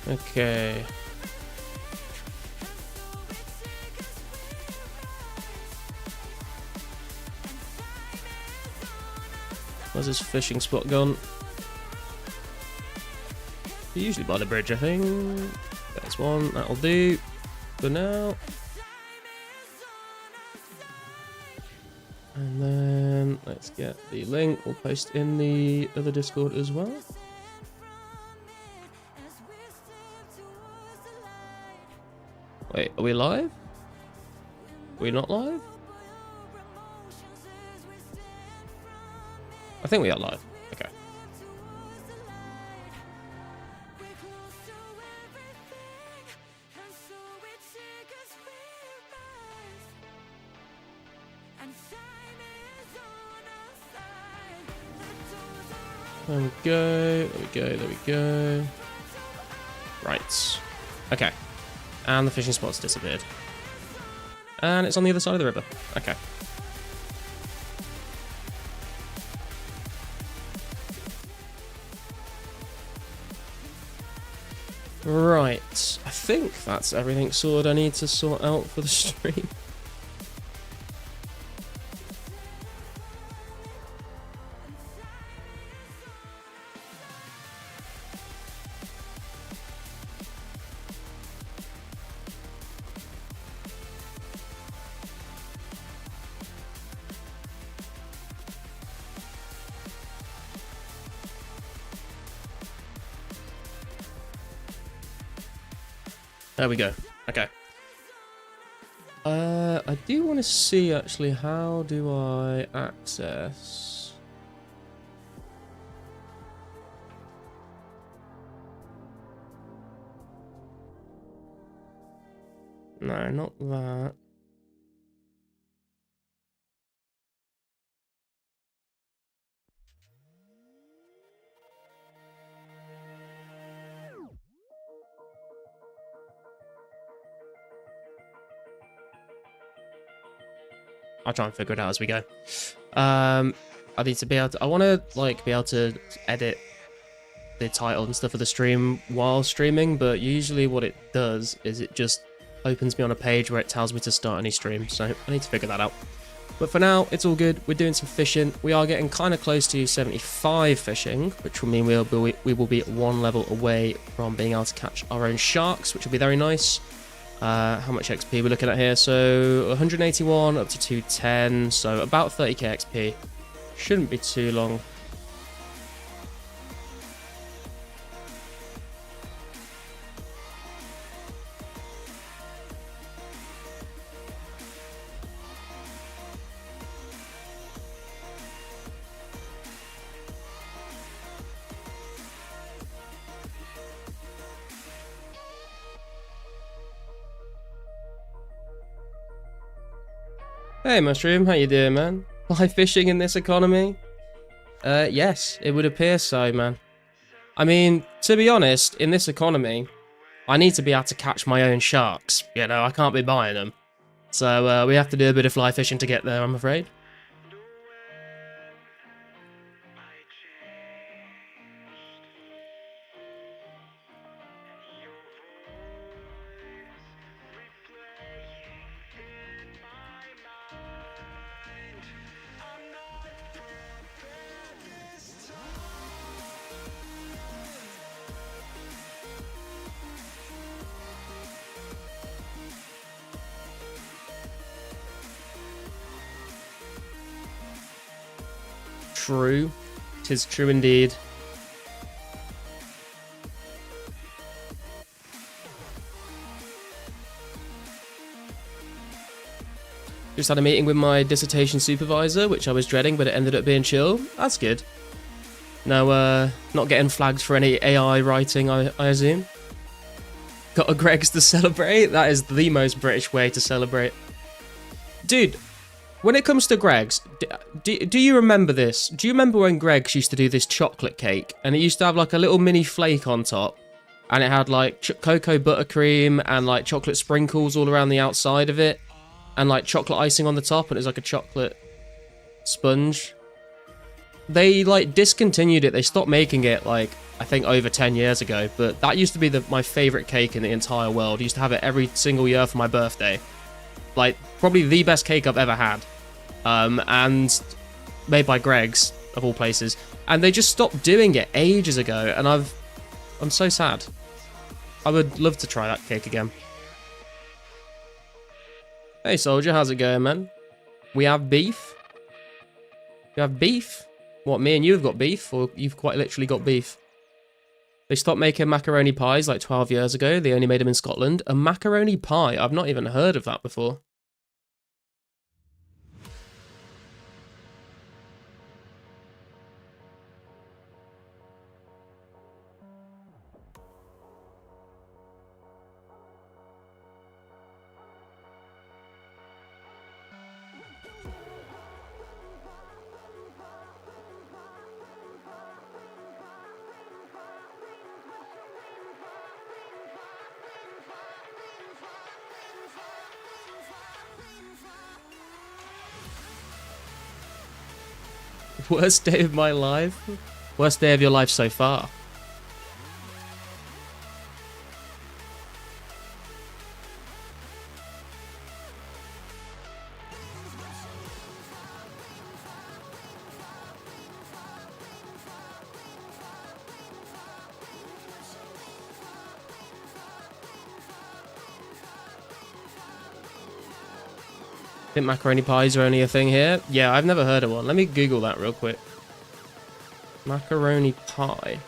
Okay. Where's this fishing spot gone? Usually by the bridge, I think. There's one, that'll do for now. And then let's get the link. We'll post in the other Discord as well. Wait, are we live? Are we not live? I think we are live. Okay. There we go, there we go, there we go. Right. Okay. And the fishing spot's disappeared. And it's on the other side of the river. Okay. Right. I think that's everything sorted I need to sort out for the stream. There we go. Okay. I do want to see actually, how do I access? No, not that. I'll try and figure it out as we go. I need to be able to, I want to like be able to edit the title and stuff of the stream while streaming, but usually what it does is it just opens me on a page where it tells me to start any stream, so I need to figure that out. But for now, it's all good. We're doing some fishing. We are getting kind of close to 75 fishing, which will mean we will be one level away from being able to catch our own sharks, which will be very nice. How much XP we're looking at here? So 181 up to 210, so about 30k XP. Shouldn't be too long. Hey Mushroom, how you doing, man? Fly fishing in this economy? Yes, it would appear so, man. I mean, to be honest, in this economy, I need to be able to catch my own sharks. You know, I can't be buying them. So we have to do a bit of fly fishing to get there, I'm afraid. True. 'Tis true indeed. Just had a meeting with my dissertation supervisor, which I was dreading, but it ended up being chill. That's good. No, not getting flagged for any AI writing, I assume. Got a Greg's to celebrate? That is the most British way to celebrate. Dude, when it comes to Greg's, do you remember this? Do you remember when Greg's used to do this chocolate cake? And it used to have like a little mini flake on top. And it had like cocoa buttercream and like chocolate sprinkles all around the outside of it. And like chocolate icing on the top. And it was like a chocolate sponge. they like discontinued it. They stopped making it like I think over 10 years ago, but that used to be my favorite cake in the entire world. I used to have it every single year for my birthday. Like probably the best cake I've ever had. And made by Greg's of all places. And they just stopped doing it ages ago, and I'm so sad. I would love to try that cake again. Hey soldier, how's it going, man? We have beef. You have beef? What, me and you have got beef? Or you've quite literally got beef? They stopped making macaroni pies like 12 years ago. They only made them in Scotland. A macaroni pie? I've not even heard of that before. Worst day of my life? Worst day of your life so far? Think macaroni pies are only a thing here? Yeah, I've never heard of one. Let me Google that real quick. Macaroni pie.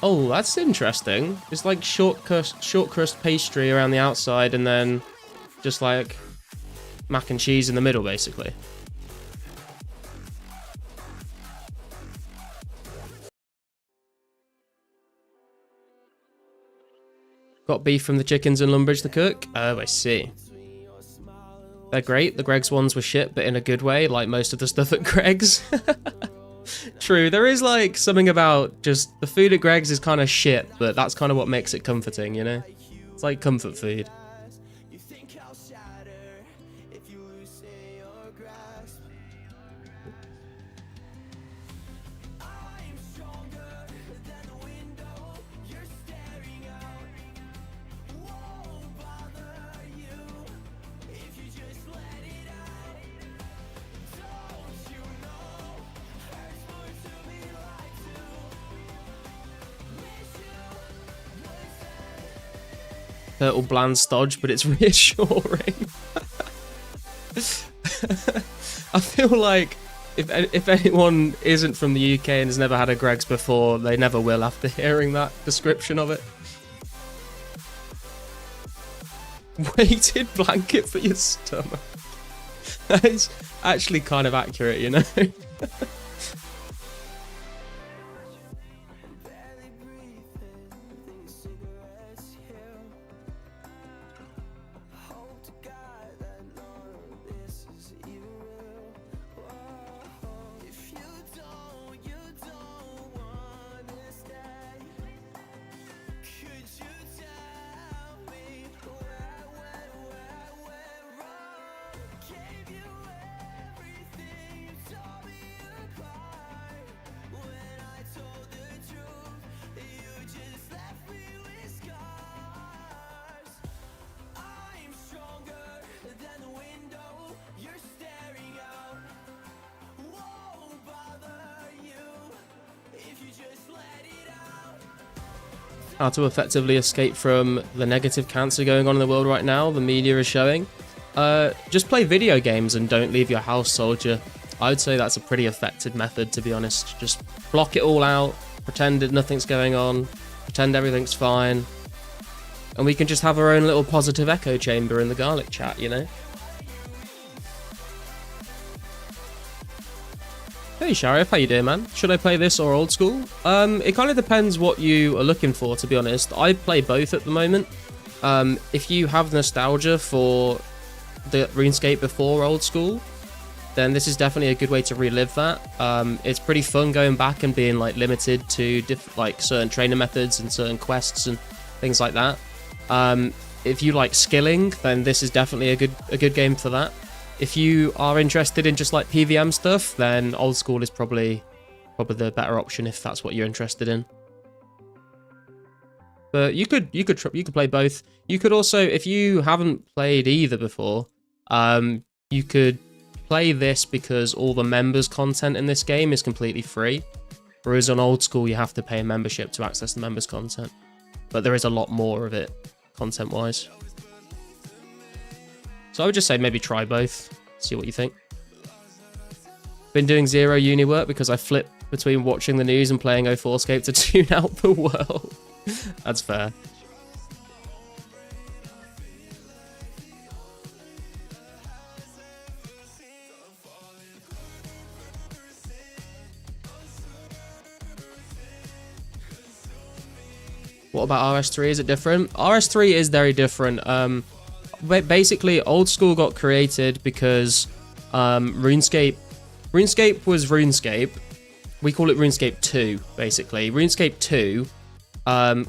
Oh, that's interesting. It's like short crust pastry around the outside and then just like mac and cheese in the middle, basically. Got beef from the chickens in Lumbridge to cook? Oh, I see. They're great. The Greg's ones were shit, but in a good way, like most of the stuff at Greg's. True, there is like something about just the food at Greg's is kind of shit, but that's kind of what makes it comforting, you know? It's like comfort food. Turtle bland stodge, but it's reassuring. I feel like if anyone isn't from the UK and has never had a Greg's before, they never will after hearing that description of it. Weighted blanket for your stomach. That is actually kind of accurate, you know? How to effectively escape from the negative cancer going on in the world right now, the media is showing. Just play video games and don't leave your house, soldier. I would say that's a pretty effective method, to be honest. Just block it all out, pretend that nothing's going on, pretend everything's fine, and we can just have our own little positive echo chamber in the garlic chat, you know? Hey Sharif, how you doing, man? Should I play this or old school? It kind of depends what you are looking for, to be honest. I play both at the moment. If you have nostalgia for the RuneScape before old school, then this is definitely a good way to relive that. It's pretty fun going back and being like limited to like certain training methods and certain quests and things like that. If you like skilling, then this is definitely a good game for that. if you are interested in just like PVM stuff, then old school is probably the better option if that's what you're interested in. But you could play both. You could also, if you haven't played either before, you could play this because all the members content in this game is completely free. Whereas on old school, you have to pay a membership to access the members content. But there is a lot more of it, content-wise. So I would just say maybe try both, see what you think. Been doing zero uni work because I flip between watching the news and playing 2004scape to tune out the world. That's fair. What about RS3? Is it different? RS3 is very different. Basically, old school got created because RuneScape was RuneScape. We call it RuneScape 2, basically. RuneScape 2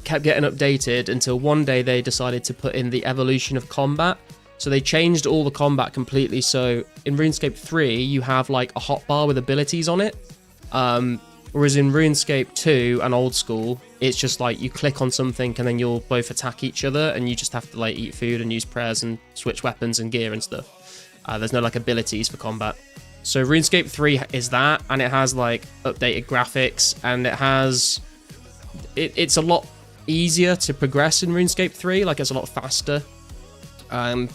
kept getting updated until one day they decided to put in the evolution of combat. So they changed all the combat completely. So in RuneScape 3, you have like a hotbar with abilities on it. Whereas in RuneScape 2 and old school, it's just like you click on something and then you'll both attack each other and you just have to like eat food and use prayers and switch weapons and gear and stuff. There's no like abilities for combat. So RuneScape 3 is that, and it has like updated graphics, and it has... It's a lot easier to progress in RuneScape 3, like it's a lot faster.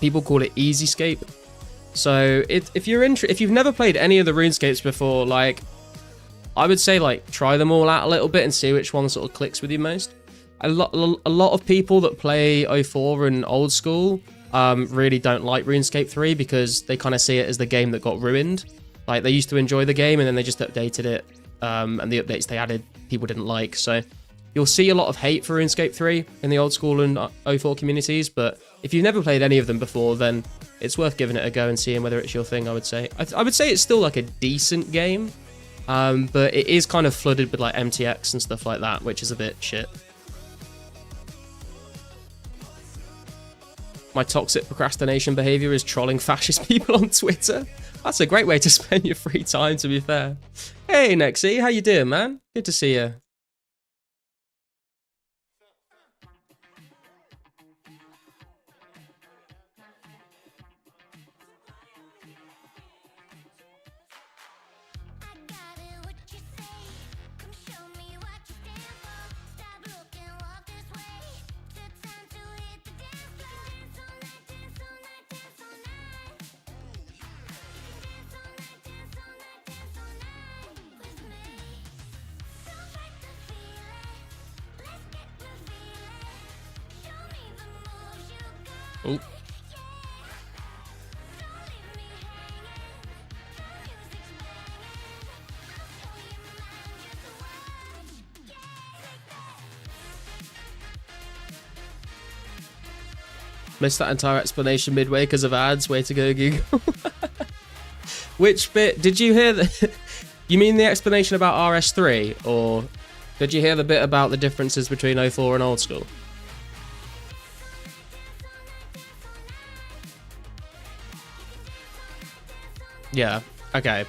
People call it EasyScape. So if you've never played any of the RuneScapes before, like, I would say like try them all out a little bit and see which one sort of clicks with you most. A lot of people that play 04 and old school really don't like RuneScape 3 because they kind of see it as the game that got ruined. Like, they used to enjoy the game and then they just updated it, and the updates they added people didn't like. So you'll see a lot of hate for RuneScape 3 in the old school and 04 communities, but if you've never played any of them before, then it's worth giving it a go and seeing whether it's your thing, I would say. I would say it's still like a decent game, but it is kind of flooded with like MTX and stuff like that, which is a bit shit. My toxic procrastination behavior is trolling fascist people on Twitter. That's a great way to spend your free time, to be fair. Hey, Nexy, how you doing, man? Good to see you. Oh. Missed that entire explanation midway because of ads. Way to go, Google. Which bit? Did you hear the... You mean the explanation about RS3? Or did you hear the bit about the differences between 04 and old school? Yeah, okay.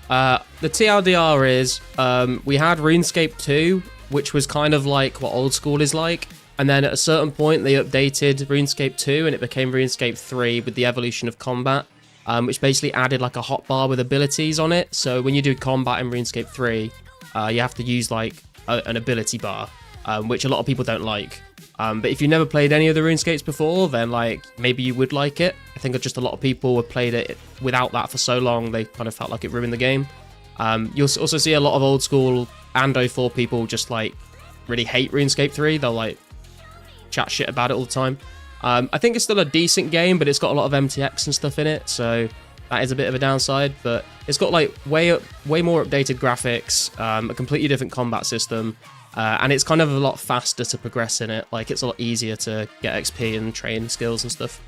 The TLDR is, we had RuneScape 2, which was kind of like what old school is like, and then at a certain point they updated RuneScape 2 and it became RuneScape 3 with the evolution of combat, which basically added like a hotbar with abilities on it. So when you do combat in RuneScape 3, you have to use like an ability bar, which a lot of people don't like. But if you've never played any of the RuneScapes before, then like maybe you would like it. I think just a lot of people have played it without that for so long, they kind of felt like it ruined the game. You'll also see a lot of old school and 04 people just like really hate RuneScape 3. They'll like chat shit about it all the time. I think it's still a decent game, but it's got a lot of MTX and stuff in it, so that is a bit of a downside. But it's got like way more updated graphics, a completely different combat system. And it's kind of a lot faster to progress in it. Like, it's a lot easier to get XP and train skills and stuff.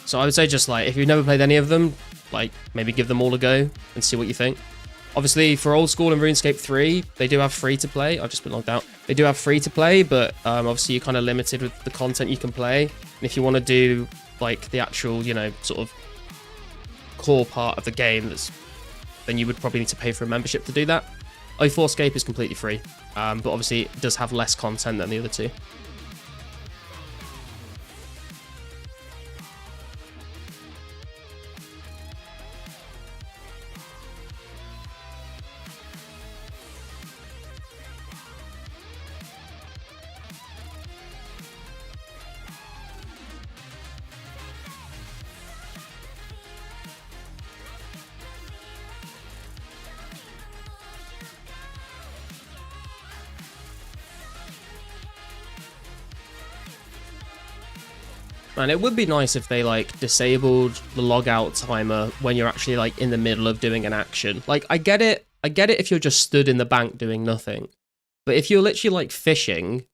So I would say just like, if you've never played any of them, like maybe give them all a go and see what you think. Obviously, for old school and RuneScape 3, they do have free to play. I've just been logged out. They do have free to play, but obviously you're kind of limited with the content you can play. And if you want to do like the actual, you know, sort of core part of the game, then you would probably need to pay for a membership to do that. 2004scape is completely free, but obviously it does have less content than the other two. And it would be nice if they like disabled the logout timer when you're actually like in the middle of doing an action. Like I get it if you're just stood in the bank doing nothing. But if you're literally like fishing,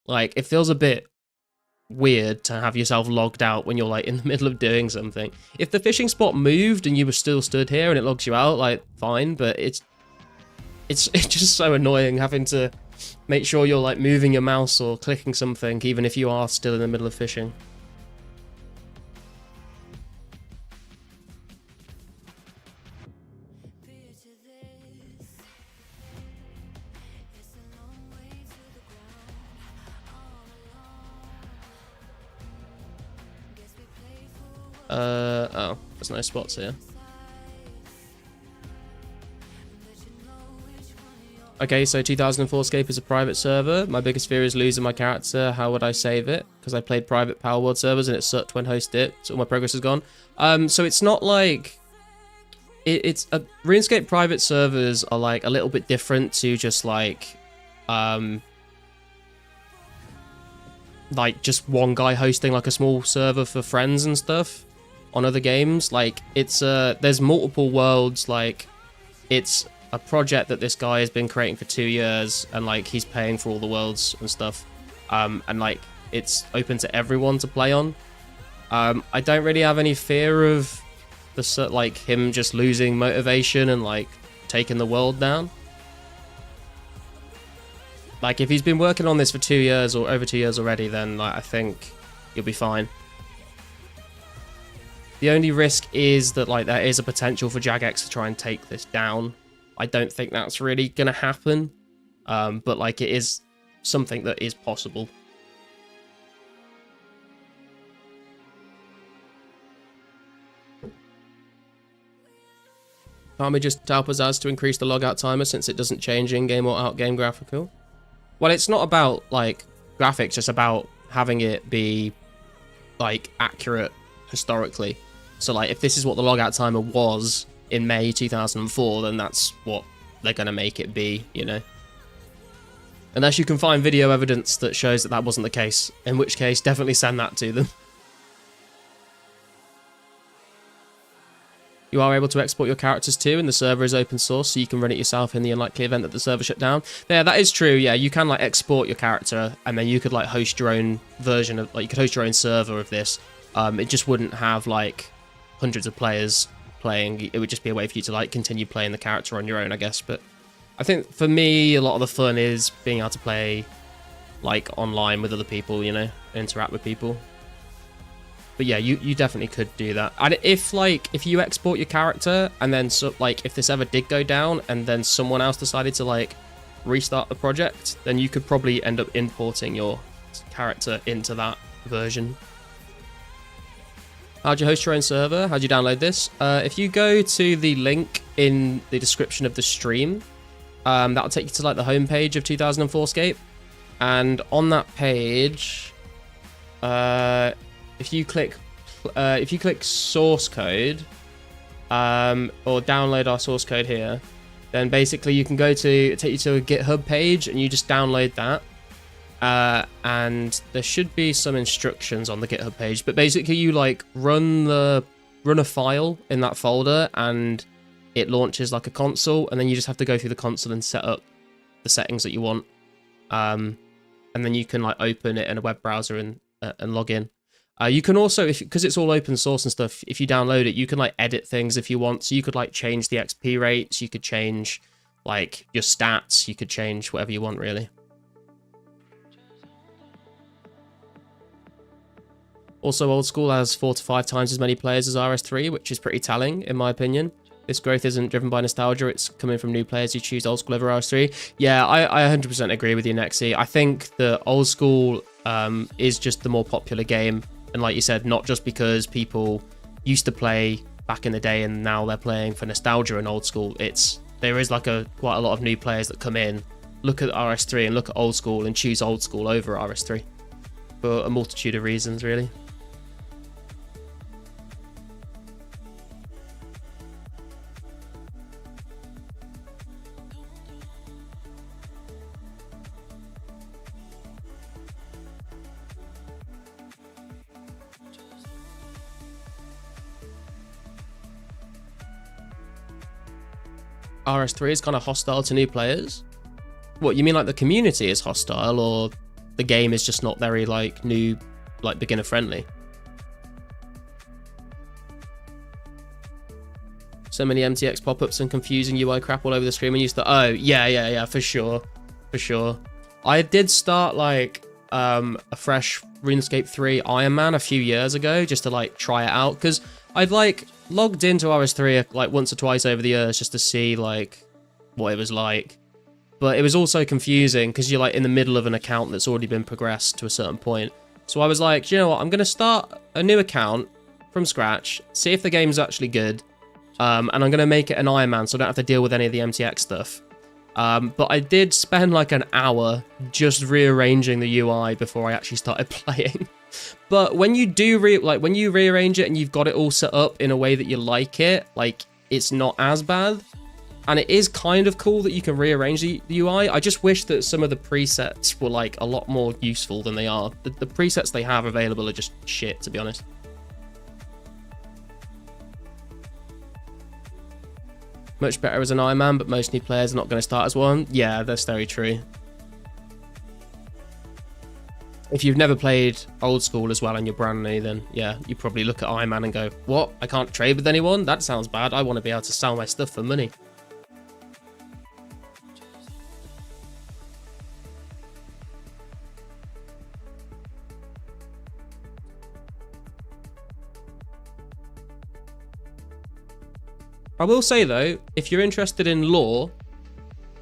like it feels a bit weird to have yourself logged out when you're like in the middle of doing something. If the fishing spot moved and you were still stood here and it logs you out, like fine, but it's just so annoying having to make sure you're like moving your mouse or clicking something even if you are still in the middle of fishing. Oh, there's no spots here. Okay, so 2004scape is a private server. My biggest fear is losing my character. How would I save it? Because I played private Power World servers and it sucked when host it, so all my progress is gone. So it's not like... It's RuneScape private servers are like a little bit different to just like just one guy hosting like a small server for friends and stuff on other games. Like it's there's multiple worlds. Like it's a project that this guy has been creating for 2 years, and like he's paying for all the worlds and stuff, and like it's open to everyone to play on. I don't really have any fear of the like him just losing motivation and like taking the world down. Like if he's been working on this for 2 years or over 2 years already, then like I think you'll be fine. The only risk is that like there is a potential for Jagex to try and take this down. I don't think that's really gonna happen, but like it is something that is possible. Can't we just tell Pizzazz to increase the logout timer since it doesn't change in-game or out-game graphical? Well, it's not about like graphics, it's about having it be like accurate historically. So like if this is what the logout timer was in May 2004, then that's what they're going to make it be, you know? Unless you can find video evidence that shows that that wasn't the case, in which case definitely send that to them. You are able to export your characters too, and the server is open source, so you can run it yourself in the unlikely event that the server shut down. Yeah, that is true. Yeah, you can like export your character, and then you could like host your own version of, like you could host your own server of this. It just wouldn't have like hundreds of players playing. It would just be a way for you to like continue playing the character on your own, I guess. But I think for me, a lot of the fun is being able to play like online with other people, you know, interact with people. But yeah, you definitely could do that. And if you export your character and then so like if this ever did go down and then someone else decided to like restart the project, then you could probably end up importing your character into that version. How'd you host your own server? How'd you download this? If you go to the link in the description of the stream, that'll take you to like the homepage of 2004scape, and on that page, if you click source code, or download our source code here, then basically you can go to take you to a GitHub page and you just download that. And there should be some instructions on the GitHub page, but basically you like run a file in that folder and it launches like a console, and then you just have to go through the console and set up the settings that you want. And then you can like open it in a web browser and log in. You can also, because it's all open source and stuff, if you download it, you can like edit things if you want. So you could like change the XP rates, you could change like your stats, you could change whatever you want, really. Also, Old School has 4 to 5 times as many players as RS3, which is pretty telling, in my opinion. This growth isn't driven by nostalgia, it's coming from new players who choose Old School over RS3. Yeah, I 100% agree with you, Nexi. I think the Old School is just the more popular game. And like you said, not just because people used to play back in the day and now they're playing for nostalgia and Old School. There is like quite a lot of new players that come in, look at RS3 and look at Old School and choose Old School over RS3 for a multitude of reasons, really. RS3 is kind of hostile to new players? What, you mean like the community is hostile, or the game is just not very like new, like beginner friendly? So many MTX pop-ups and confusing UI crap all over the screen when you start. Oh, yeah, for sure. I did start like a fresh RuneScape 3 Iron Man a few years ago just to like try it out, because I'd like logged into RS3 like once or twice over the years just to see like what it was like. But it was also confusing because you're like in the middle of an account that's already been progressed to a certain point. So I was like, you know what, I'm going to start a new account from scratch, see if the game's actually good, and I'm going to make it an Iron Man so I don't have to deal with any of the MTX stuff. But I did spend like an hour just rearranging the UI before I actually started playing. But when you do when you rearrange it and you've got it all set up in a way that you like it, like it's not as bad. And it is kind of cool that you can rearrange the UI. I just wish that some of the presets were like a lot more useful than they are. The presets they have available are just shit, to be honest. Much better as an Iron Man, but most new players are not going to start as one. Yeah, that's very true. If you've never played Old School as well and you're brand new, then yeah, you probably look at Iron Man and go, what? I can't trade with anyone? That sounds bad. I want to be able to sell my stuff for money. I will say though, if you're interested in lore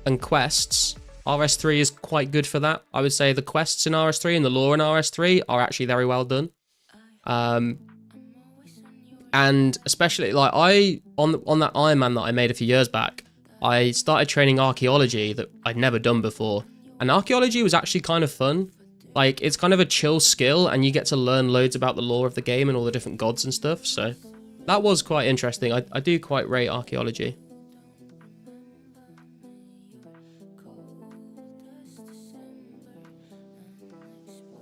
and quests, RS3 is quite good for that. I would say the quests in RS3 and the lore in RS3 are actually very well done. And especially like on that Iron Man that I made a few years back, I started training archaeology that I'd never done before. And archaeology was actually kind of fun. Like it's kind of a chill skill and you get to learn loads about the lore of the game and all the different gods and stuff. So that was quite interesting. I do quite rate archaeology.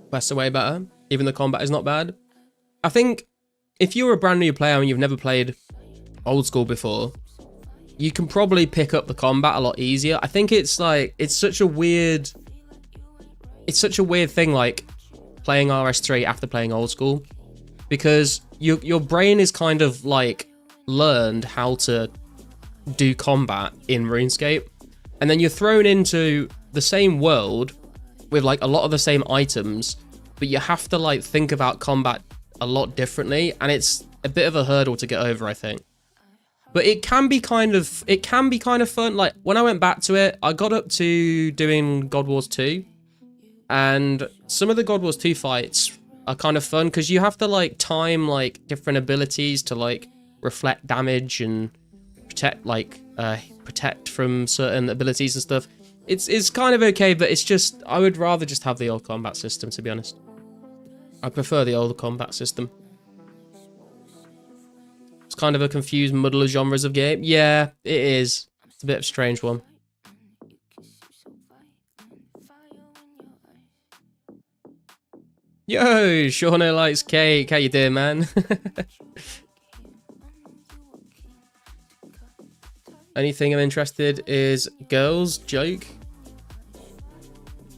Quests are way better. Even the combat is not bad. I think if you're a brand new player and you've never played Old School before, you can probably pick up the combat a lot easier. I think it's like, it's such a weird thing, like playing RS3 after playing Old School, because your brain is kind of like learned how to do combat in RuneScape, and then you're thrown into the same world with like a lot of the same items, but you have to like think about combat a lot differently, and it's a bit of a hurdle to get over, I think. But it can be kind of fun. Like when I went back to it, I got up to doing God Wars 2, and some of the God Wars 2 fights are kind of fun because you have to like time like different abilities to like reflect damage and protect from certain abilities and stuff. It's kind of okay, but it's just, I would rather just have the old combat system, to be honest. I prefer the old combat system. It's kind of a confused muddle of genres of game. Yeah, it is. It's a bit of a strange one. Yo, Shauno likes cake. How you doing, man? Anything I'm interested is girls joke.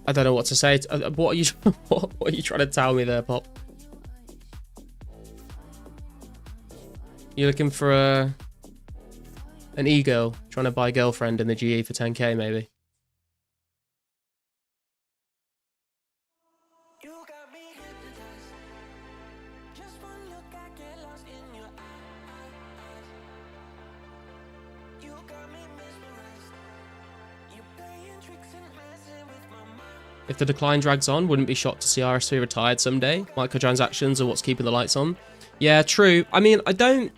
I don't know what to say. What are you? What are you trying to tell me there, Pop? You looking for an e-girl trying to buy a girlfriend in the GE for 10k, maybe? If the decline drags on, wouldn't be shocked to see RS3 retired someday. Microtransactions are what's keeping the lights on. Yeah, true. I mean, I don't...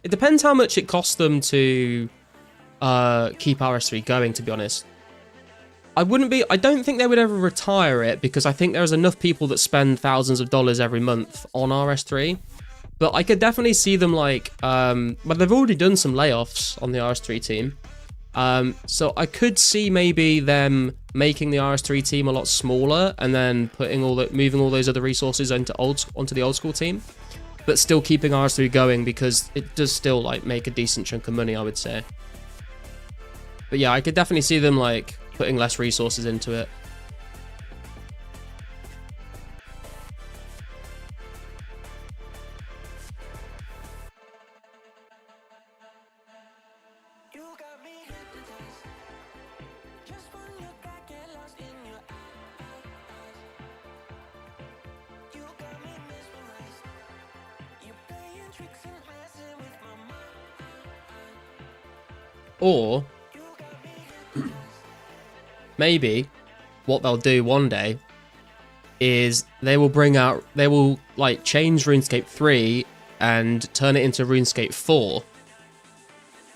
It depends how much it costs them to keep RS3 going, to be honest. I don't think they would ever retire it, because I think there's enough people that spend thousands of dollars every month on RS3. But I could definitely see them like, but they've already done some layoffs on the RS3 team. So I could see maybe them making the RS3 team a lot smaller and then moving all those other resources onto the old school team, but still keeping RS3 going, because it does still like make a decent chunk of money, I would say. But yeah, I could definitely see them like putting less resources into it. Or maybe what they'll do one day is they will like change RuneScape 3 and turn it into RuneScape 4.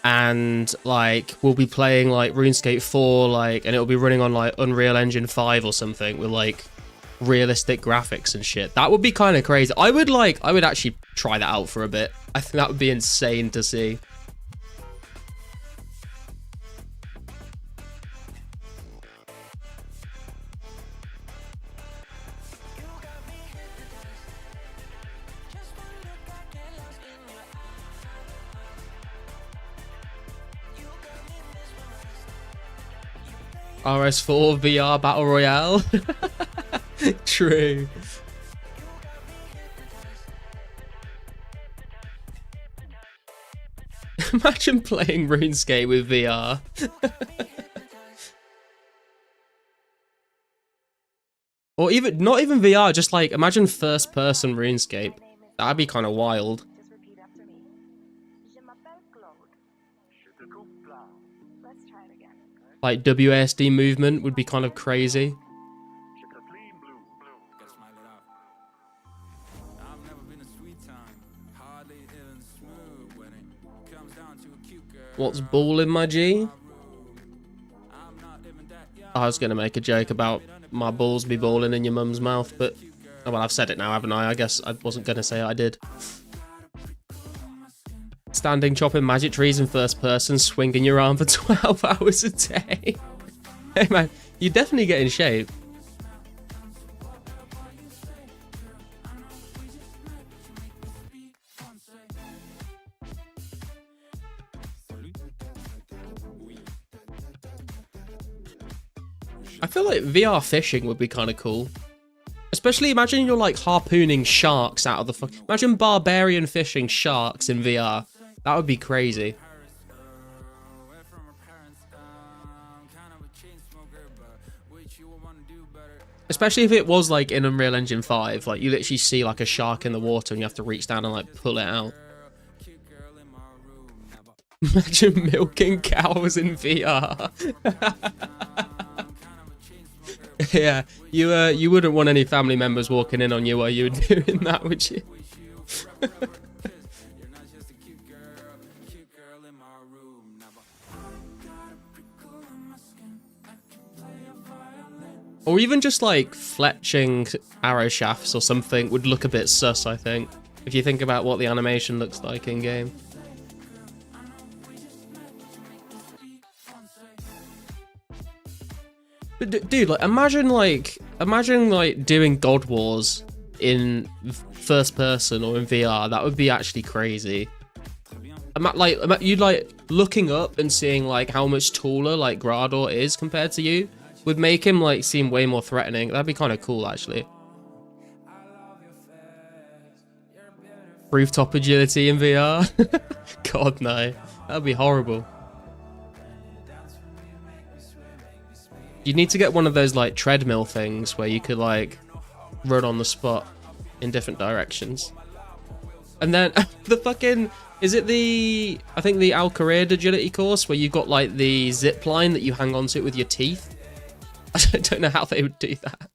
And like we'll be playing like RuneScape 4 like, and it'll be running on like Unreal Engine 5 or something with like realistic graphics and shit. That would be kind of crazy. I would actually try that out for a bit. I think that would be insane to see. RS4 VR Battle Royale. True. Imagine playing RuneScape with VR. Or even, not even VR, just like, imagine first person RuneScape. That'd be kind of wild. Like WASD movement would be kind of crazy. What's balling, my G? I was going to make a joke about my balls be balling in your mum's mouth, but... Oh, well, I've said it now, haven't I? I guess I wasn't going to say I did. Standing chopping magic trees in first person, swinging your arm for 12 hours a day. Hey, man, you definitely get in shape. I feel like VR fishing would be kind of cool. Especially imagine you're like harpooning sharks out of the imagine barbarian fishing sharks in VR. That would be crazy. Especially if it was like in Unreal Engine 5, like you literally see like a shark in the water and you have to reach down and like pull it out. Imagine milking cows in VR. Yeah, you wouldn't want any family members walking in on you while you were doing that, would you? Or even just like fletching arrow shafts or something would look a bit sus, I think, if you think about what the animation looks like in game. But dude, like imagine doing God Wars in first person or in VR. That would be actually crazy. You'd like looking up and seeing like how much taller like Grador is compared to you would make him like seem way more threatening. That'd be kind of cool actually. Rooftop agility in VR. God no, that'd be horrible. You need to get one of those like treadmill things where you could like run on the spot in different directions. And then the fucking, is it the, I think the Al Qaeda agility course where you've got like the zip line that you hang onto with your teeth? I don't know how they would do that.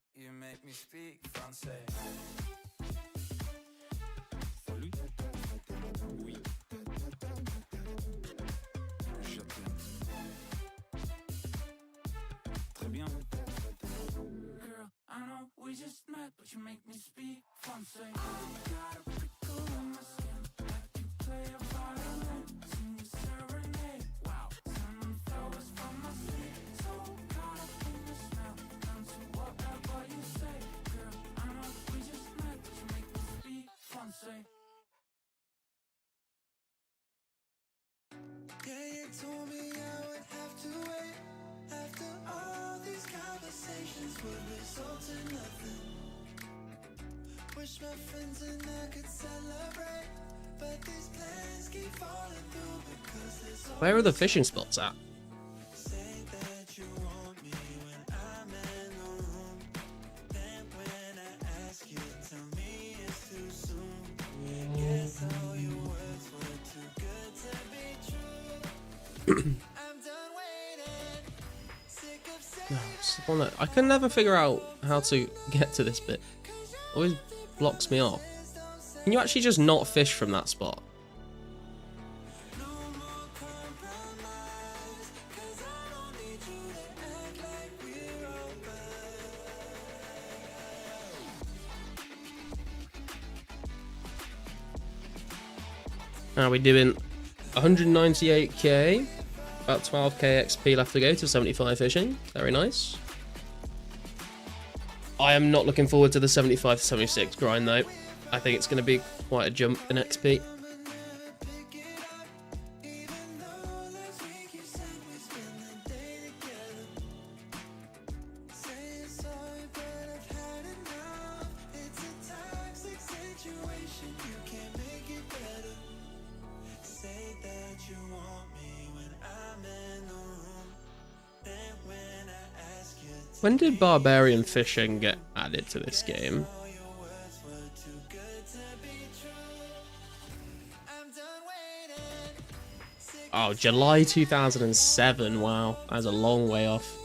Yeah, you told me I would have to wait. After all these conversations would result in nothing. Wish my friends and I could celebrate, but these plans keep falling through because there's always. Where are the fishing spots at? Say that you want me when I'm in the room. Then when I ask you, tell me it's too soon. Guess all your words were too good to be true. I'm done waiting. Sick of saying I can never figure out how to get to this bit. Always blocks me off. Can you actually just not fish from that spot? Now we're doing 198k, about 12k XP left to go to 75 fishing. Very nice. I am not looking forward to the 75 to 76 grind though. I think it's going to be quite a jump in XP. When did barbarian fishing get added to this game? Oh, July 2007. Wow, that's a long way off.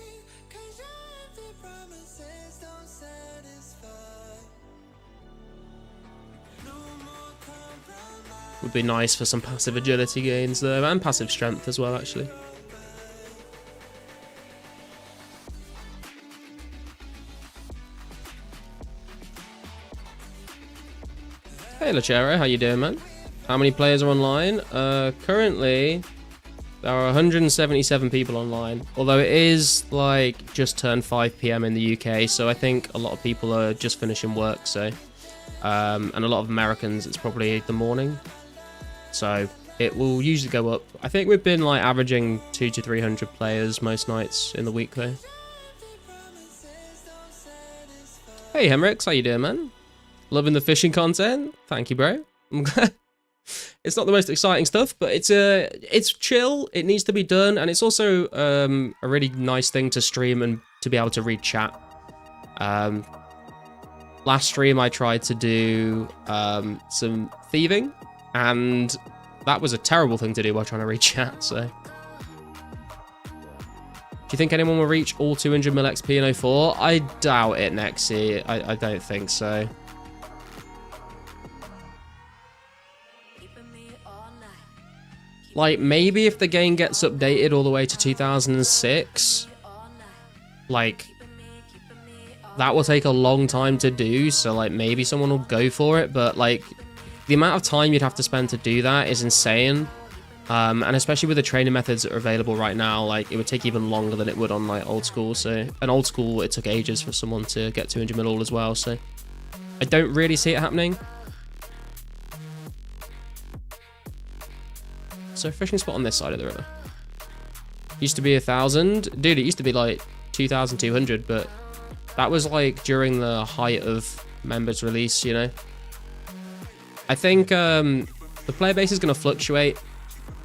Would be nice for some passive agility gains though, and passive strength as well, actually. Hey Lachero, how you doing, man? How many players are online? Currently, there are 177 people online. Although it is like just turned 5 PM in the UK, so I think a lot of people are just finishing work. So, and a lot of Americans, it's probably the morning. So it will usually go up. I think we've been like averaging 200 to 300 players most nights in the week though. Hey Hemrix, how you doing, man? Loving the fishing content. Thank you, bro. I'm glad. It's not the most exciting stuff, but it's chill. It needs to be done, and it's also a really nice thing to stream and to be able to read chat. Last stream I tried to do some thieving, and that was a terrible thing to do while trying to read chat. So, do you think anyone will reach all 200 mil XP in 04? I doubt it, Nexy. I don't think so. Like, maybe if the game gets updated all the way to 2006, like, that will take a long time to do, so, like, maybe someone will go for it, but, like, the amount of time you'd have to spend to do that is insane, and especially with the training methods that are available right now, like, it would take even longer than it would on, like, old school, so, and old school, it took ages for someone to get 200 mil all as well, so I don't really see it happening. So fishing spot on this side of the river. Used to be 1,000. Dude, it used to be like 2,200, but that was like during the height of members release, you know? I think the player base is going to fluctuate.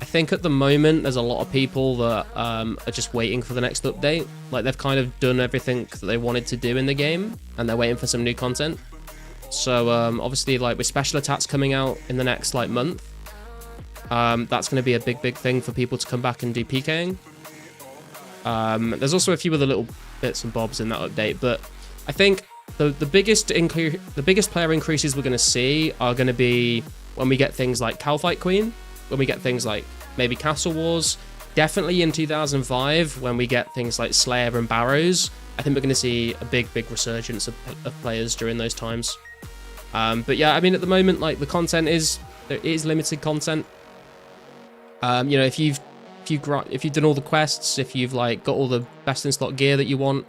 I think at the moment there's a lot of people that are just waiting for the next update. Like they've kind of done everything that they wanted to do in the game and they're waiting for some new content. So obviously like with special attacks coming out in the next like month, that's going to be a big thing for people to come back and do PKing. There's also a few other little bits and bobs in that update, but I think the biggest player increases we're going to see are going to be when we get things like Calfight Queen, when we get things like maybe Castle Wars, definitely in 2005 when we get things like Slayer and Barrows. I think we're going to see a big resurgence of players during those times. But yeah, I mean, at the moment, like, the content there is limited content. You know, if you've done all the quests, if you've like got all the best in slot gear that you want,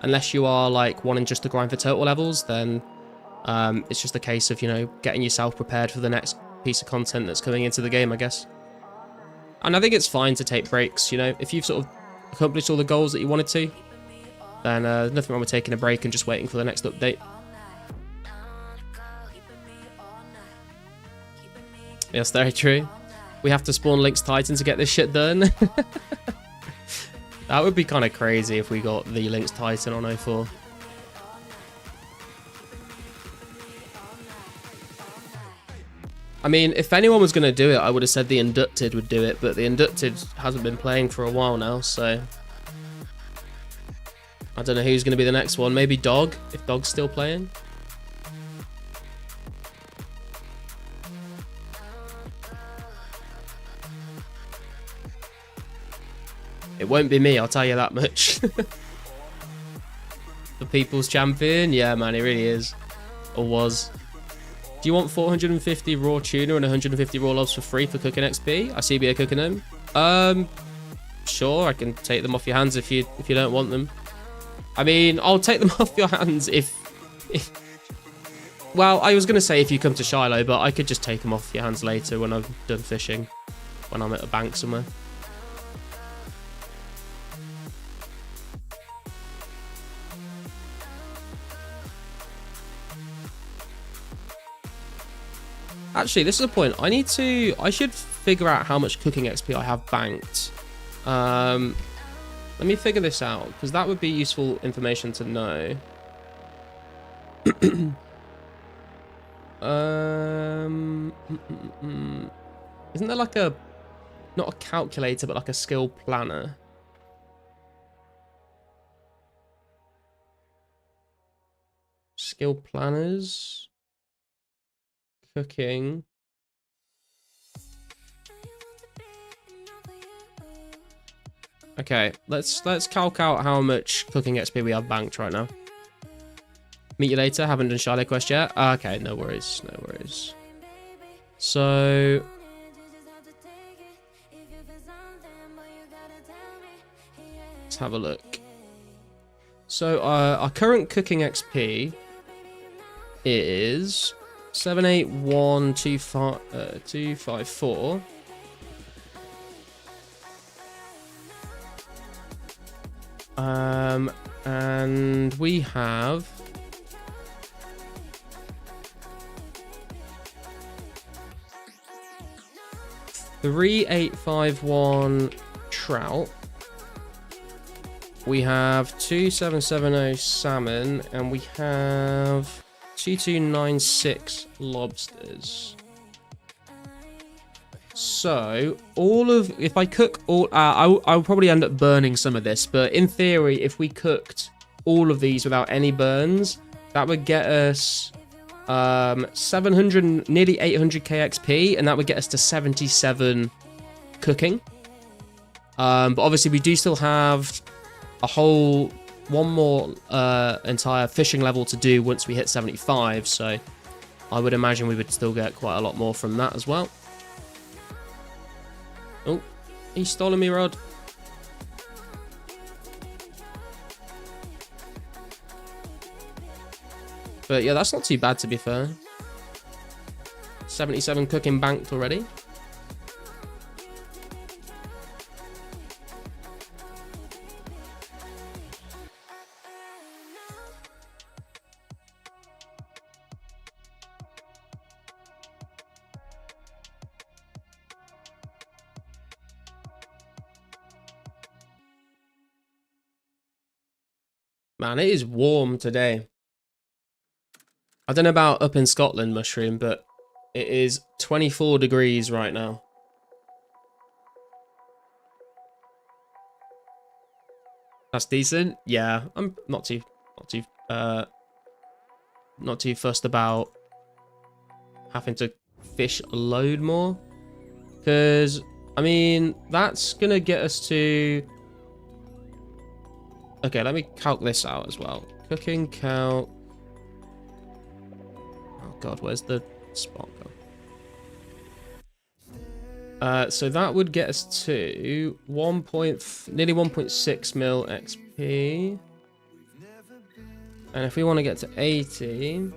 unless you are like wanting just to grind for total levels, then it's just a case of, you know, getting yourself prepared for the next piece of content that's coming into the game, I guess. And I think it's fine to take breaks, you know, if you've sort of accomplished all the goals that you wanted to, then nothing wrong with taking a break and just waiting for the next update. Yes, very true. We have to spawn Link's Titan to get this shit done. That would be kind of crazy if we got the Link's Titan on 04. I mean, if anyone was going to do it, I would have said the Inducted would do it, but the Inducted hasn't been playing for a while now, so I don't know who's going to be the next one. Maybe Dog, if Dog's still playing. It won't be me, I'll tell you that much. The people's champion? Yeah, man, he really is. Or was. Do you want 450 raw tuna and 150 raw lobs for free for cooking XP? I see you're cooking them. Sure, I can take them off your hands if you don't want them. I mean, I'll take them off your hands if well, I was going to say if you come to Shiloh, but I could just take them off your hands later when I'm done fishing, when I'm at a bank somewhere. Actually, this is a point. I should figure out how much cooking XP I have banked. Let me figure this out, because that would be useful information to know. Isn't there like not a calculator, but like a skill planner? Skill planners. Cooking. Okay, let's calc out how much cooking XP we have banked right now. Meet you later. Haven't done Shiloh quest yet. Okay, no worries, no worries. So let's have a look. So our current cooking XP is 781,254. And we have 3851 trout. We have 2770 salmon, and we have 2296 lobsters. So if I cook all, I'll probably end up burning some of this, but in theory, if we cooked all of these without any burns, that would get us 700, nearly 800k XP, and that would get us to 77 cooking. But obviously we do still have one more entire fishing level to do once we hit 75, so I would imagine we would still get quite a lot more from that as well. Oh, he's stolen me, Rod. But yeah, that's not too bad, to be fair. 77 cooking banked already. Man, it is warm today. I don't know about up in Scotland, Mushroom, but it is 24 degrees right now. That's decent. Yeah, I'm not too fussed about having to fish a load more, because I mean that's gonna get us to. Okay, let me calc this out as well. Cooking calc. Oh god, where's the spot gone? So that would get us to nearly 1.6 mil XP. And if we want to get to 80...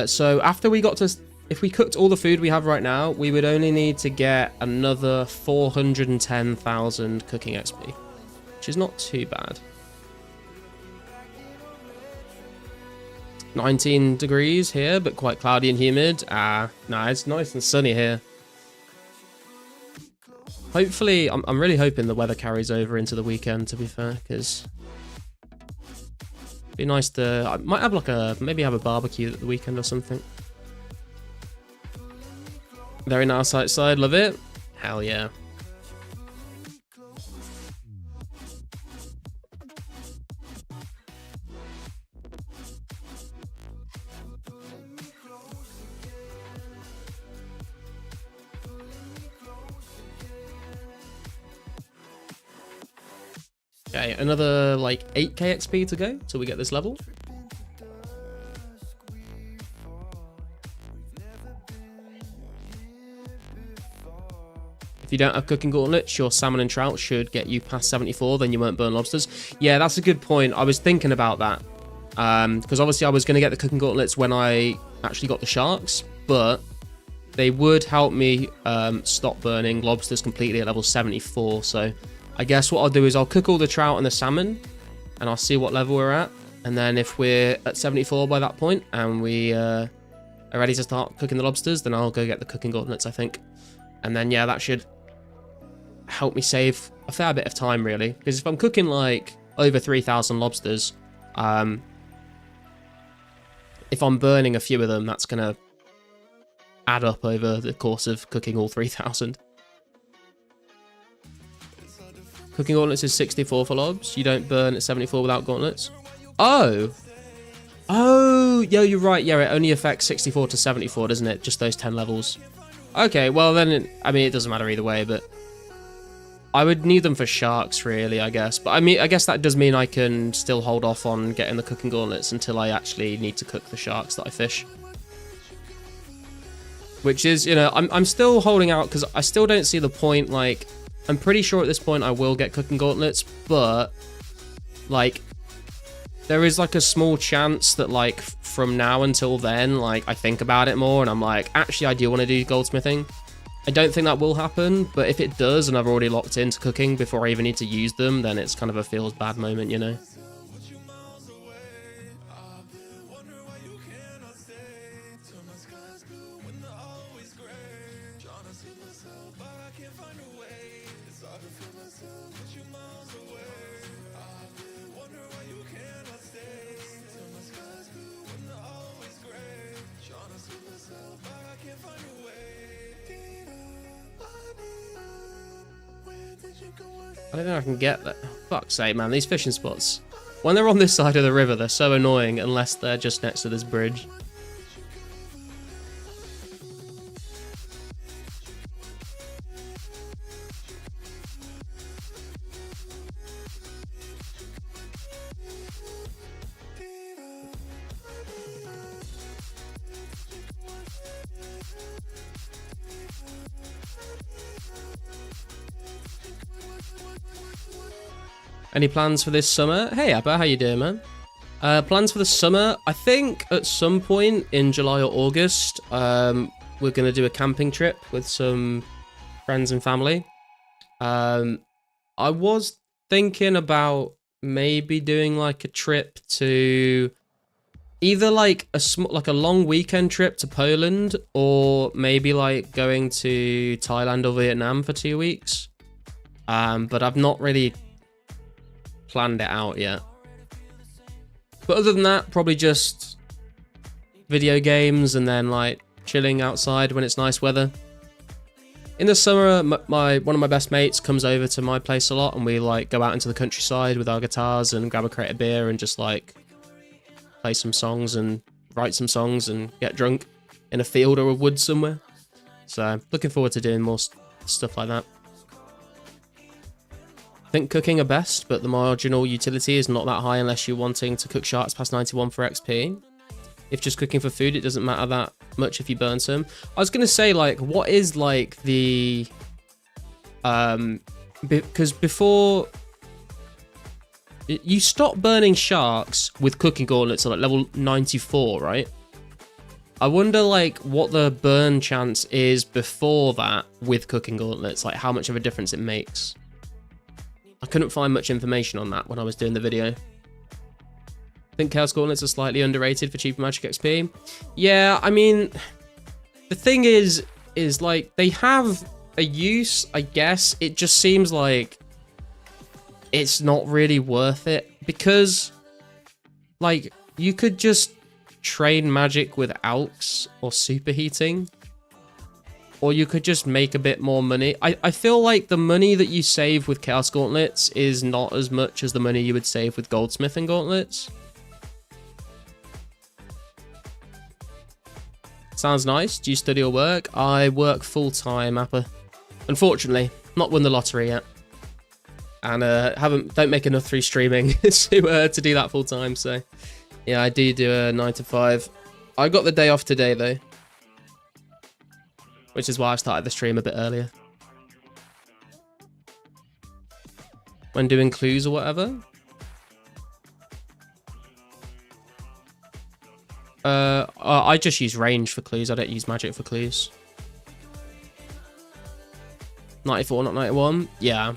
so after we got to... If we cooked all the food we have right now, we would only need to get another 410,000 cooking XP. Which is not too bad. 19 degrees here, but quite cloudy and humid. Nah, it's nice and sunny here. Hopefully, I'm really hoping the weather carries over into the weekend, to be fair, because it'd be nice to... I might have like maybe have a barbecue at the weekend or something. Very nice outside, love it. Hell yeah. Okay, another like 8k XP to go till we get this level. If you don't have cooking gauntlets, your salmon and trout should get you past 74, then you won't burn lobsters. Yeah, that's a good point. I was thinking about that. Because obviously I was going to get the cooking gauntlets when I actually got the sharks, but they would help me stop burning lobsters completely at level 74, so... I guess what I'll do is I'll cook all the trout and the salmon, and I'll see what level we're at. And then if we're at 74 by that point, and we are ready to start cooking the lobsters, then I'll go get the cooking gauntlets, I think. And then, yeah, that should help me save a fair bit of time, really. Because if I'm cooking, like, over 3,000 lobsters, if I'm burning a few of them, that's going to add up over the course of cooking all 3,000. Cooking gauntlets is 64 for lobs. You don't burn at 74 without gauntlets. Oh! Oh! Yeah, you're right. Yeah, it only affects 64 to 74, doesn't it? Just those 10 levels. Okay, well then, I mean, it doesn't matter either way, but... I would need them for sharks, really, I guess. But I mean, I guess that does mean I can still hold off on getting the cooking gauntlets until I actually need to cook the sharks that I fish. Which is, you know, I'm still holding out because I still don't see the point, like... I'm pretty sure at this point I will get cooking gauntlets, but, like, there is, like, a small chance that, like, from now until then, like, I think about it more, and I'm like, actually, I do want to do goldsmithing. I don't think that will happen, but if it does, and I've already locked into cooking before I even need to use them, then it's kind of a feels bad moment, you know? I don't think I can get that. Oh, fuck's sake, man. These fishing spots. When they're on this side of the river, they're so annoying unless they're just next to this bridge. Any plans for this summer? Hey, Abba, how you doing, man? Plans for the summer? I think at some point in July or August, we're going to do a camping trip with some friends and family. I was thinking about maybe doing like a trip to either like a long weekend trip to Poland, or maybe like going to Thailand or Vietnam for 2 weeks. But I've not really planned it out yet. But other than that, probably just video games and then like chilling outside when it's nice weather. In the summer, one of my best mates comes over to my place a lot, and we like go out into the countryside with our guitars and grab a crate of beer and just like play some songs and write some songs and get drunk in a field or a wood somewhere. So looking forward to doing more stuff like that. I think cooking are best, but the marginal utility is not that high unless you're wanting to cook sharks past 91 for XP. If just cooking for food, it doesn't matter that much if you burn some. I was gonna say, like, what is like the because before you stop burning sharks with cooking gauntlets at like level 94, right? I wonder like what the burn chance is before that with cooking gauntlets, like how much of a difference it makes. I couldn't find much information on that when I was doing the video. I think Chaos Gauntlets are slightly underrated for cheaper magic XP. Yeah, I mean, the thing is like they have a use, I guess. It just seems like it's not really worth it because like you could just train magic with alks or superheating, or you could just make a bit more money. I feel like the money that you save with Chaos Gauntlets is not as much as the money you would save with Goldsmithing Gauntlets. Sounds nice. Do you study or work? I work full-time, Appa. Unfortunately, not won the lottery yet. And don't make enough through streaming to do that full-time, so yeah, I do a 9 to 5. I got the day off today though, which is why I started the stream a bit earlier. When doing clues or whatever. I just use range for clues. I don't use magic for clues. 94, not 91. Yeah.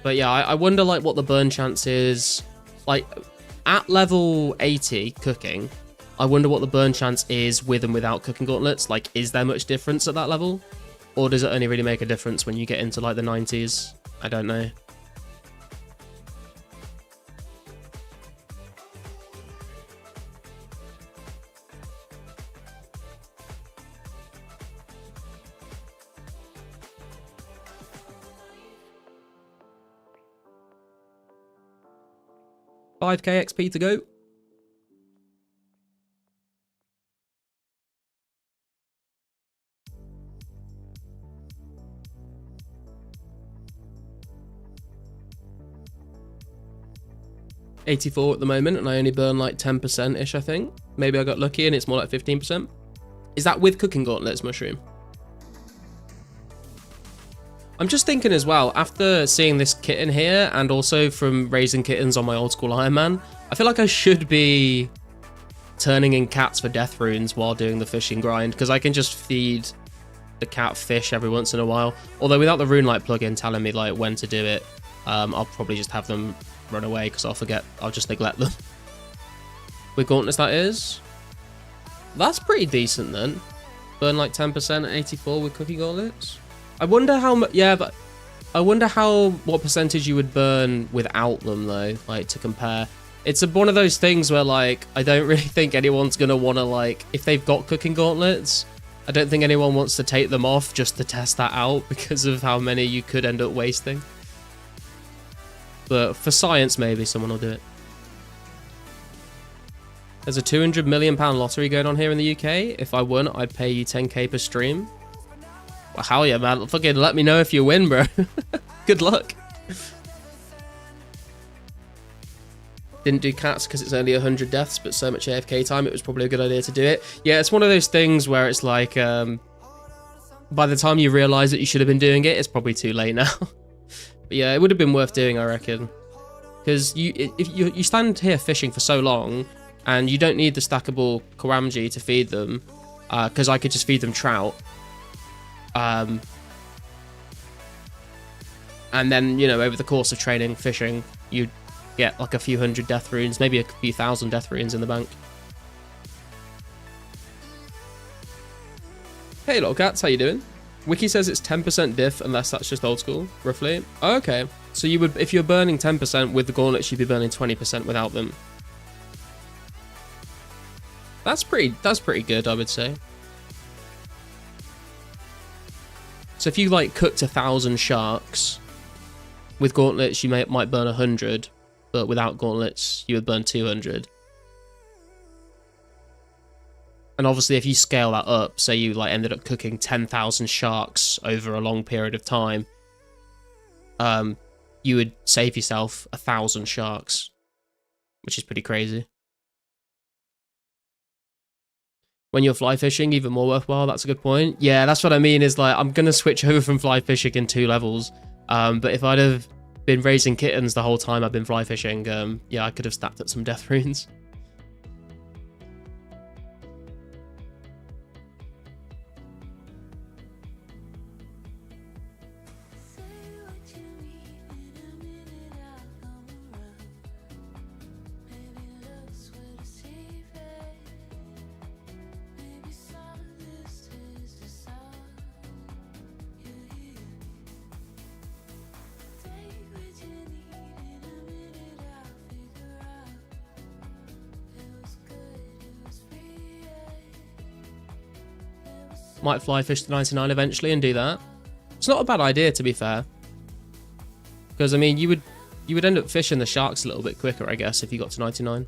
But yeah, I wonder like what the burn chance is. Like at level 80 cooking, I wonder what the burn chance is with and without cooking gauntlets. Like, is there much difference at that level? Or does it only really make a difference when you get into like the 90s? I don't know. $5k XP to go. $84 at the moment, and I only burn like 10%-ish, I think. Maybe I got lucky and it's more like 15%. Is that with cooking gauntlets, Mushroom? I'm just thinking as well, after seeing this kitten here, and also from raising kittens on my old school Iron Man, I feel like I should be turning in cats for death runes while doing the fishing grind, because I can just feed the cat fish every once in a while. Although without the rune light plugin telling me like when to do it, I'll probably just have them run away because I'll just neglect them. With gauntlets, that is. That's pretty decent then. Burn like 10% at 84 with cooking gauntlets. I wonder how much, yeah, but I wonder what percentage you would burn without them though, like to compare. It's one of those things where like, I don't really think anyone's gonna wanna like, if they've got cooking gauntlets, I don't think anyone wants to take them off just to test that out because of how many you could end up wasting. But for science, maybe someone will do it. There's a £200 million lottery going on here in the UK. If I won, I'd pay you 10k per stream. Well, hell yeah, man. Fucking let me know if you win, bro. Good luck. Didn't do cats because it's only 100 deaths, but so much AFK time, it was probably a good idea to do it. Yeah, it's one of those things where it's like, by the time you realise that you should have been doing it, it's probably too late now. But yeah, it would have been worth doing, I reckon. Because if you stand here fishing for so long, and you don't need the stackable Karamji to feed them, because I could just feed them trout. And then, you know, over the course of training fishing, you'd get like a few hundred death runes, maybe a few thousand death runes in the bank. Hey little cats, how you doing? Wiki says it's 10% diff unless that's just old school, roughly. Oh, okay, so you would, if you're burning 10% with the gauntlets, you'd be burning 20% without them. That's pretty good, I would say. So if you like cooked 1,000 sharks, with gauntlets you might burn 100, but without gauntlets you would burn 200. And obviously if you scale that up, say you like ended up cooking 10,000 sharks over a long period of time, you would save yourself 1,000 sharks, which is pretty crazy. When you're fly fishing, even more worthwhile. That's a good point. Yeah, that's what I mean, is like I'm gonna switch over from fly fishing in 2 levels. But if I'd have been raising kittens the whole time I've been fly fishing, yeah, I could have stacked up some death runes. Might fly fish to 99 eventually and do that. It's not a bad idea, to be fair, because I mean you would end up fishing the sharks a little bit quicker, I guess, if you got to 99.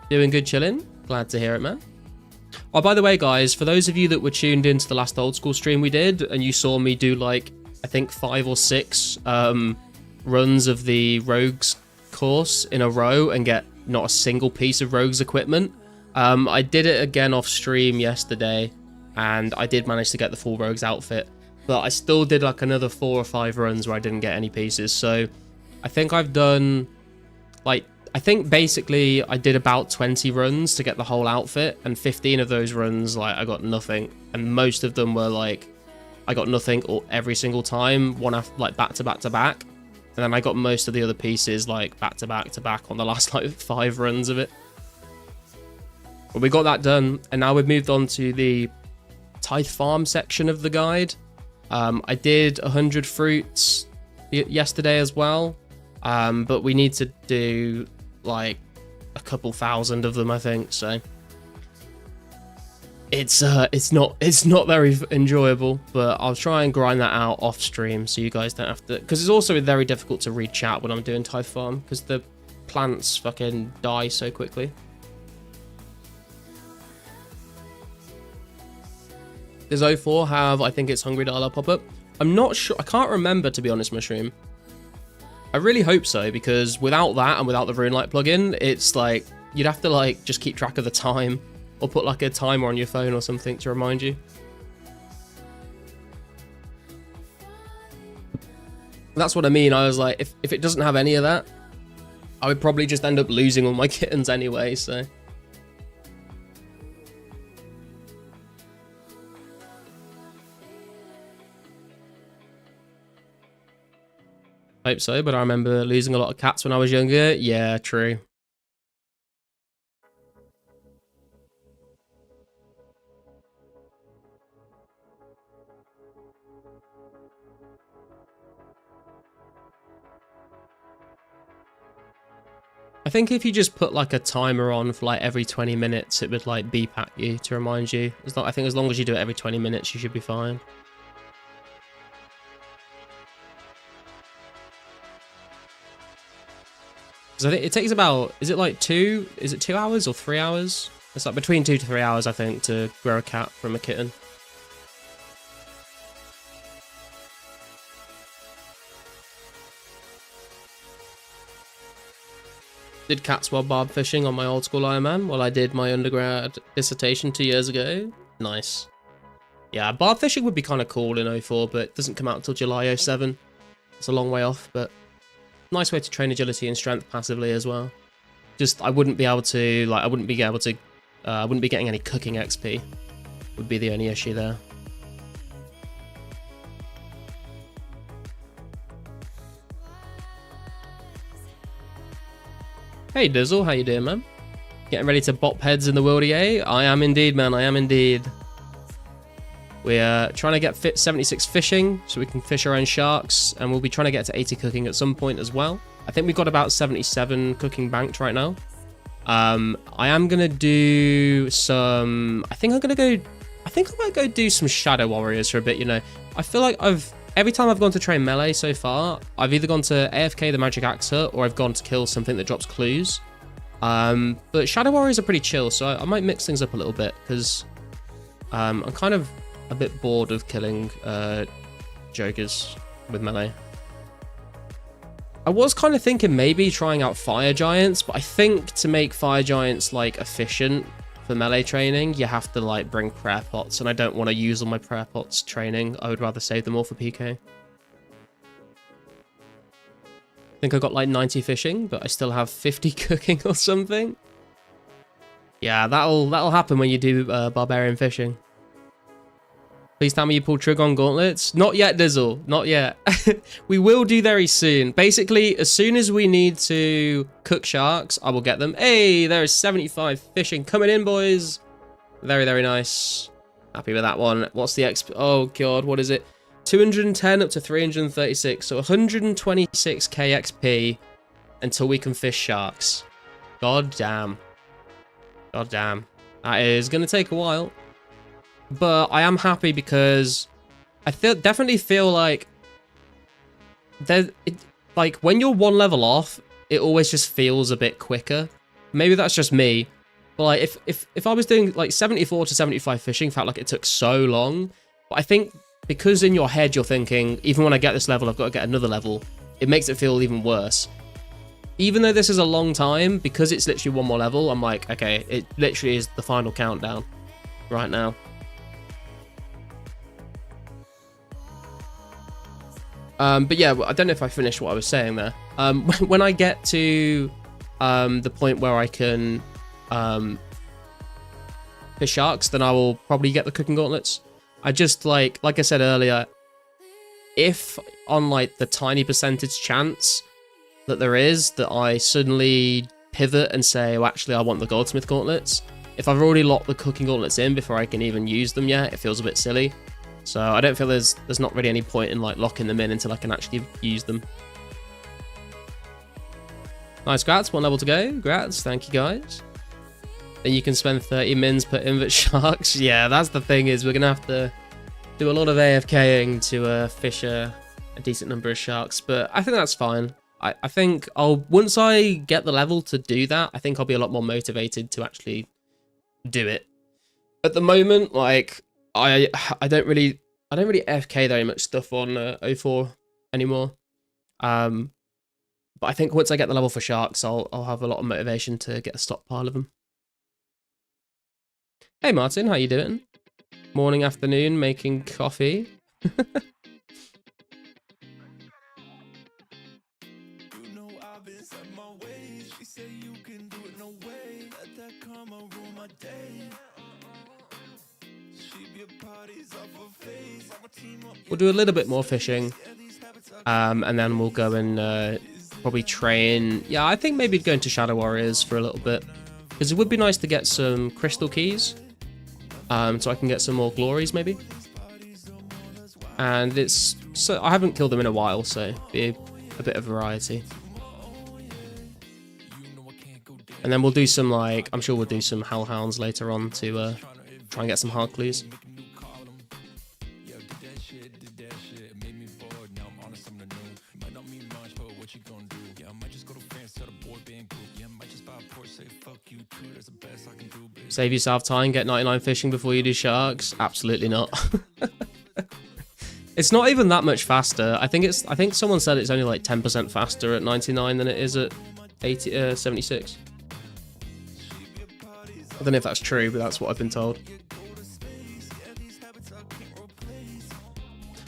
Doing good chilling. Glad to hear it, man. Oh, by the way, guys, for those of you that were tuned into the last old school stream we did and you saw me do like I think 5 or 6 runs of the rogues course in a row and get not a single piece of rogues equipment, I did it again off stream yesterday. And I did manage to get the full rogues outfit, but I still did like another 4 or 5 runs where I didn't get any pieces. So I think I've done like, I think basically I did about 20 runs to get the whole outfit, and 15 of those runs like I got nothing, and most of them were like I got nothing every single time, one after, like back to back to back, and then I got most of the other pieces like back to back to back on the last like 5 runs of it. But we got that done, and now we've moved on to the Tithe Farm section of the guide. I did 100 fruits yesterday as well, but we need to do like a couple thousand of them, I think. So it's not very enjoyable, but I'll try and grind that out off stream so you guys don't have to, because it's also very difficult to read chat when I'm doing Tithe Farm because the plants fucking die so quickly. Does 04 have, I think it's Hungry Dollar pop-up? I'm not sure. I can't remember, to be honest, Mushroom. I really hope so, because without that and without the Runelight plugin, it's like, you'd have to like just keep track of the time or put like a timer on your phone or something to remind you. That's what I mean. I was like, if it doesn't have any of that, I would probably just end up losing all my kittens anyway, so... Hope so, but I remember losing a lot of cats when I was younger. Yeah, true. I think if you just put like a timer on for like every 20 minutes, it would like beep at you to remind you. I think as long as you do it every 20 minutes, you should be fine. So I think it takes about, is it 2 hours or 3 hours? It's like between 2 to 3 hours, I think, to grow a cat from a kitten. Did cats while barb fishing on my old school Iron Man while I did my undergrad dissertation 2 years ago. Nice. Yeah, barb fishing would be kind of cool in 04, but it doesn't come out until July 07. It's a long way off, but... nice way to train agility and strength passively as well. Just I wouldn't be able to I wouldn't be getting any cooking XP. Would be the only issue there. Hey Dizzle, how you doing, man? Getting ready to bop heads in the worldy, eh? I am indeed, man. I am indeed. We're trying to get 76 fishing so we can fish our own sharks, and we'll be trying to get to 80 cooking at some point as well. I think we've got about 77 cooking banked right now. I am going to do some... I think I might go do some Shadow Warriors for a bit, you know. I feel like every time I've gone to train melee so far, I've either gone to AFK the magic axe hut, or I've gone to kill something that drops clues. But Shadow Warriors are pretty chill, so I might mix things up a little bit, because I'm kind of a bit bored of killing jokers with melee. I was kind of thinking maybe trying out fire giants, but I think to make fire giants like efficient for melee training, you have to like bring prayer pots, and I don't want to use all my prayer pots training. I would rather save them all for PK. I think I got like 90 fishing, but I still have 50 cooking or something. Yeah, that'll happen when you do barbarian fishing. Please tell me you pulled trigger on gauntlets. Not yet, Dizzle. Not yet. We will do very soon. Basically, as soon as we need to cook sharks, I will get them. Hey, there is 75 fishing coming in, boys. Very, very nice. Happy with that one. What's the XP? Oh, God, what is it? 210 up to 336. So 126k XP until we can fish sharks. God damn. God damn. That is going to take a while. But I am happy because I definitely feel like like when you're one level off, it always just feels a bit quicker. Maybe that's just me. But like if I was doing like 74 to 75 fishing, felt like it took so long. But I think because in your head you're thinking, even when I get this level, I've got to get another level, it makes it feel even worse. Even though this is a long time, because it's literally one more level, I'm like, okay, it literally is the final countdown right now. But yeah, I don't know if I finished what I was saying there. When I get to the point where I can fish sharks, then I will probably get the cooking gauntlets. I just like I said earlier, if on like the tiny percentage chance that there is that I suddenly pivot and say, oh, actually I want the goldsmith gauntlets, if I've already locked the cooking gauntlets in before I can even use them yet, it feels a bit silly. So I don't feel there's not really any point in like locking them in until I can actually use them. Nice, Grats, one level to go. Grats, thank you guys. Then you can spend 30 mins per invert sharks. Yeah, that's the thing, is we're gonna have to do a lot of AFKing to fish a decent number of sharks, but I think that's fine. I think once I get the level to do that, I think I'll be a lot more motivated to actually do it. At the moment, like I don't really AFK very much stuff on 04 anymore. But I think once I get the level for sharks, I'll have a lot of motivation to get a stockpile of them. Hey Martin, how you doing? Morning, afternoon, making coffee. We'll do a little bit more fishing, and then we'll go and probably train. Yeah, I think maybe going to Shadow Warriors for a little bit, because it would be nice to get some crystal keys, so I can get some more glories maybe. And I haven't killed them in a while, so be a bit of variety. And then we'll do some I'm sure we'll do some hellhounds later on to try and get some hard clues. Save yourself time, get 99 fishing before you do sharks? Absolutely not. It's not even that much faster. I think someone said it's only like 10% faster at 99 than it is at 76. I don't know if that's true, but that's what I've been told.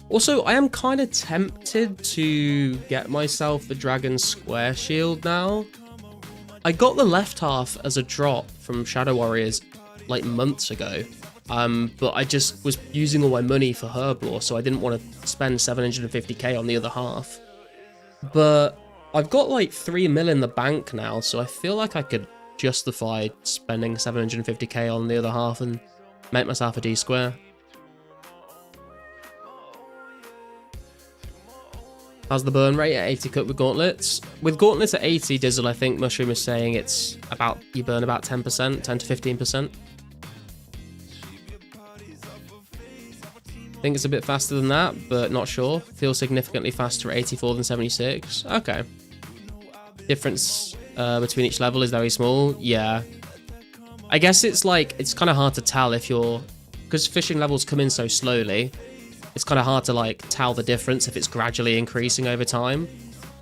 Also, I am kind of tempted to get myself the Dragon Square Shield now. I got the left half as a drop from Shadow Warriors like months ago, but I just was using all my money for Herblore, so I didn't want to spend 750k on the other half. But I've got like 3 mil in the bank now, so I feel like I could justify spending 750k on the other half and make myself a D square. How's the burn rate at 80 cut with gauntlets? With gauntlets at 80, Dizzle, I think Mushroom is saying it's about, you burn about 10%, 10 to 15%. Think it's a bit faster than that, but not sure. Feels significantly faster at 84 than 76. Okay. Difference between each level is very small. Yeah. I guess it's like, it's kind of hard to tell if you're, because fishing levels come in so slowly, it's kind of hard to like tell the difference if it's gradually increasing over time.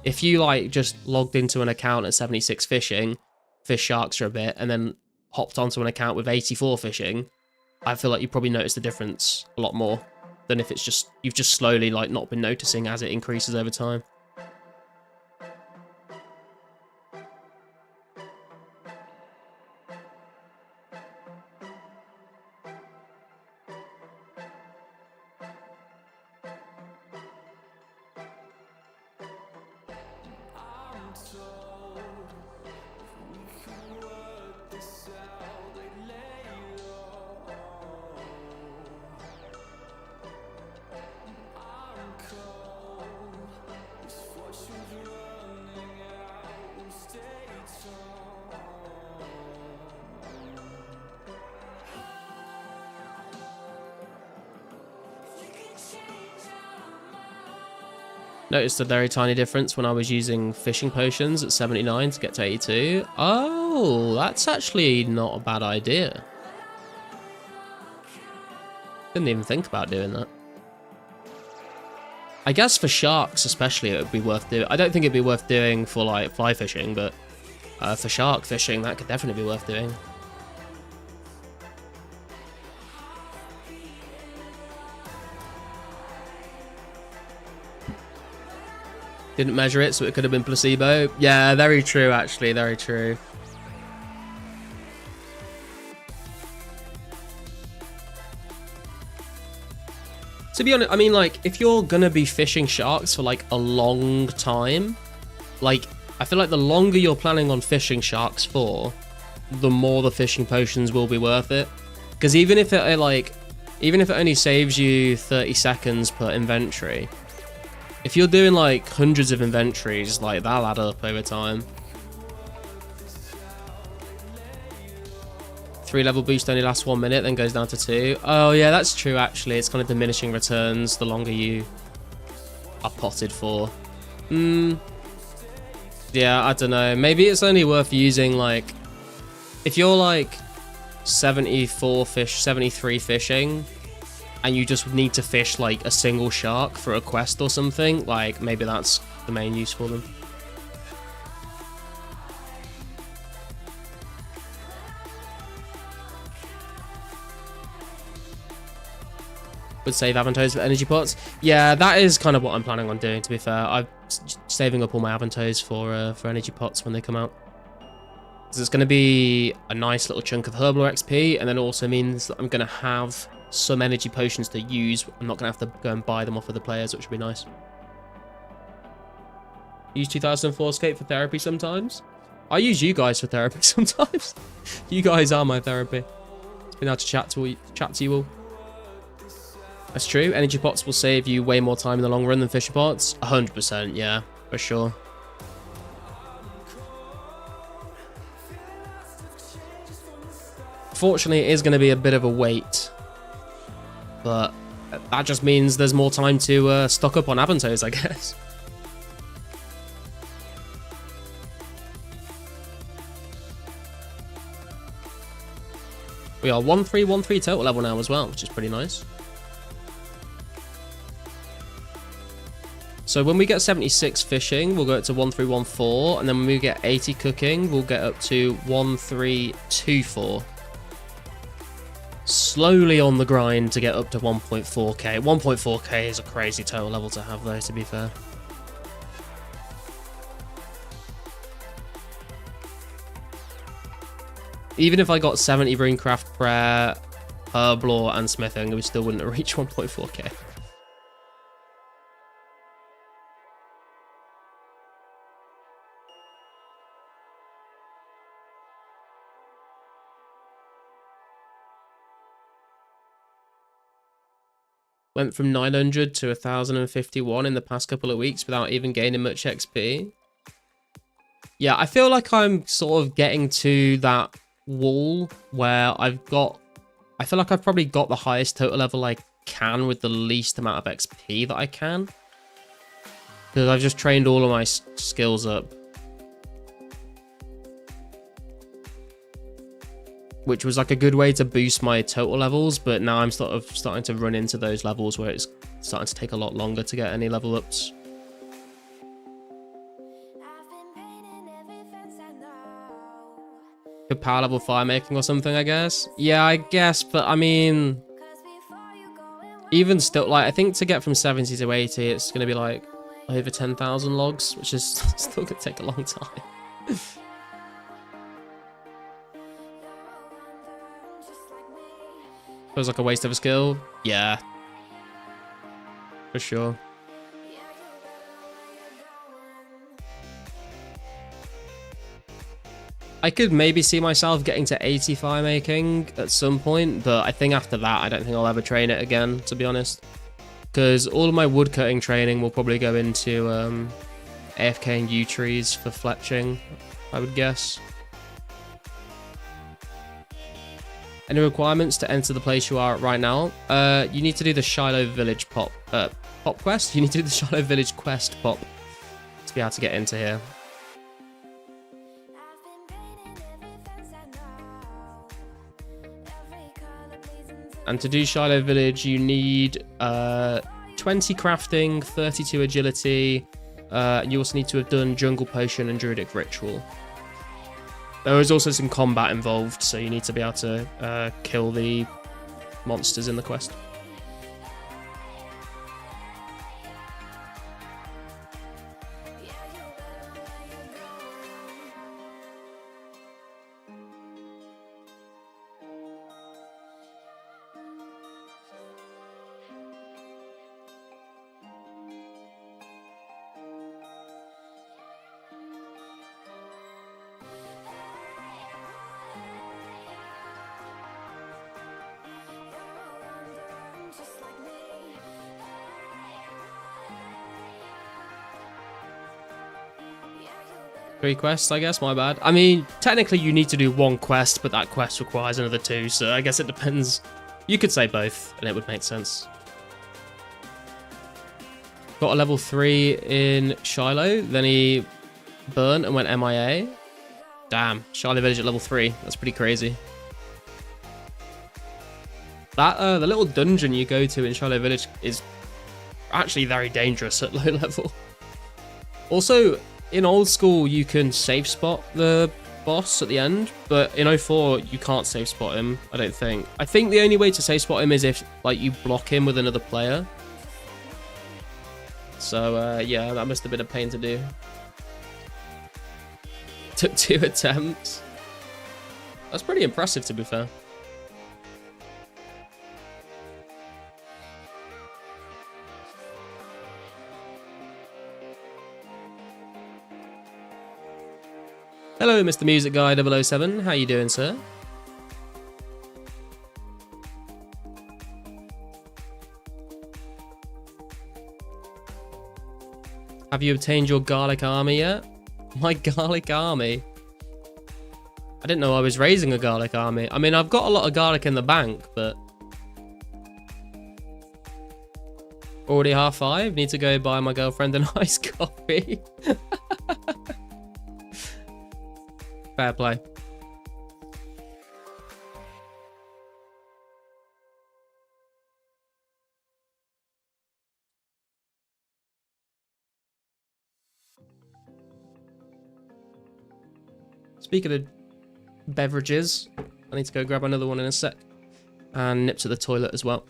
If you like just logged into an account at 76 fishing, fish sharks for a bit, and then hopped onto an account with 84 fishing, I feel like you probably notice the difference a lot more than if it's just, you've just slowly like not been noticing as it increases over time. Noticed a very tiny difference when I was using fishing potions at 79 to get to 82. Oh, that's actually not a bad idea. Didn't even think about doing that. I guess for sharks especially it would be worth doing. I don't think it'd be worth doing for like fly fishing, but for shark fishing that could definitely be worth doing. Didn't measure it, so it could have been placebo. Yeah, very true, actually. Very true. To be honest, I mean, like, if you're gonna be fishing sharks for, like, a long time, like, I feel like the longer you're planning on fishing sharks for, the more the fishing potions will be worth it. Because even if it, like, even if it only saves you 30 seconds per inventory, if you're doing like hundreds of inventories, like that'll add up over time. 3-level boost only lasts 1 minute, then goes down to 2. Oh yeah, that's true actually. It's kind of diminishing returns the longer you are potted for. Yeah, I don't know. Maybe it's only worth using like, if you're like 73 fishing, and you just need to fish like a single shark for a quest or something, like maybe that's the main use for them. Would save Avantos for energy pots. Yeah, that is kind of what I'm planning on doing, to be fair. I'm saving up all my Avantos for energy pots when they come out. So it's going to be a nice little chunk of Herblore XP, and then it also means that I'm going to have some energy potions to use. I'm not going to have to go and buy them off of the players, which would be nice. Use 2004scape for therapy sometimes. I use you guys for therapy sometimes. You guys are my therapy. It's been nice to chat to you all. That's true. Energy pots will save you way more time in the long run than fisher pots. 100%, yeah, for sure. Fortunately, it is going to be a bit of a wait, but that just means there's more time to stock up on Avantos, I guess. We are 1313 total level now as well, which is pretty nice. So when we get 76 fishing, we'll go up to 1314, and then when we get 80 cooking, we'll get up to 1324. Slowly on the grind to get up to 1.4k. 1.4k is a crazy total level to have though, to be fair. Even if I got 70 Runecraft Prayer, Herblore and Smithing, we still wouldn't have reached 1.4k. Went from 900 to 1051 in the past couple of weeks without even gaining much XP. Yeah, I feel like I'm sort of getting to that wall where I feel like I've probably got the highest total level like can with the least amount of XP that I can. Because I've just trained all of my skills up. Which was like a good way to boost my total levels, but now I'm sort of starting to run into those levels where it's starting to take a lot longer to get any level ups. Good power level fire making or something, I guess. Yeah, I guess, but I mean, even still, like, I think to get from 70 to 80, it's going to be like over 10,000 logs, which is still going to take a long time. Feels like a waste of a skill. Yeah. For sure. I could maybe see myself getting to 80 fire making at some point, but I think after that, I don't think I'll ever train it again, to be honest. Because all of my woodcutting training will probably go into AFK and yew trees for fletching, I would guess. Any requirements to enter the place you are at right now? You need to do the Shiloh Village pop quest. You need to do the Shiloh Village quest pop to be able to get into here. And to do Shiloh Village, you need 20 crafting, 32 agility. You also need to have done Jungle Potion and Druidic Ritual. There is also some combat involved, so you need to be able to kill the monsters in the quest. Three quests, I guess, my bad. I mean, technically you need to do one quest, but that quest requires another two, so I guess it depends. You could say both, and it would make sense. Got a level 3 in Shiloh, then he burnt and went MIA. Damn, Shiloh Village at level 3. That's pretty crazy. That the little dungeon you go to in Shiloh Village is actually very dangerous at low level. Also, in old school, you can safe spot the boss at the end, but in 04, you can't safe spot him, I don't think. I think the only way to safe spot him is if, like, you block him with another player. So, yeah, that must have been a pain to do. Took 2 attempts. That's pretty impressive, to be fair. Hello, Mr. Music Guy 007. How you doing, sir? Have you obtained your garlic army yet? My garlic army? I didn't know I was raising a garlic army. I mean, I've got a lot of garlic in the bank, but... Already 5:30? Need to go buy my girlfriend an iced coffee. Fair play. Speaking of beverages, I need to go grab another one in a sec. And nip to the toilet as well.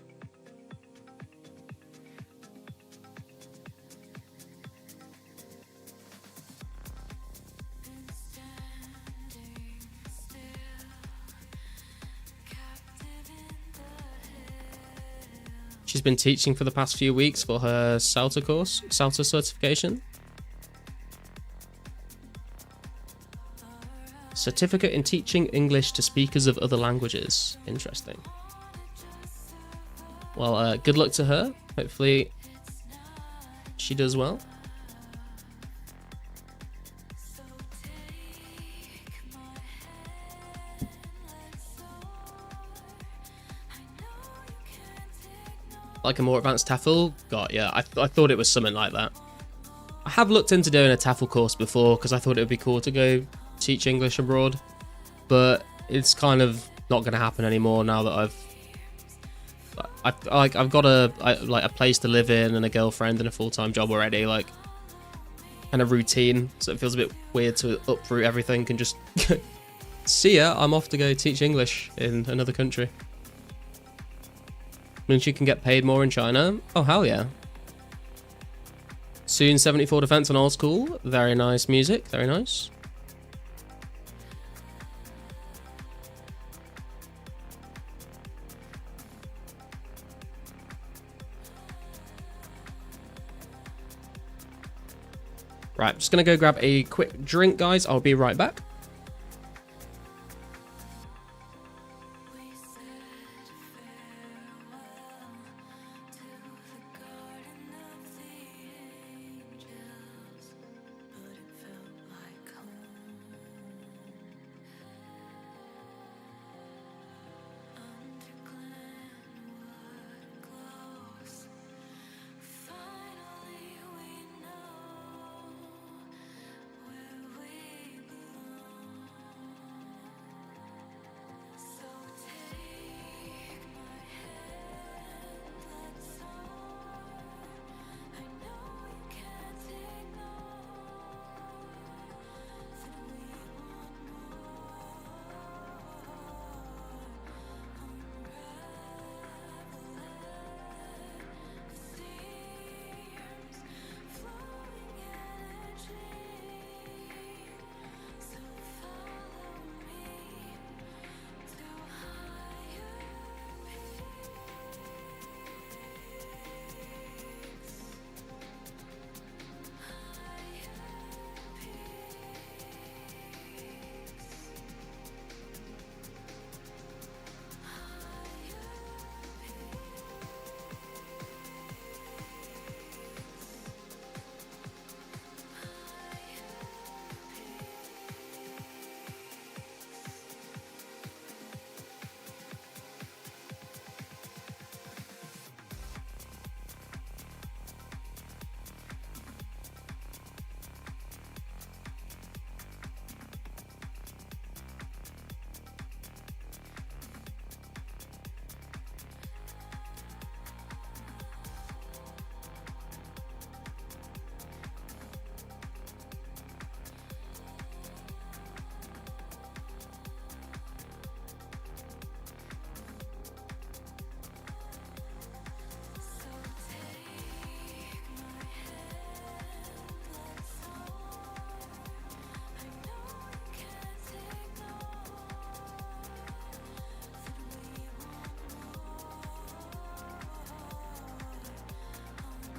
She's been teaching for the past few weeks for her CELTA course, CELTA certification. Certificate in Teaching English to Speakers of Other Languages. Interesting. Well, good luck to her. Hopefully she does well. Like a more advanced TEFL? Got yeah. I thought it was something like that. I have looked into doing a TEFL course before because I thought it would be cool to go teach English abroad, but it's kind of not going to happen anymore now that I've got a place to live in and a girlfriend and a full-time job already, like, and a routine. So it feels a bit weird to uproot everything and just see ya. I'm off to go teach English in another country. Means you can get paid more in China. Oh hell yeah! Soon 74 defense on old school. Very nice music. Very nice. Right, just gonna go grab a quick drink, guys. I'll be right back.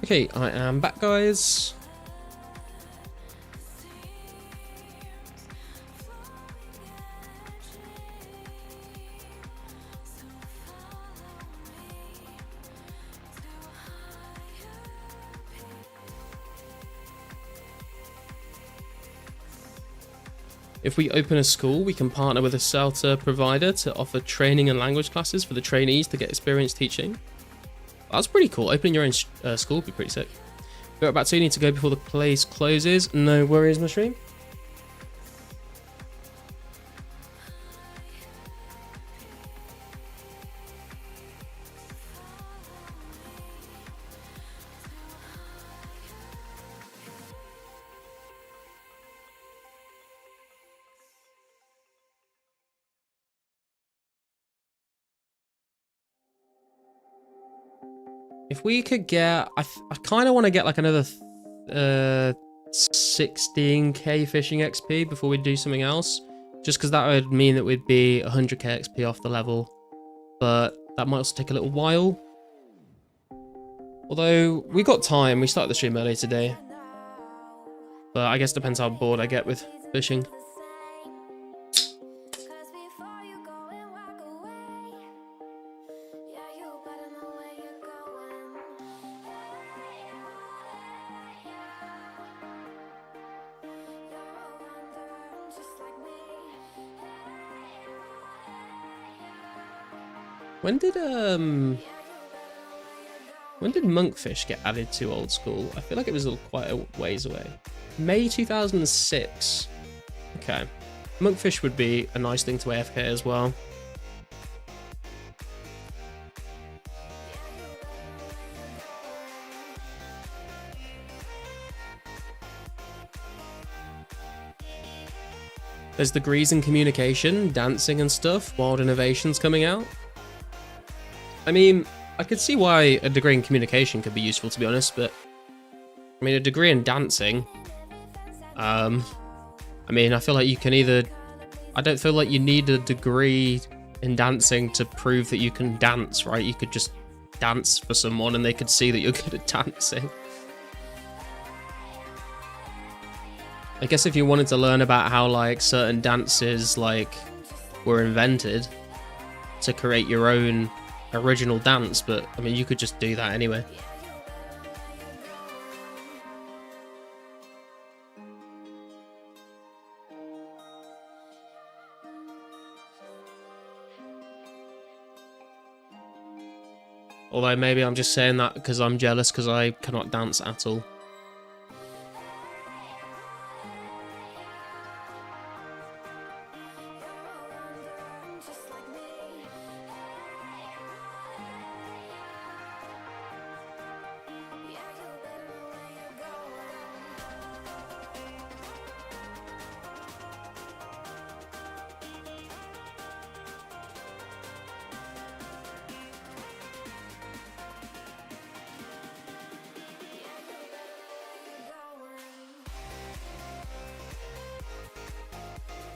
Okay, I am back, guys. If we open a school, we can partner with a CELTA provider to offer training and language classes for the trainees to get experience teaching. That's pretty cool. Opening your own school would be pretty sick. We're about to need to go before the place closes. No worries, Mushroom. If we could get, I kind of want to get like another 16k fishing XP before we do something else, just because that would mean that we'd be 100k XP off the level, but that might also take a little while. Although we got time, we started the stream early today, but I guess it depends how bored I get with fishing. When did When did Monkfish get added to old school? I feel like it was quite a ways away. May 2006. Okay. Monkfish would be a nice thing to AFK as well. There's degrees in communication, dancing and stuff, wild innovations coming out. I mean, I could see why a degree in communication could be useful, to be honest, but I mean, a degree in dancing, I mean, I feel like you can either, I don't feel like you need a degree in dancing to prove that you can dance, right? You could just dance for someone and they could see that you're good at dancing. I guess if you wanted to learn about how like certain dances like were invented to create your own original dance, but I mean you could just do that anyway. Although maybe I'm just saying that because I'm jealous because I cannot dance at all.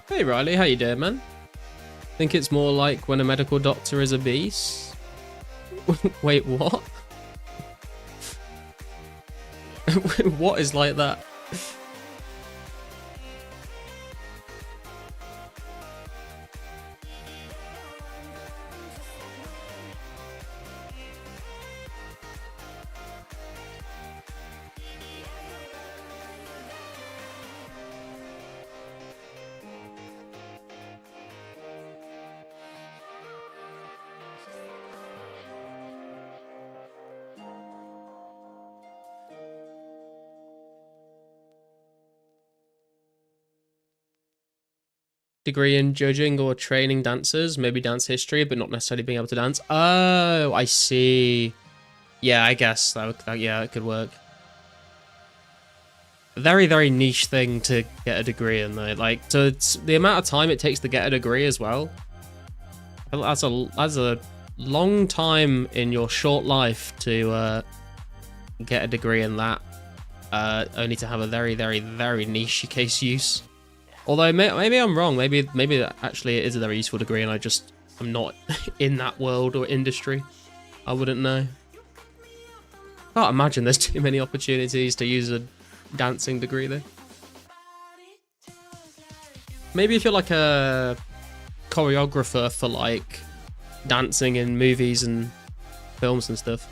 Hey Riley, how you doing, man? Think it's more like when a medical doctor is a beast? Wait, what? What is like that? Degree in judging or training dancers, maybe dance history, but not necessarily being able to dance. Oh, I see. Yeah, I guess yeah, it could work. A very, very niche thing to get a degree in, though. Like, so it's the amount of time it takes to get a degree as well. That's a long time in your short life to get a degree in that. Only to have a very, very, very niche case use. Although maybe I'm wrong. Maybe actually it is a very useful degree, and I'm not in that world or industry. I wouldn't know. Can't imagine there's too many opportunities to use a dancing degree though. Maybe if you're like a choreographer for like dancing in movies and films and stuff.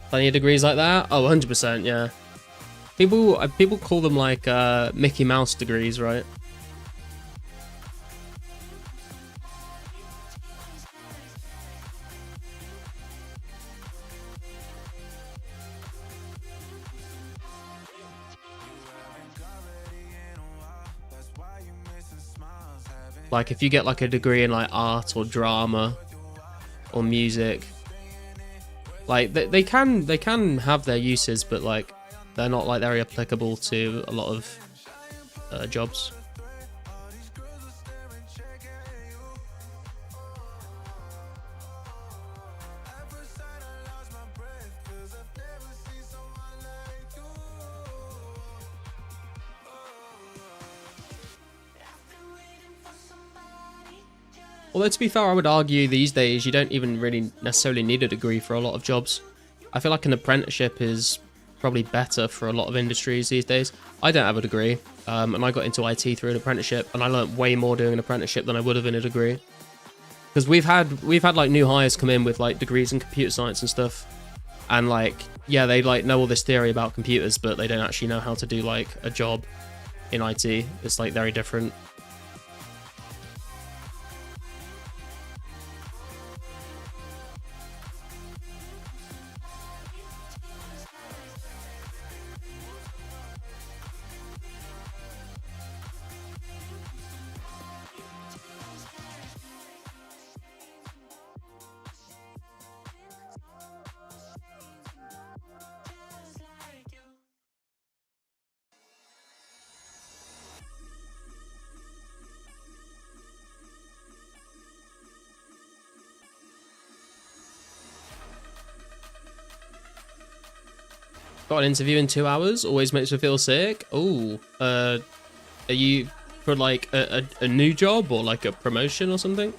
Plenty of degrees like that? Oh, 100%, yeah. People call them like Mickey Mouse degrees, right? Like if you get like a degree in like art or drama or music, like they can have their uses, but like they're not like very applicable to a lot of jobs. Although to be fair, I would argue these days you don't even really necessarily need a degree for a lot of jobs. I feel like an apprenticeship is probably better for a lot of industries these days. I don't have a degree, and I got into IT through an apprenticeship, and I learned way more doing an apprenticeship than I would have in a degree. Because we've had like new hires come in with like degrees in computer science and stuff, and like yeah, they like know all this theory about computers, but they don't actually know how to do like a job in IT. It's like very different. Got an interview in 2 hours. Always makes me feel sick. Oh, are you for like a new job or like a promotion or something?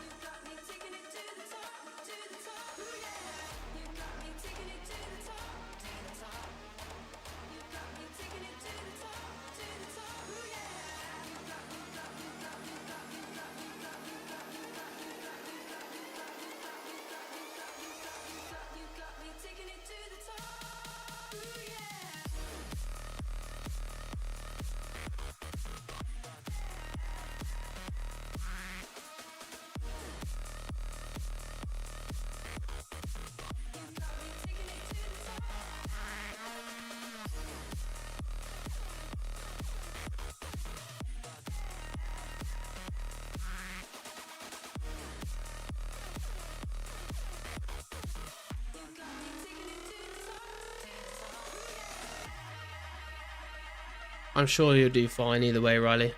I'm sure you'll do fine either way, Riley.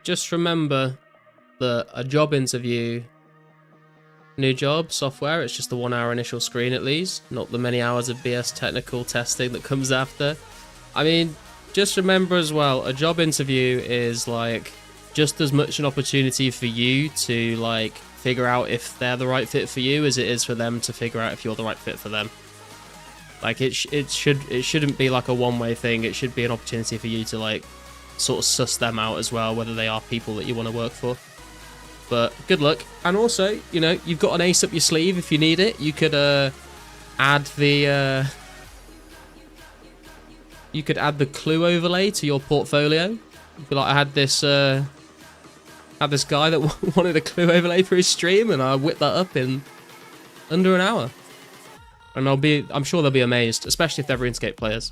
Just remember that a job interview, new job, software, it's just the 1 hour initial screen at least, not the many hours of BS technical testing that comes after. I mean, just remember as well, a job interview is like just as much an opportunity for you to like figure out if they're the right fit for you as it is for them to figure out if you're the right fit for them. Like it shouldn't be like a one-way thing. It should be an opportunity for you to like sort of suss them out as well, whether they are people that you want to work for. But good luck. And also, you know, you've got an ace up your sleeve if you need it. You could add the clue overlay to your portfolio. You'd be like, I had this guy that wanted a clue overlay for his stream, and I whipped that up in under an hour. And I'm sure they'll be amazed, especially if they're RuneScape players.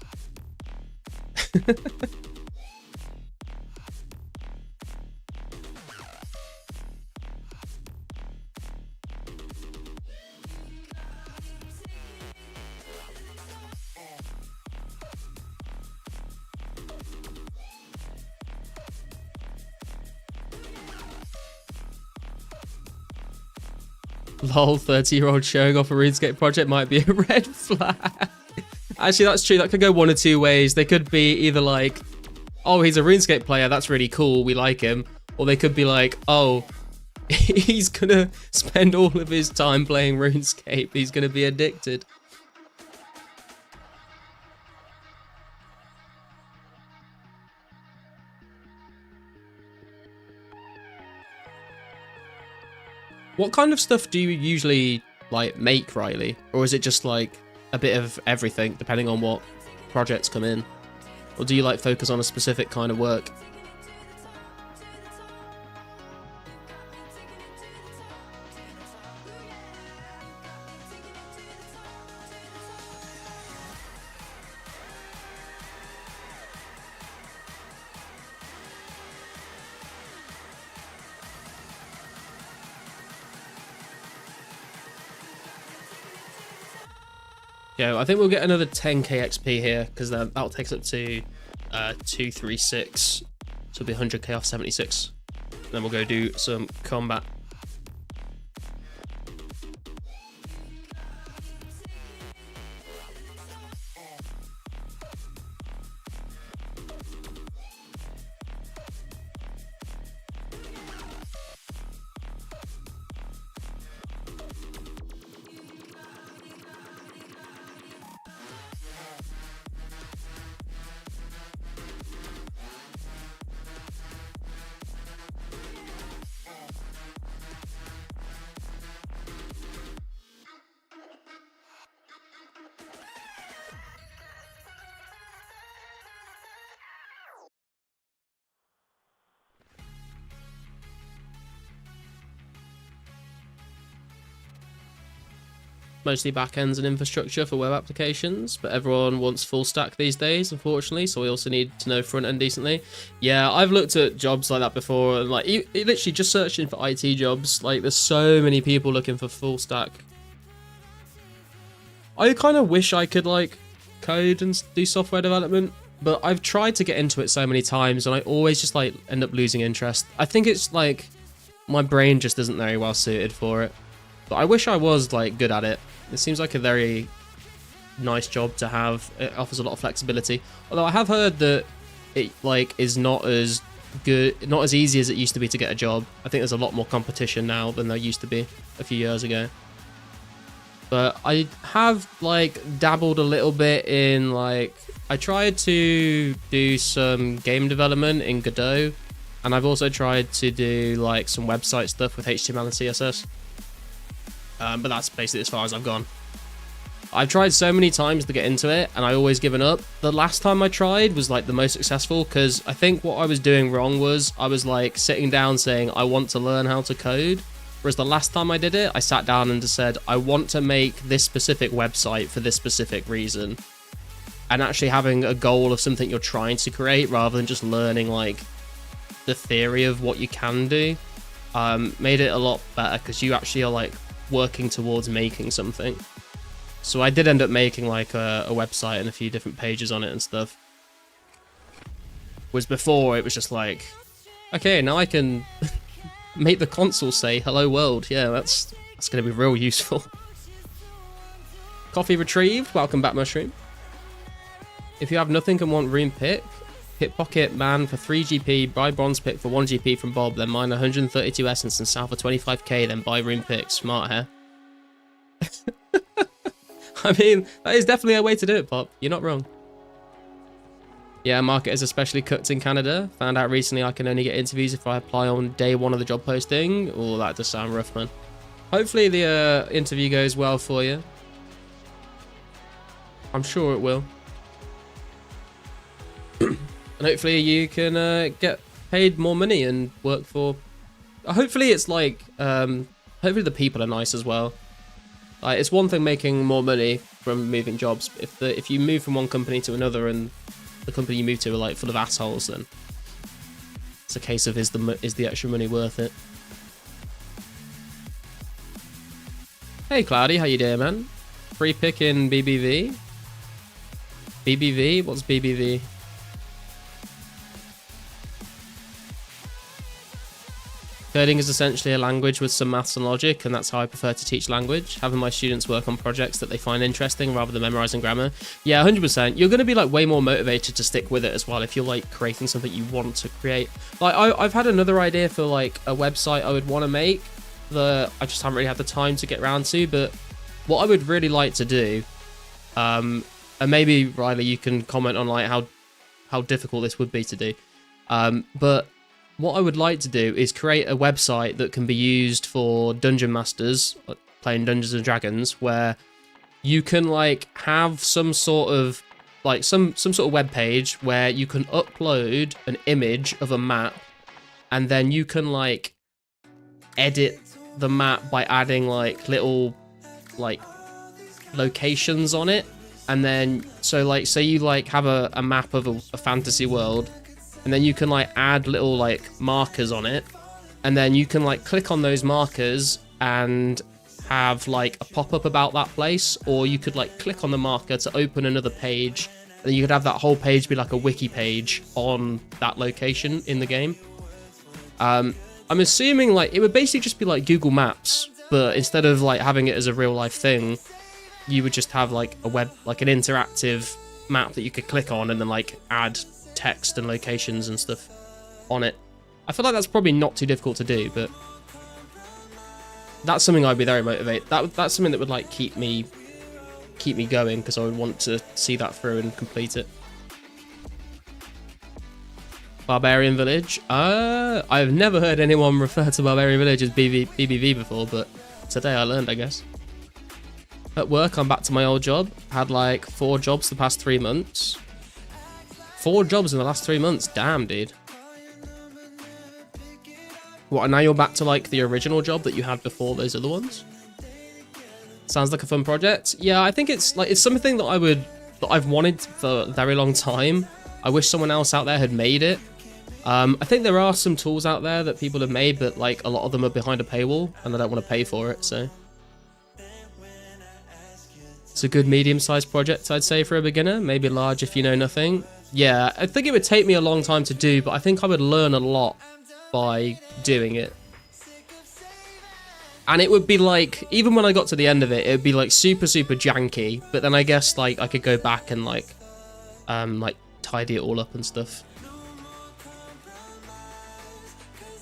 Lol, 30-year-old showing off a RuneScape project might be a red flag. Actually, that's true. That could go one of two ways. They could be either like, oh, he's a RuneScape player, that's really cool, we like him. Or they could be like, oh, he's gonna spend all of his time playing RuneScape. He's gonna be addicted. What kind of stuff do you usually like make, Riley? Or is it just like a bit of everything depending on what projects come in? Or do you like focus on a specific kind of work? Yeah, I think we'll get another 10k XP here, because that'll take us up to 236, so it'll be 100k off 76. Then we'll go do some combat. Mostly backends and infrastructure for web applications, but everyone wants full stack these days, unfortunately, so we also need to know front end decently. Yeah, I've looked at jobs like that before, and like literally just searching for IT jobs, like there's so many people looking for full stack. I kind of wish I could like code and do software development, but I've tried to get into it so many times and I always just like end up losing interest. I think it's like my brain just isn't very well suited for it. But I wish I was like good at it. It seems like a very nice job to have. It offers a lot of flexibility. Although I have heard that it like is not as good, not as easy as it used to be to get a job. I think there's a lot more competition now than there used to be a few years ago. But I have like dabbled a little bit in like, I tried to do some game development in Godot, and I've also tried to do like some website stuff with HTML and CSS. But that's basically as far as I've gone. I've tried so many times to get into it, and I always given up. The last time I tried was like the most successful, because I think what I was doing wrong was I was like sitting down saying I want to learn how to code. Whereas the last time I did it, I sat down and just said, I want to make this specific website for this specific reason. And actually having a goal of something you're trying to create rather than just learning like the theory of what you can do, made it a lot better, because you actually are like working towards making something. So I did end up making like a website and a few different pages on it and stuff. Whereas before it was just like, okay, now I can make the console say hello world. Yeah, that's going to be real useful. Coffee retrieved. Welcome back, Mushroom. If you have nothing and want rune pick, hit pocket man for 3 GP, buy bronze pick for 1 GP from Bob, then mine 132 essence and sell for 25k, then buy rune pick. Smart hair. I mean, that is definitely a way to do it, Pop. You're not wrong. Yeah, market is especially cooked in Canada. Found out recently I can only get interviews if I apply on day one of the job posting. Oh, that does sound rough, man. Hopefully the interview goes well for you. I'm sure it will. And hopefully you can get paid more money and work for... Hopefully it's like... hopefully the people are nice as well. It's one thing making more money from moving jobs. If you move from one company to another and the company you move to are like full of assholes, then it's a case of is the extra money worth it? Hey Cloudy, how you doing, man? Free pick in BBV. BBV? What's BBV? Coding is essentially a language with some maths and logic, and that's how I prefer to teach language, having my students work on projects that they find interesting rather than memorizing grammar. Yeah, 100%. You're going to be like way more motivated to stick with it as well if you're like creating something you want to create. Like I've had another idea for like a website I would want to make that I just haven't really had the time to get around to, but what I would really like to do, and maybe Riley you can comment on like how difficult this would be to do, but what I would like to do is create a website that can be used for dungeon masters playing Dungeons and Dragons, where you can like have some sort of like some sort of web page where you can upload an image of a map, and then you can like edit the map by adding like little like locations on it. And then so like say you like have a map of a fantasy world, and then you can like add little like markers on it, and then you can like click on those markers and have like a pop-up about that place, or you could like click on the marker to open another page, and then you could have that whole page be like a wiki page on that location in the game. I'm assuming like it would basically just be like Google Maps, but instead of like having it as a real life thing, you would just have like a web, like an interactive map that you could click on and then like add text and locations and stuff on it. I feel like that's probably not too difficult to do, but that's something I'd be very motivated. That's something that would like keep me going, because I would want to see that through and complete it. Barbarian Village. I've never heard anyone refer to Barbarian Village as BBV before, but today I learned, I guess. At work, I'm back to my old job. Had like 4 jobs the past 3 months. 4 jobs in the last 3 months. Damn, dude. What, and now you're back to like the original job that you had before those other ones? Sounds like a fun project. Yeah, I think it's like it's something that I've wanted for a very long time. I wish someone else out there had made it. I think there are some tools out there that people have made, but like a lot of them are behind a paywall and I don't want to pay for it, so it's a good medium-sized project, I'd say, for a beginner. Maybe large if you know nothing. Yeah, I think it would take me a long time to do, but I think I would learn a lot by doing it. And it would be like, even when I got to the end of it, it would be like super, super janky. But then I guess like I could go back and like tidy it all up and stuff.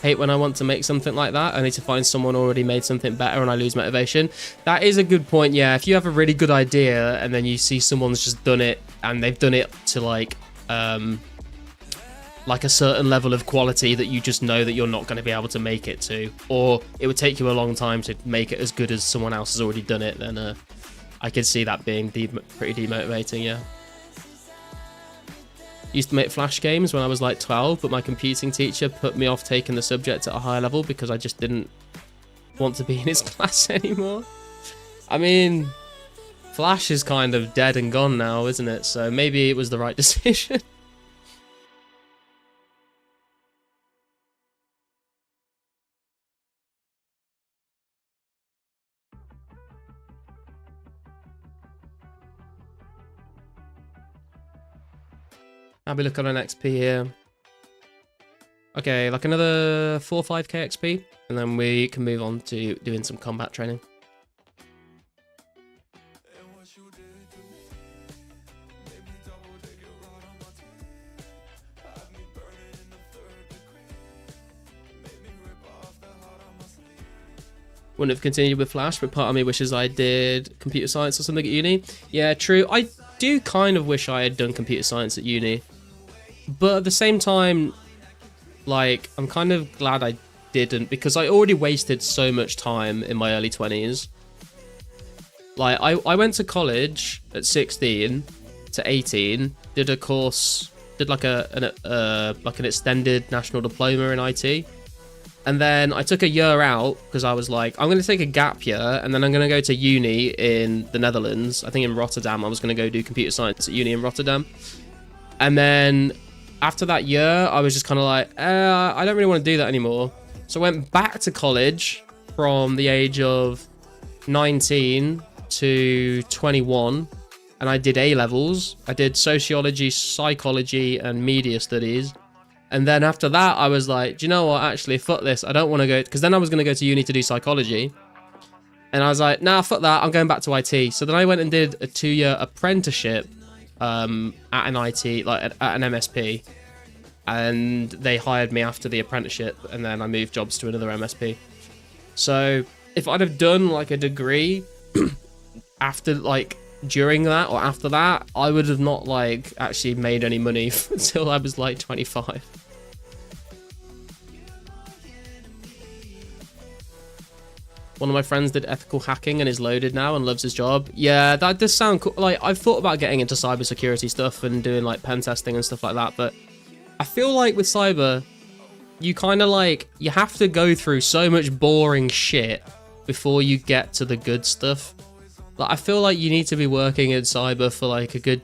Hate when I want to make something like that. I need to find someone already made something better and I lose motivation. That is a good point, yeah. If you have a really good idea and then you see someone's just done it and they've done it to like a certain level of quality that you just know that you're not going to be able to make it to, or it would take you a long time to make it as good as someone else has already done it, then I could see that being pretty demotivating, yeah. Used to make Flash games when I was like 12, but my computing teacher put me off taking the subject at a higher level because I just didn't want to be in his class anymore. I mean, Flash is kind of dead and gone now, isn't it? So maybe it was the right decision. I'll be looking on an XP here. Okay, like another 4 or 5k XP, and then we can move on to doing some combat training. Wouldn't have continued with Flash, but part of me wishes I did computer science or something at uni. Yeah, true. I do kind of wish I had done computer science at uni. But at the same time, like, I'm kind of glad I didn't, because I already wasted so much time in my early 20s. Like, I went to college at 16 to 18, did a course, did like an extended national diploma in IT. And then I took a year out because I was like, I'm going to take a gap year and then I'm going to go to uni in the Netherlands. I think in Rotterdam. I was going to go do computer science at uni in Rotterdam. And then after that year, I was just kind of like, I don't really want to do that anymore. So I went back to college from the age of 19 to 21. And I did A-levels. I did sociology, psychology, and media studies. And then after that, I was like, do you know what? Actually, fuck this. I don't want to go, because then I was going to go to uni to do psychology. And I was like, nah, fuck that. I'm going back to IT. So then I went and did a 2-year apprenticeship at an IT, like at an MSP. And they hired me after the apprenticeship. And then I moved jobs to another MSP. So if I'd have done like a degree after like during that or after that, I would have not like actually made any money until I was like 25. One of my friends did ethical hacking and is loaded now and loves his job. Yeah, that does sound cool. Like, I've thought about getting into cybersecurity stuff and doing like pen testing and stuff like that, but I feel like with cyber, you kind of like, you have to go through so much boring shit before you get to the good stuff. Like, I feel like you need to be working in cyber for like a good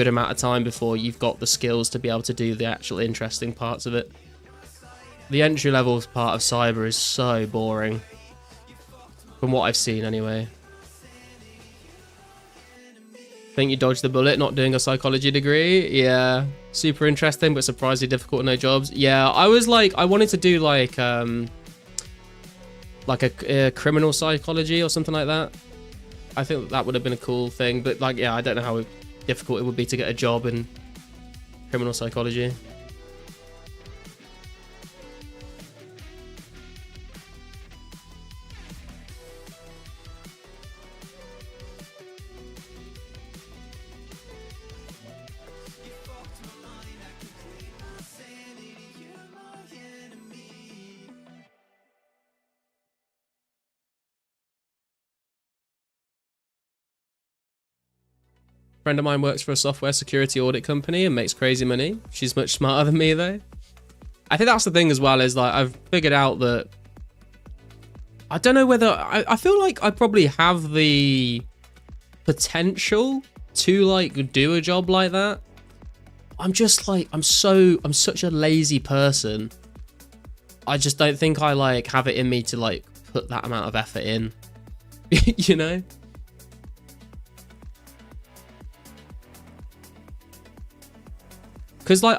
amount of time before you've got the skills to be able to do the actual interesting parts of it. The entry level part of cyber is so boring. From what I've seen anyway. Think you dodged the bullet not doing a psychology degree? Yeah. Super interesting but surprisingly difficult and no jobs. Yeah, I was like, I wanted to do like a criminal psychology or something like that. I think that would have been a cool thing, but like, yeah, I don't know how difficult it would be to get a job in criminal psychology. Friend of mine works for a software security audit company and makes crazy money. She's much smarter than me though. I think that's the thing as well, is like, I've figured out that I don't know whether I feel like I probably have the potential to like do a job like that. I'm just like, I'm such a lazy person. I just don't think I like have it in me to like put that amount of effort in. You know? Because like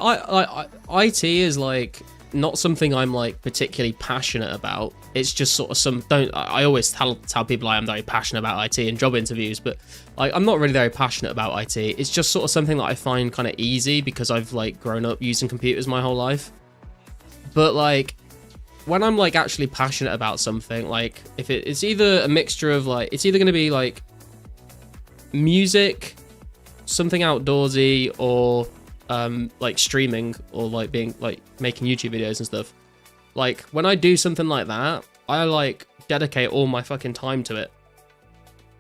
IT is like not something I'm like particularly passionate about. it's just sort of some, I always tell people I am very passionate about IT in job interviews, but like, I'm not really very passionate about IT. It's just sort of something that I find kind of easy because I've like grown up using computers my whole life. But like, when I'm like actually passionate about something, like if it's either a mixture of like, it's either going to be like music, something outdoorsy, or like streaming, or like being like making YouTube videos and stuff. Like when I do something like that, I like dedicate all my fucking time to it.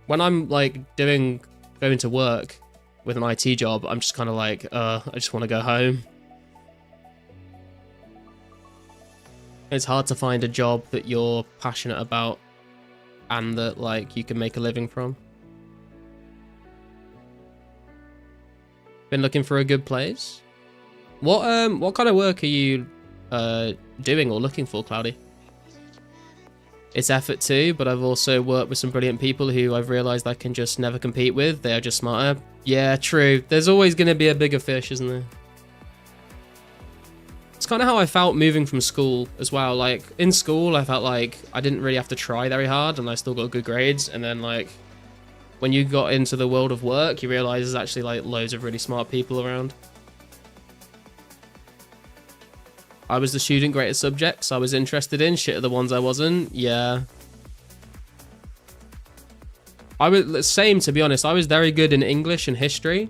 When I'm like going to work with an IT job, I'm just kind of like, I just want to go home. It's hard to find a job that you're passionate about and that like you can make a living from. Been looking for a good place? What kind of work are you doing or looking for, Cloudy? It's effort too, but I've also worked with some brilliant people who I've realized I can just never compete with. They are just smarter. Yeah, true. There's always going to be a bigger fish, isn't there? It's kind of how I felt moving from school as well. Like in school, I felt like I didn't really have to try very hard and I still got good grades. And then like when you got into the world of work, you realize there's actually like loads of really smart people around. I was the student graded subjects I was interested in. Shit are the ones I wasn't. Yeah. I was same, to be honest. I was very good in English and history.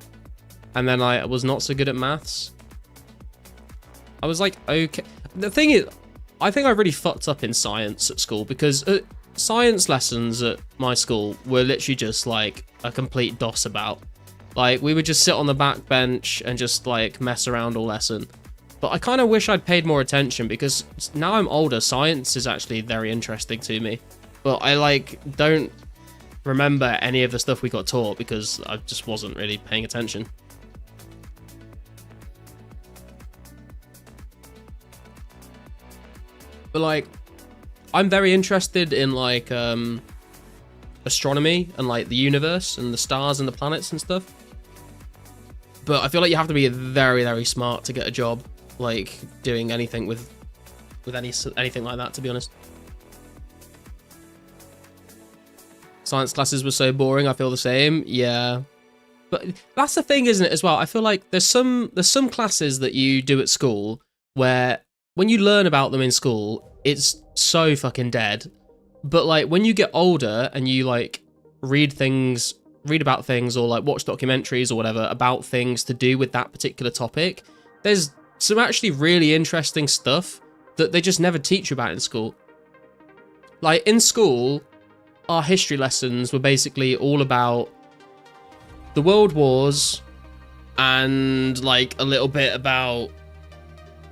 And then I was not so good at maths. I was like, okay. The thing is, I think I really fucked up in science at school because science lessons at my school were literally just like a complete DOS about. Like we would just sit on the back bench and just like mess around all lesson. But I kind of wish I'd paid more attention because now I'm older, science is actually very interesting to me. But I like don't remember any of the stuff we got taught because I just wasn't really paying attention. But like, I'm very interested in like astronomy and like the universe and the stars and the planets and stuff. But I feel like you have to be very, very smart to get a job like doing anything with anything like that, to be honest. Science classes were so boring. I feel the same. Yeah. But that's the thing, isn't it, as well? I feel like there's some classes that you do at school where when you learn about them in school, it's so fucking dead. But like when you get older and you like read about things or like watch documentaries or whatever about things to do with that particular topic, there's some actually really interesting stuff that they just never teach you about in school. Like in school, our history lessons were basically all about the world wars and like a little bit about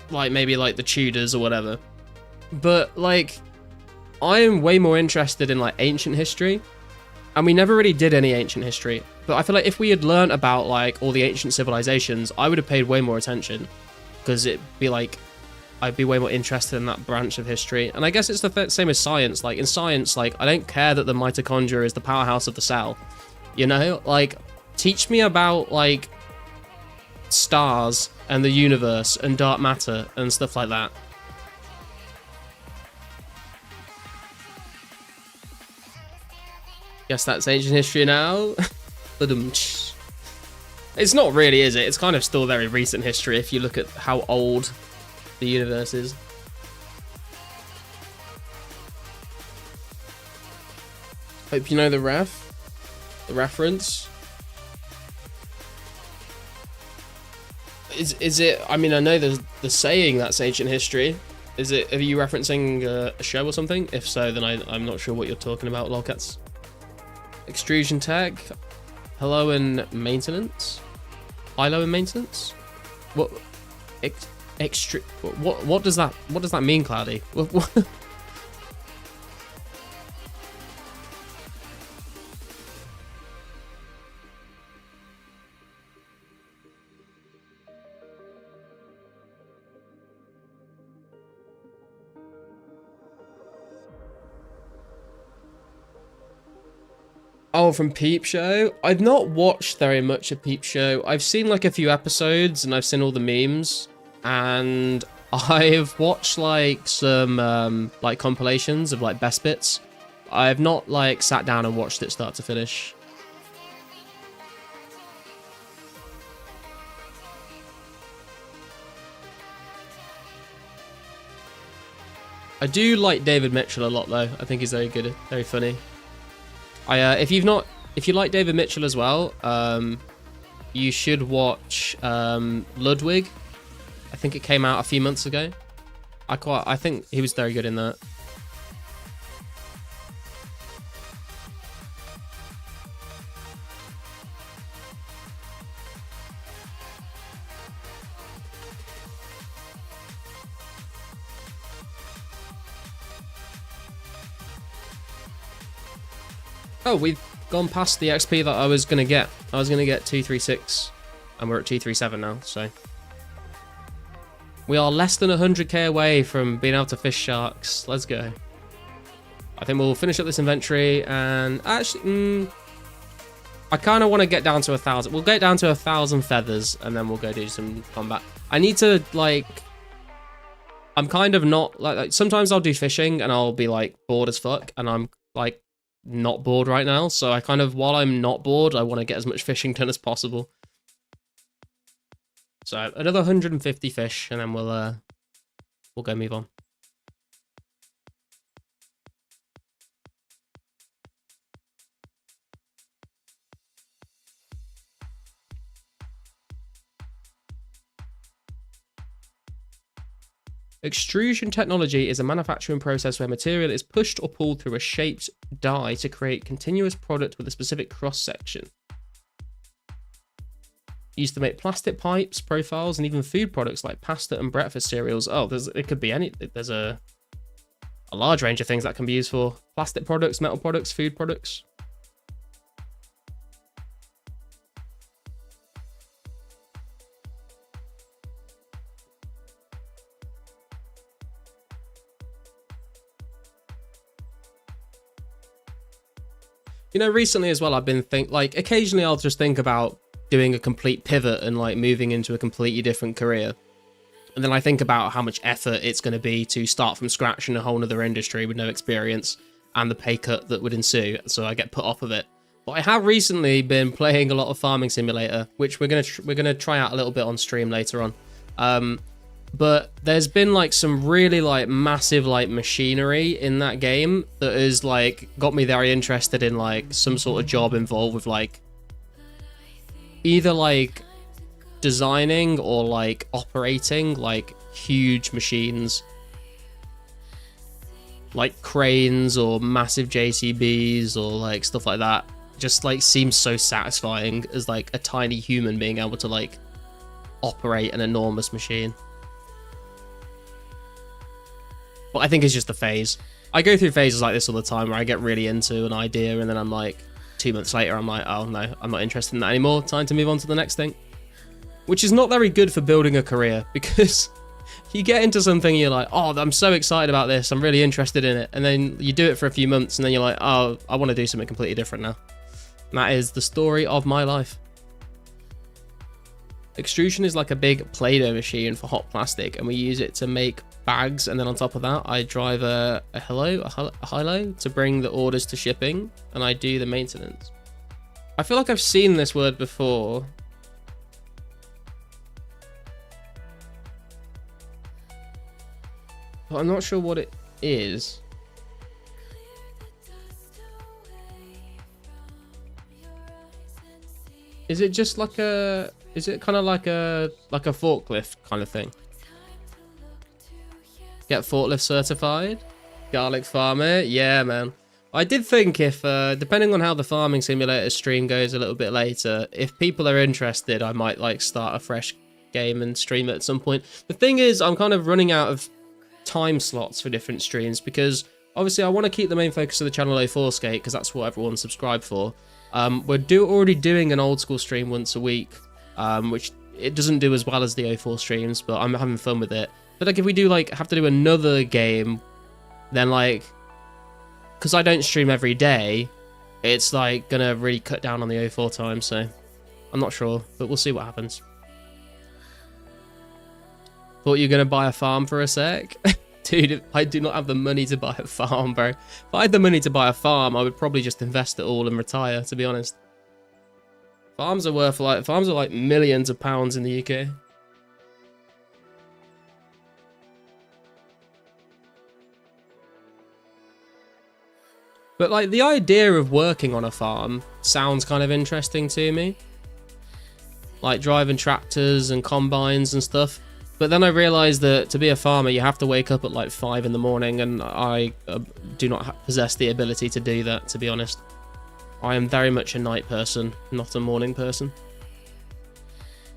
like maybe like the Tudors or whatever. But like I am way more interested in like ancient history, and we never really did any ancient history. But I feel like if we had learned about like all the ancient civilizations, I would have paid way more attention because it'd be like I'd be way more interested in that branch of history. And I guess it's the same as science. Like in science, like I don't care that the mitochondria is the powerhouse of the cell, you know? Like teach me about like stars and the universe and dark matter and stuff like that. Guess that's ancient history now. It's not really, is it? It's kind of still very recent history if you look at how old the universe is. Hope you know the reference. Is it? I mean, I know there's the saying that's ancient history. Is it? Are you referencing a show or something? If so, then I'm not sure what you're talking about, lolcats. Extrusion tech. Hello and maintenance. Hilo and maintenance. What? What does that mean, Cloudy? What? Oh, from Peep Show? I've not watched very much of Peep Show. I've seen like a few episodes and I've seen all the memes. And I've watched like some like compilations of like best bits. I've not like sat down and watched it start to finish. I do like David Mitchell a lot though. I think he's very good, very funny. If you like David Mitchell as well, you should watch Ludwig. I think it came out a few months ago. I think he was very good in that. Oh, we've gone past the XP that I was going to get. I was going to get 236, and we're at 237 now, so. We are less than 100k away from being able to fish sharks. Let's go. I think we'll finish up this inventory, and actually, I kind of want to get down to 1,000. We'll get down to 1,000 feathers, and then we'll go do some combat. I need to, like, I'm kind of not, like sometimes I'll do fishing, and I'll be, like, bored as fuck, and I'm, like, not bored right now, so I kind of, while I'm not bored, I want to get as much fishing done as possible. So another 150 fish, and then we'll go move on. Extrusion technology is a manufacturing process where material is pushed or pulled through a shaped die to create continuous product with a specific cross-section. Used to make plastic pipes, profiles, and even food products like pasta and breakfast cereals. Oh, it could be any. There's a large range of things that can be used for. Plastic products, metal products, food products. You know, recently as well, I've been occasionally I'll just think about doing a complete pivot and like moving into a completely different career. And then I think about how much effort it's going to be to start from scratch in a whole other industry with no experience and the pay cut that would ensue. So I get put off of it. But I have recently been playing a lot of Farming Simulator, which we're gonna try out a little bit on stream later on. But there's been like some really like massive like machinery in that game that has like got me very interested in like some sort of job involved with like either like designing or like operating like huge machines, like cranes or massive JCBs or like stuff like that. Just like seems so satisfying as like a tiny human being able to like operate an enormous machine. But I think it's just a phase. I go through phases like this all the time where I get really into an idea and then I'm like 2 months later I'm like, oh no, I'm not interested in that anymore, time to move on to the next thing. Which is not very good for building a career, because you get into something and you're like, oh, I'm so excited about this, I'm really interested in it, and then you do it for a few months and then you're like, oh, I want to do something completely different now. And that is the story of my life. Extrusion is like a big Play-Doh machine for hot plastic, and we use it to make bags, and then on top of that I drive a hilo to bring the orders to shipping, and I do the maintenance. I feel like I've seen this word before. But I'm not sure what it is. Is it just like a... Is it kind of like a forklift kind of thing? Get forklift certified? Garlic farmer? Yeah, man. I did think if, depending on how the Farming Simulator stream goes a little bit later, if people are interested, I might like start a fresh game and stream it at some point. The thing is, I'm kind of running out of time slots for different streams, because obviously I want to keep the main focus of the channel 2004scape, because that's what everyone's subscribed for. We're already doing an old school stream once a week, which it doesn't do as well as the 04 streams, but I'm having fun with it. But like if we do like have to do another game, then like, because I don't stream every day, it's like gonna really cut down on the 04 time, so I'm not sure, but we'll see what happens. Thought you were gonna buy a farm for a sec. Dude, I do not have the money to buy a farm, bro. If I had the money to buy a farm, I would probably just invest it all and retire, to be honest. Farms are like millions of pounds in the UK. But like the idea of working on a farm sounds kind of interesting to me. Like driving tractors and combines and stuff. But then I realized that to be a farmer, you have to wake up at like 5 in the morning, and I do not possess the ability to do that, to be honest. I am very much a night person, not a morning person.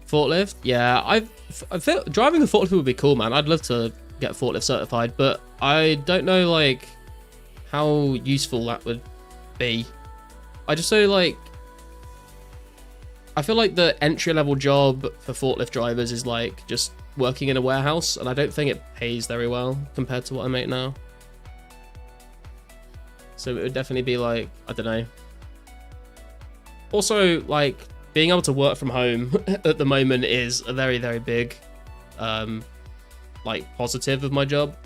Forklift? Yeah, I feel driving a forklift would be cool, man. I'd love to get forklift certified, but I don't know like how useful that would be. I just so like I feel like the entry-level job for forklift drivers is like just working in a warehouse, and I don't think it pays very well compared to what I make now. So it would definitely be like, I don't know. Also, like, being able to work from home at the moment is a very, very big, like, positive of my job.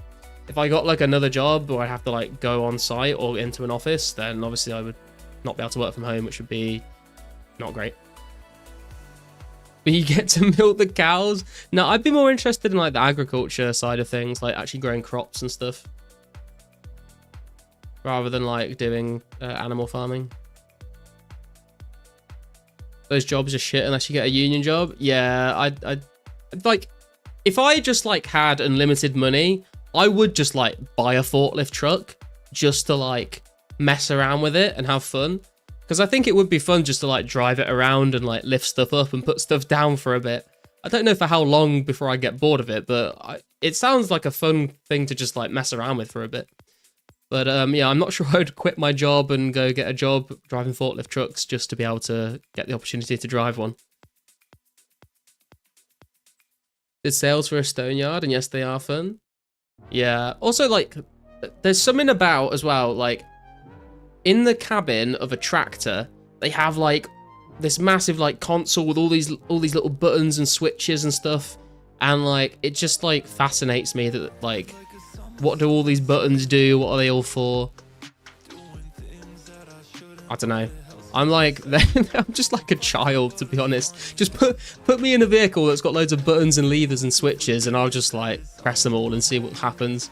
If I got, like, another job where I have to, like, go on site or into an office, then obviously I would not be able to work from home, which would be not great. But you get to milk the cows? No, I'd be more interested in, like, the agriculture side of things, like actually growing crops and stuff, rather than, like, doing animal farming. Those jobs are shit unless you get a union job. Yeah, I'd like, if I just like had unlimited money, I would just like buy a forklift truck just to like mess around with it and have fun. Because I think it would be fun just to like drive it around and like lift stuff up and put stuff down for a bit. I don't know for how long before I get bored of it, but it sounds like a fun thing to just like mess around with for a bit. But yeah, I'm not sure I'd quit my job and go get a job driving forklift trucks just to be able to get the opportunity to drive one. Did sales for a stone yard, and yes, they are fun. Yeah. Also, like, there's something about as well, like, in the cabin of a tractor, they have like this massive like console with all these little buttons and switches and stuff, and like it just like fascinates me that like, what do all these buttons do? What are they all for? I don't know. I'm like, I'm just like a child, to be honest. Just put me in a vehicle that's got loads of buttons and levers and switches, and I'll just like press them all and see what happens.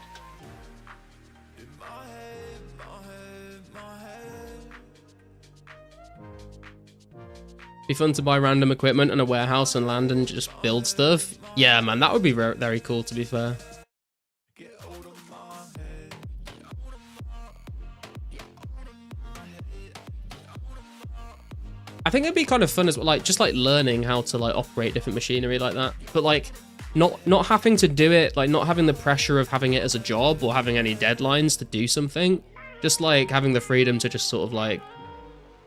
Be fun to buy random equipment and a warehouse and land and just build stuff. Yeah, man, that would be very cool, to be fair. I think it'd be kind of fun as well, like just like learning how to like operate different machinery like that, but like not having to do it, like not having the pressure of having it as a job or having any deadlines to do something, just like having the freedom to just sort of like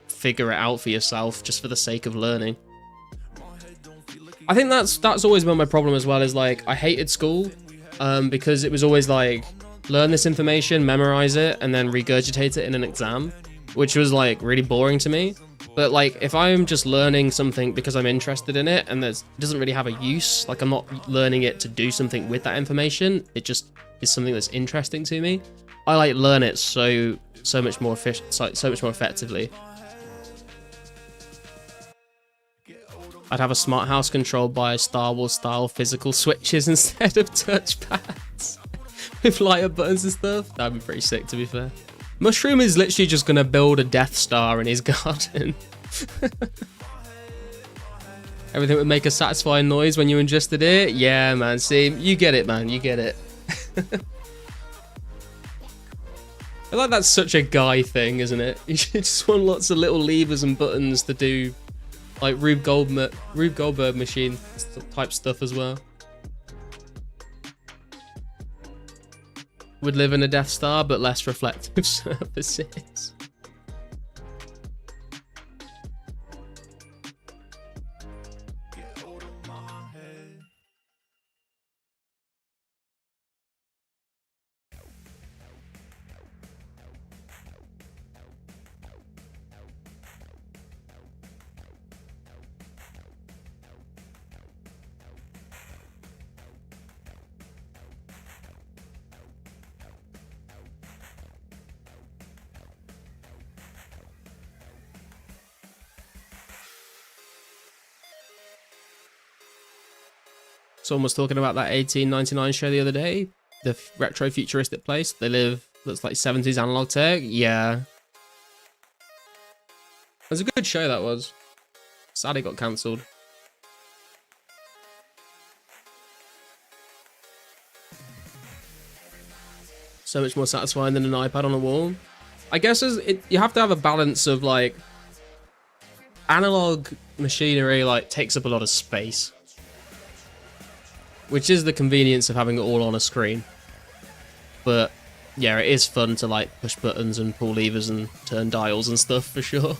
figure it out for yourself just for the sake of learning. I think that's always been my problem as well, is like I hated school because it was always like learn this information, memorize it, and then regurgitate it in an exam, which was like really boring to me. But like if I'm just learning something because I'm interested in it and it doesn't really have a use, like I'm not learning it to do something with that information, it just is something that's interesting to me, I like learn it so much more effectively. I'd have a smart house controlled by Star Wars style physical switches instead of touchpads with lighter buttons and stuff. That'd be pretty sick, to be fair. Mushroom is literally just gonna build a Death Star in his garden. Everything would make a satisfying noise when you ingested it. Yeah, man. See, you get it, man. You get it. I feel like that's such a guy thing, isn't it? You just want lots of little levers and buttons to do like Rube Goldberg machine type stuff as well. Would live in a Death Star, but less reflective surfaces. Someone was talking about that 1899 show the other day. The retro futuristic place. They live, looks like 70s analog tech. Yeah. It was a good show, that was. Sad it got cancelled. So much more satisfying than an iPad on a wall. I guess you have to have a balance of like analog machinery like takes up a lot of space, which is the convenience of having it all on a screen. But yeah, it is fun to like push buttons and pull levers and turn dials and stuff for sure.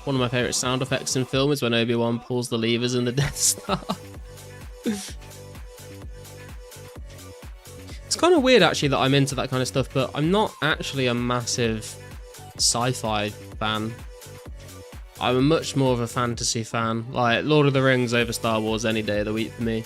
One of my favourite sound effects in film is when Obi-Wan pulls the levers in the Death Star. It's kind of weird actually that I'm into that kind of stuff, but I'm not actually a massive sci-fi fan. I'm much more of a fantasy fan. Like Lord of the Rings over Star Wars any day of the week for me.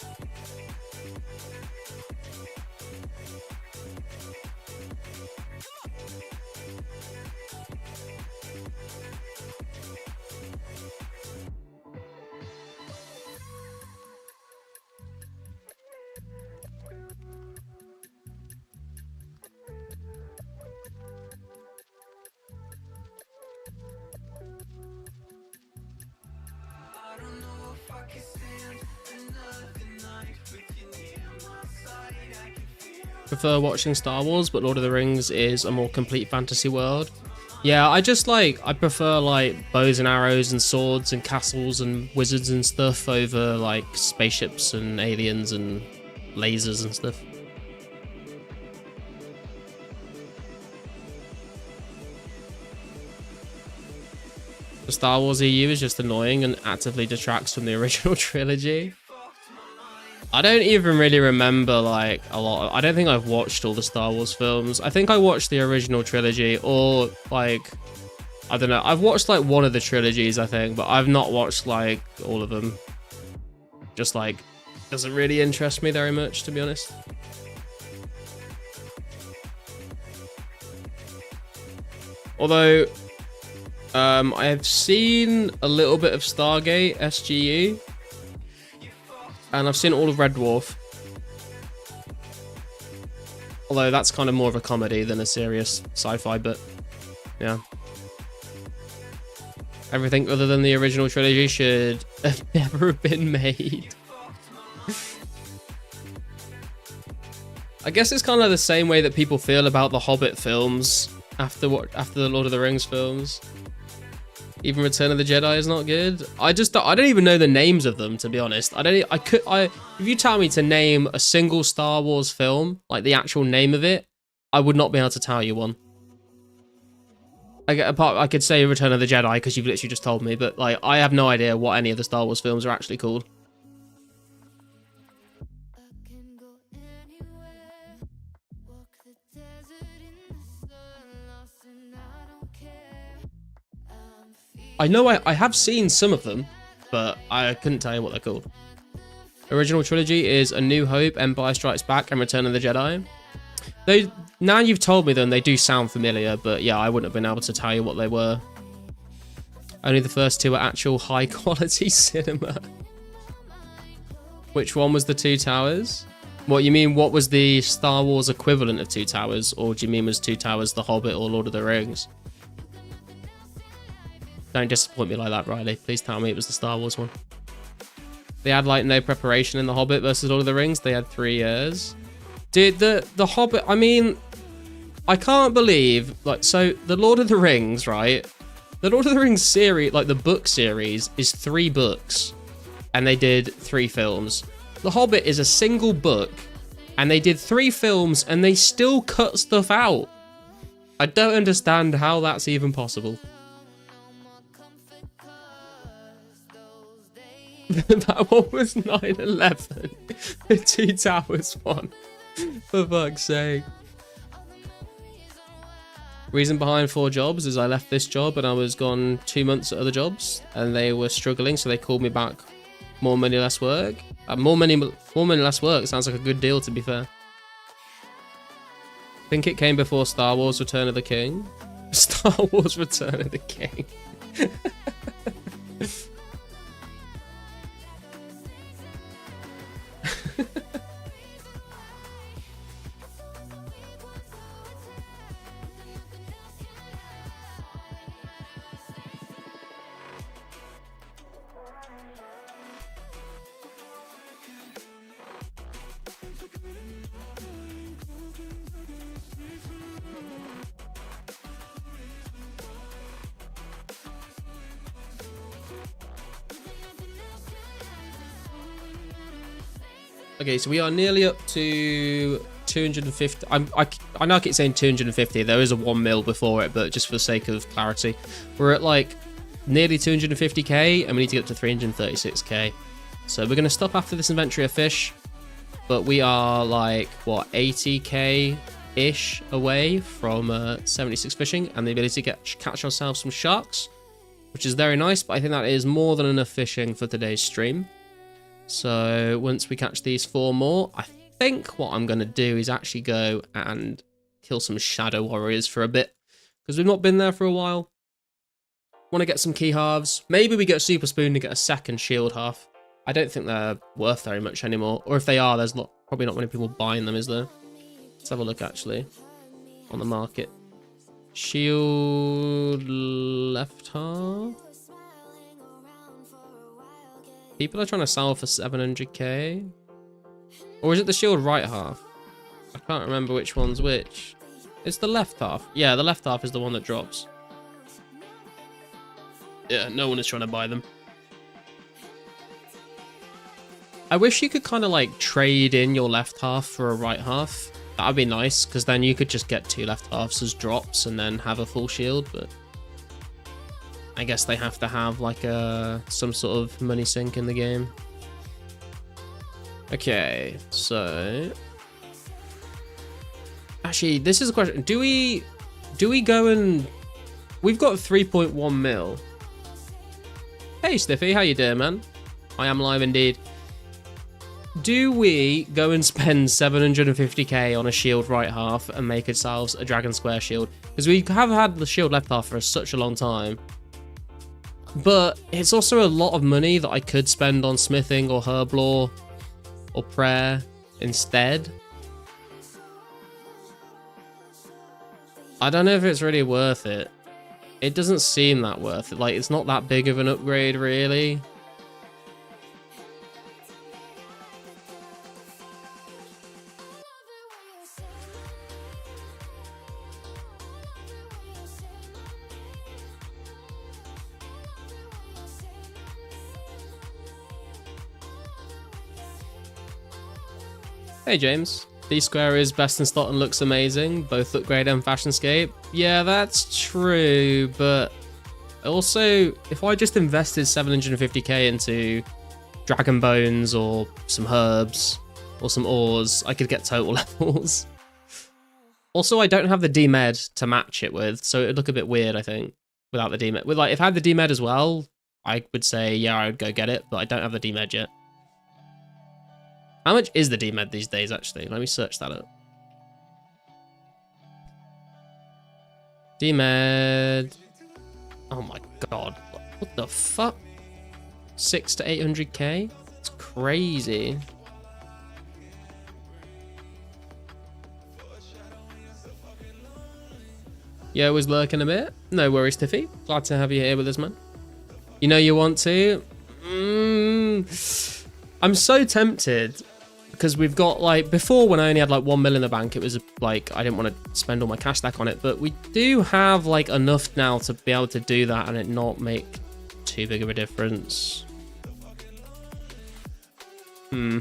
Prefer watching Star Wars, but Lord of the Rings is a more complete fantasy world. Yeah, I prefer like bows and arrows and swords and castles and wizards and stuff over like spaceships and aliens and lasers and stuff. The Star Wars EU is just annoying and actively detracts from the original trilogy. I don't even really remember like a lot. I don't think I've watched all the Star Wars films. I think I watched the original trilogy, or like, I don't know. I've watched like one of the trilogies, I think, but I've not watched like all of them. Just like, doesn't really interest me very much, to be honest. Although, I have seen a little bit of Stargate SGU. And I've seen all of Red Dwarf. Although that's kind of more of a comedy than a serious sci-fi, but yeah. Everything other than the original trilogy should have never been made. I guess it's kind of the same way that people feel about the Hobbit films after the Lord of the Rings films. Even Return of the Jedi is not good. I don't even know the names of them, to be honest. If you tell me to name a single Star Wars film, like the actual name of it, I would not be able to tell you one. I could say Return of the Jedi because you've literally just told me, but like I have no idea what any of the Star Wars films are actually called. I know I have seen some of them, but I couldn't tell you what they're called. Original trilogy is A New Hope, Empire Strikes Back, and Return of the Jedi. Now you've told me them, they do sound familiar, but yeah, I wouldn't have been able to tell you what they were. Only the first two are actual high quality cinema. Which one was the Two Towers? What you mean, what was the Star Wars equivalent of Two Towers? Or do you mean was Two Towers The Hobbit or Lord of the Rings? Don't disappoint me like that, Riley. Please tell me it was the Star Wars one. They had like no preparation in The Hobbit versus Lord of the Rings. They had 3 years. Dude, the Hobbit, I mean, I can't believe, like, so the Lord of the Rings, right? The Lord of the Rings series, like the book series, is 3 books. and they did 3 films. The Hobbit is a single book, and they did 3 films, and they still cut stuff out. I don't understand how that's even possible. That one was 9/11. The Two Towers one. For fuck's sake. Reason behind 4 jobs is I left this job and I was gone 2 months at other jobs, and they were struggling, so they called me back. More money, less work. More money, less work sounds like a good deal, to be fair. Think it came before Star Wars Return of the King. Star Wars Return of the King. Okay, so we are nearly up to 250. I know I keep saying 250. There is a 1 mil before it, but just for the sake of clarity, we're at like nearly 250k, and we need to get up to 336k. So we're going to stop after this inventory of fish, but we are like, what, 80k-ish away from 76 fishing and the ability to catch ourselves some sharks, which is very nice, but I think that is more than enough fishing for today's stream. So once we catch these 4 more, I think what I'm going to do is actually go and kill some shadow warriors for a bit, because we've not been there for a while. Want to get some key halves. Maybe we get a super spoon to get a second shield half. I don't think they're worth very much anymore, or if they are, there's probably not many people buying them, is there? Let's have a look actually on the market. Shield left half. People are trying to sell for 700k. Or is it the shield right half? I can't remember which one's which. It's the left half. Yeah, the left half is the one that drops. Yeah, no one is trying to buy them. I wish you could kind of like trade in your left half for a right half. That would be nice, because then you could just get 2 left halves as drops and then have a full shield, but I guess they have to have like some sort of money sink in the game. Okay, so actually, this is a question. Do we go and we've got 3.1 mil. Hey Stiffy, how you doing, man? I am live indeed. Do we go and spend 750k on a shield right half and make ourselves a dragon square shield? Because we have had the shield left half for such a long time. But it's also a lot of money that I could spend on smithing or herb lore or prayer instead. I don't know if it's really worth it. It doesn't seem that worth it. Like, it's not that big of an upgrade, really. Hey James, D-Square is best in slot and looks amazing. Both look great on Fashionscape. Yeah, that's true, but also, if I just invested 750k into Dragon Bones or some herbs or some ores, I could get total levels. Also, I don't have the D-Med to match it with, so it would look a bit weird, I think, without the D-Med. With, like, if I had the D-Med as well, I would say, yeah, I would go get it, but I don't have the D-Med yet. How much is the D-Med these days, actually? Let me search that up. D-Med. Oh my god. What the fuck? 600 to 800k? It's crazy. Yo, was lurking a bit. No worries, Tiffy. Glad to have you here with us, man. You know you want to? I'm so tempted. Because we've got, like, before when I only had like 1 mil in the bank, it was like I didn't want to spend all my cash stack on it, but we do have like enough now to be able to do that and it not make too big of a difference. Hmm.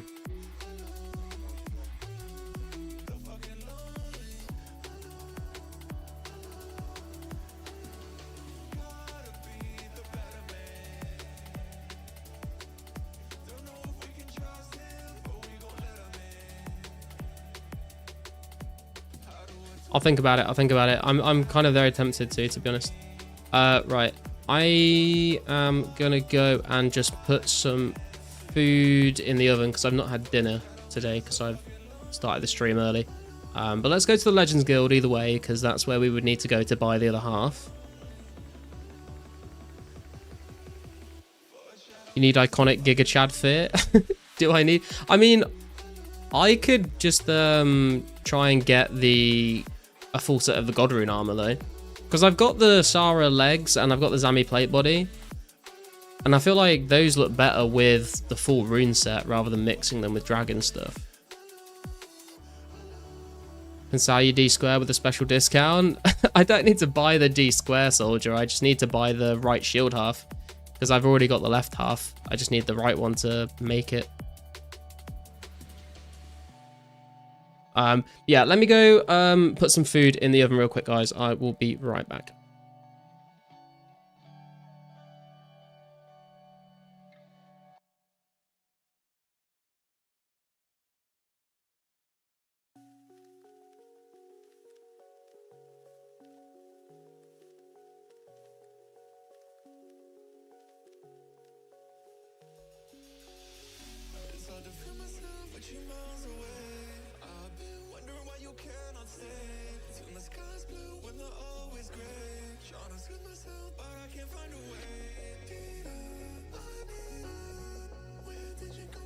I'll think about it. I'll think about it. I'm kind of very tempted to be honest. Right. I am gonna go and just put some food in the oven because I've not had dinner today because I've started the stream early. But let's go to the Legends Guild either way because that's where we would need to go to buy the other half. You need iconic Giga Chad fit. Do I need? I mean, I could just try and get a full set of the God Rune armor though, because I've got the Sara legs and I've got the Zami plate body, and I feel like those look better with the full rune set rather than mixing them with dragon stuff. Can sell you D square with a special discount. I don't need to buy the D square soldier. I just need to buy the right shield half because I've already got the left half. I just need the right one to make it. Yeah, let me go put some food in the oven real quick, guys. I will be right back. It's hard to feel myself with you miles away. I've been wondering why you cannot stay. Till the sky's blue when they're always gray. Trying to soothe myself, but I can't find a way. Where did you go?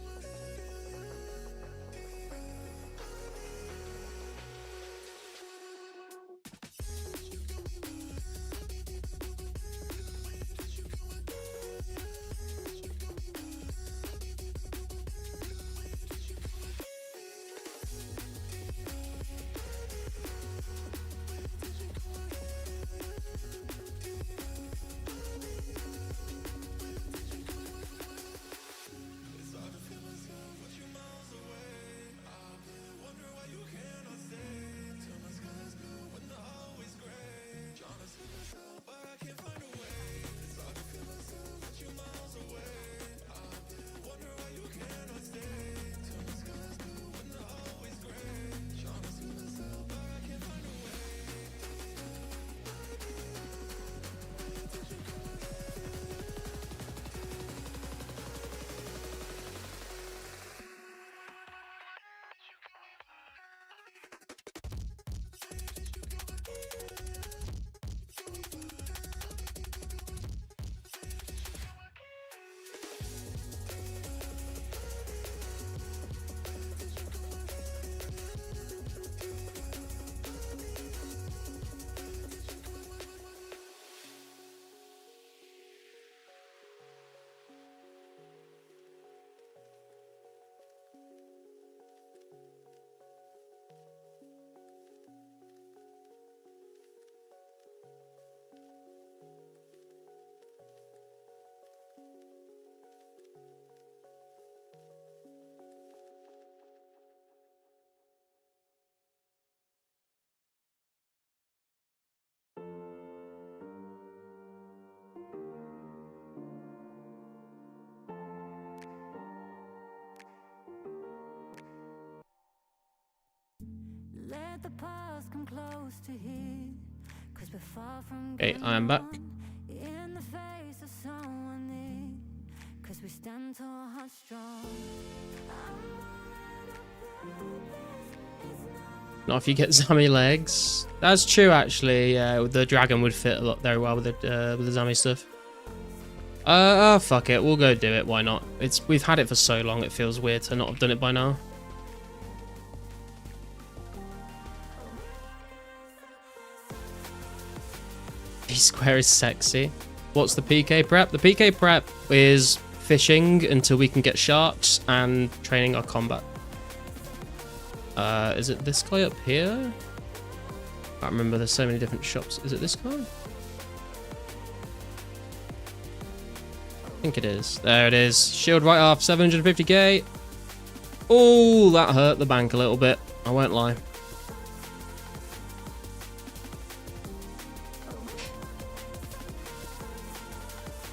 Let the past come close to here, 'cause we're far from Okay, I am back. in the face of someone near, 'cause we stand tall, heart strong. Not if you get Zami legs. That's true, actually. Yeah, the dragon would fit a lot very well with the Zami stuff. Fuck it. We'll go do it. Why not? We've had it for so long. It feels weird to not have done it by now. D-square is sexy. What's the PK prep? The PK prep is fishing until we can get sharks and training our combat. Is it this guy up here? I can't remember. There's so many different shops. Is it this guy? I think it is. There it is. Shield right off. 750k. Oh, that hurt the bank a little bit. I won't lie.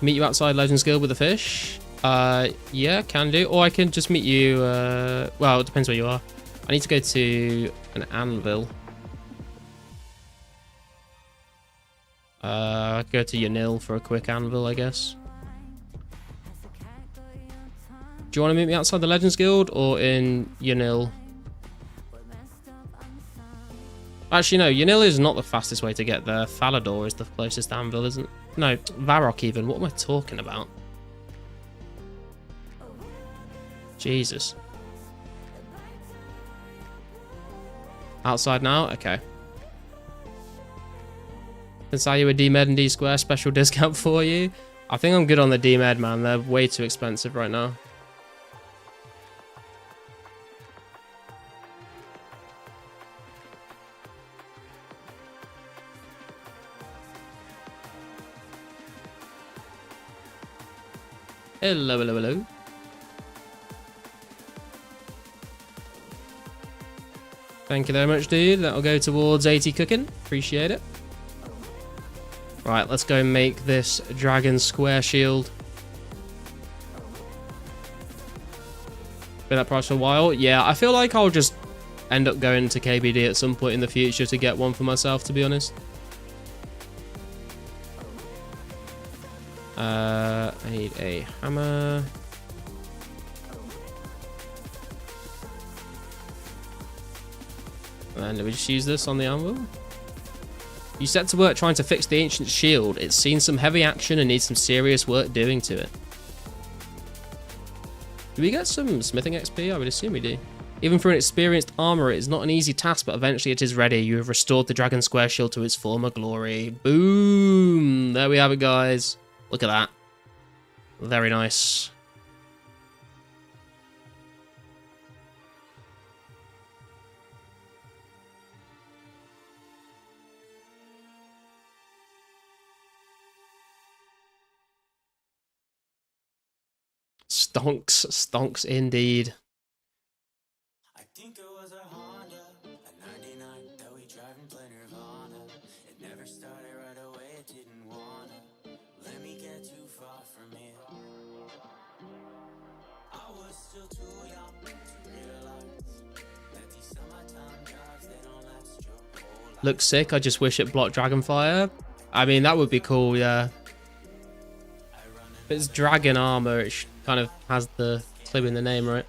Meet you outside Legends Guild with a fish? Yeah, can do. Or I can just meet you, well, it depends where you are. I need to go to an anvil. Go to Yanil for a quick anvil, I guess. Do you want to meet me outside the Legends Guild or in Yanil? Actually, no, Yanil is not the fastest way to get there. Falador is the closest anvil, isn't it? No, Varrock even. What am I talking about? Jesus. Outside now? Okay. Can sell you a D-Med and D-Square special discount for you. I think I'm good on the D-Med, man. They're way too expensive right now. Hello, hello, hello. Thank you very much, dude. That'll go towards 80 cooking. Appreciate it. Right, let's go make this dragon square shield. Been that price for a while. Yeah, I feel like I'll just end up going to KBD at some point in the future to get one for myself, to be honest. I need a hammer. And do we just use this on the anvil? You set to work trying to fix the ancient shield. It's seen some heavy action and needs some serious work doing to it. Do we get some smithing XP? I would assume we do. Even for an experienced armorer, it is not an easy task, but eventually it is ready. You have restored the dragon square shield to its former glory. Boom! There we have it, guys. Look at that. Very nice. Stonks, stonks indeed. I think it was a Honda, a 99 that we drive in plain Nirvana. It never started right away, it didn't wanna let me get too far from here. I was still too young to realize that these summertime jobs, they don't last your whole life. Looks sick. I just wish it blocked Dragonfire. I mean, that would be cool, yeah. If it's dragon armor, it kind of has the clue in the name, right?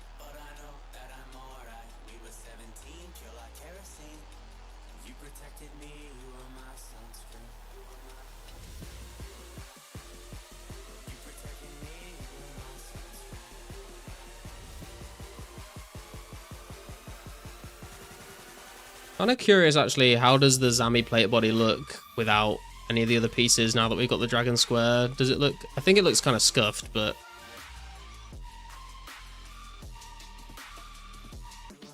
Kind of curious, actually, how does the Zami plate body look without any of the other pieces now that we've got the dragon square? Does it look... I think it looks kind of scuffed, but...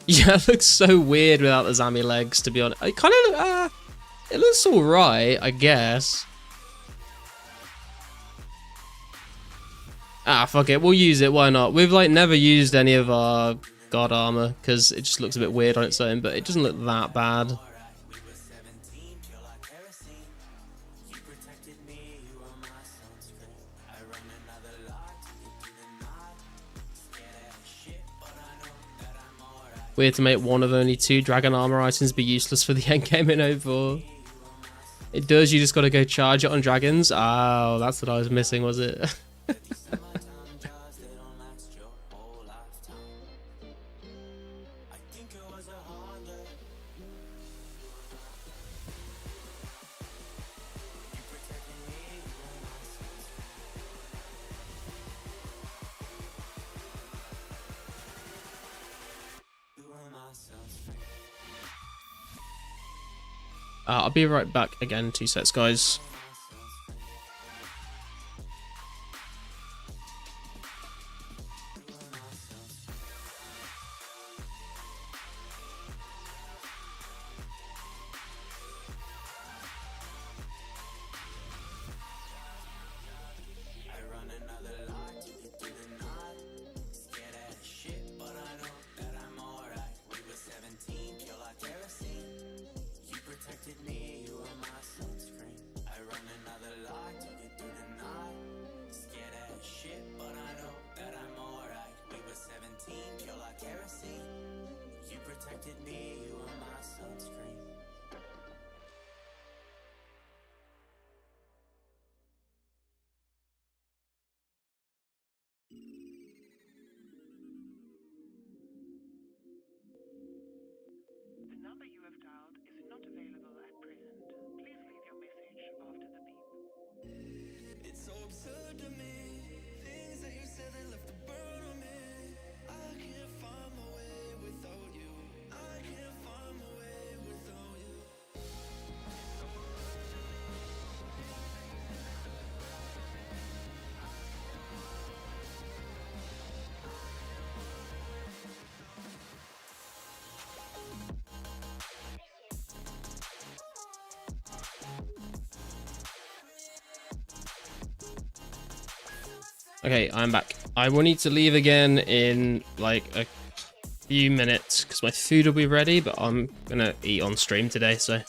Yeah, it looks so weird without the Zami legs, to be honest. It kind of... it looks alright, I guess. Ah, fuck it. We'll use it. Why not? We've, like, never used any of our god armor because it just looks a bit weird on its own, but it doesn't look that bad. Weird to make one of only 2 dragon armor items be useless for the endgame in 04. It does, you just gotta go charge it on dragons. Oh, that's what I was missing, was it? I'll be right back again, 2 sets, guys. protected me, you were my sunscreen. The number you have dialed is not available at present. Please leave your message after the beep. It's so absurd to me, things that you said that left a burn on me. I can't find my way without you. I can't find my way without you. Okay, I'm back. I will need to leave again in like a few minutes because my food will be ready, but I'm gonna eat on stream today, so.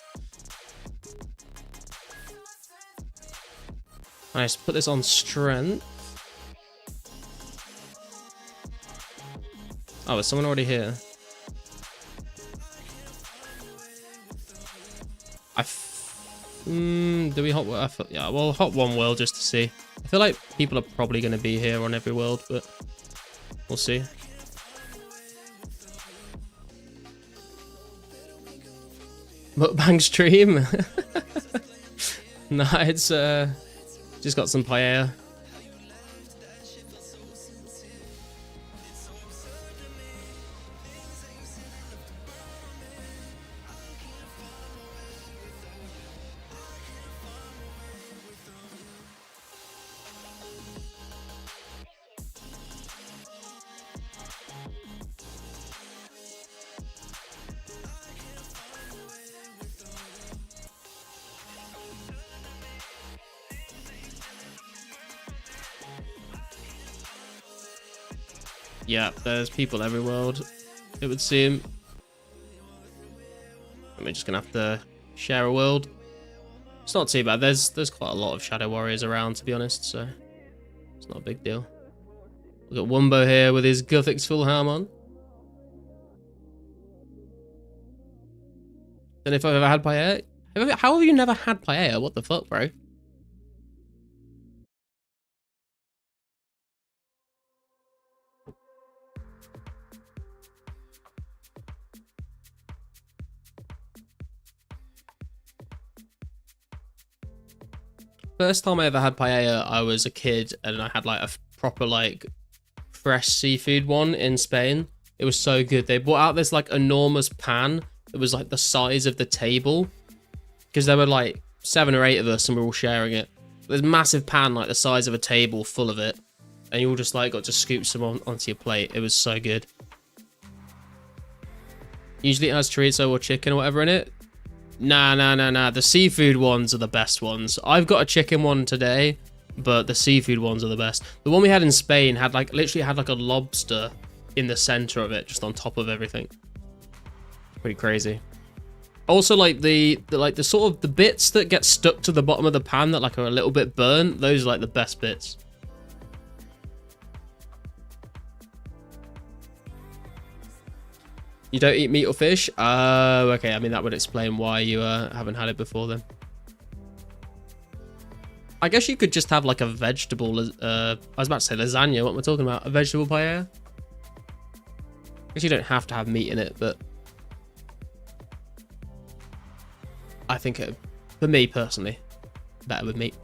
Nice, put this on strength. Oh, is someone already here? Do we hot? Yeah, well, hot one world just to see. I feel like people are probably going to be here on every world, but we'll see. Mukbang stream. Nah, it's just got some paella. Yeah, there's people every world, it would seem. We're just gonna have to share a world. It's not too bad. There's quite a lot of Shadow Warriors around, to be honest, so it's not a big deal. We've got Wumbo here with his Guthix full harm on. And if I've ever had paella, how have you never had paella? What the fuck, bro? First time I ever had paella, I was a kid and I had like a proper like fresh seafood one in Spain. It was so good. They brought out this like enormous pan that was like the size of the table because there were like 7 or 8 of us and we were all sharing it. This massive pan like the size of a table full of it, and you all just like got to scoop some onto your plate. It was so good. Usually it has chorizo or chicken or whatever in it. Nah. The seafood ones are the best ones. I've got a chicken one today, but the seafood ones are the best. The one we had in Spain had like literally had like a lobster in the center of it, just on top of everything. Pretty crazy. Also, like the sort of the bits that get stuck to the bottom of the pan that like are a little bit burnt, those are like the best bits. You don't eat meat or fish? Okay. I mean, that would explain why you haven't had it before then. I guess you could just have like a vegetable. I was about to say lasagna. What am I talking about? A vegetable paella? I guess you don't have to have meat in it, but I think it, for me personally, better with meat.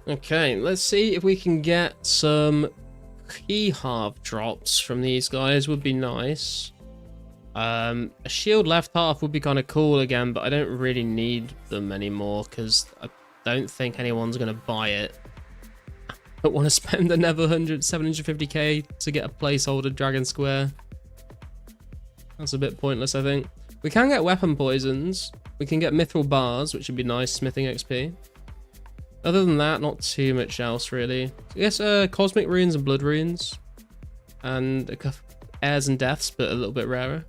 Okay, let's see if we can get some key half drops from these guys. Would be nice. A shield left half would be kind of cool again, but I don't really need them anymore because I don't think anyone's going to buy it. I don't want to spend another 750k to get a placeholder Dragon Square. That's a bit pointless, I think. We can get weapon poisons. We can get mithril bars, which would be nice smithing XP. Other than that, not too much else really. I guess cosmic runes and blood runes. And a couple airs and deaths, but a little bit rarer.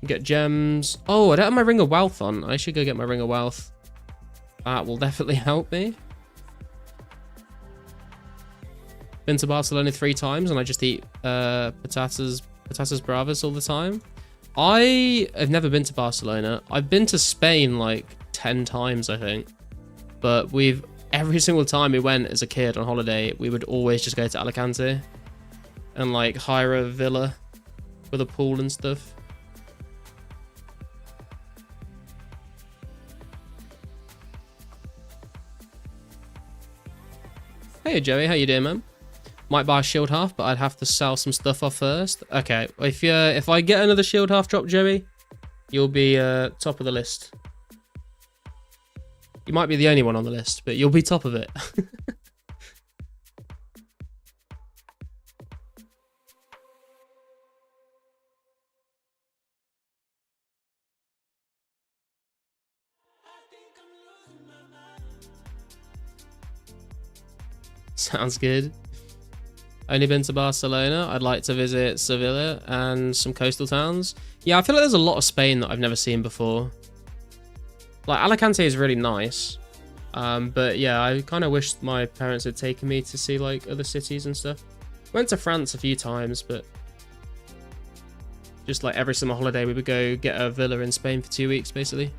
Get gems. Oh, I don't have my Ring of Wealth on. I should go get my Ring of Wealth. That will definitely help me. Been to Barcelona 3 times and I just eat patatas bravas all the time. I have never been to Barcelona. I've been to Spain like 10 times, I think. But every single time we went as a kid on holiday, we would always just go to Alicante and like hire a villa with a pool and stuff. Hey Joey, how you doing, man? Might buy a shield half, but I'd have to sell some stuff off first. Okay, if I get another shield half drop, Joey, you'll be top of the list. You might be the only one on the list, but you'll be top of it. Sounds good. Only been to Barcelona. I'd like to visit Sevilla and some coastal towns. Yeah, I feel like there's a lot of Spain that I've never seen before. Like, Alicante is really nice. But yeah, I kind of wish my parents had taken me to see like other cities and stuff. Went to France a few times, but just like every summer holiday we would go get a villa in Spain for 2 weeks basically.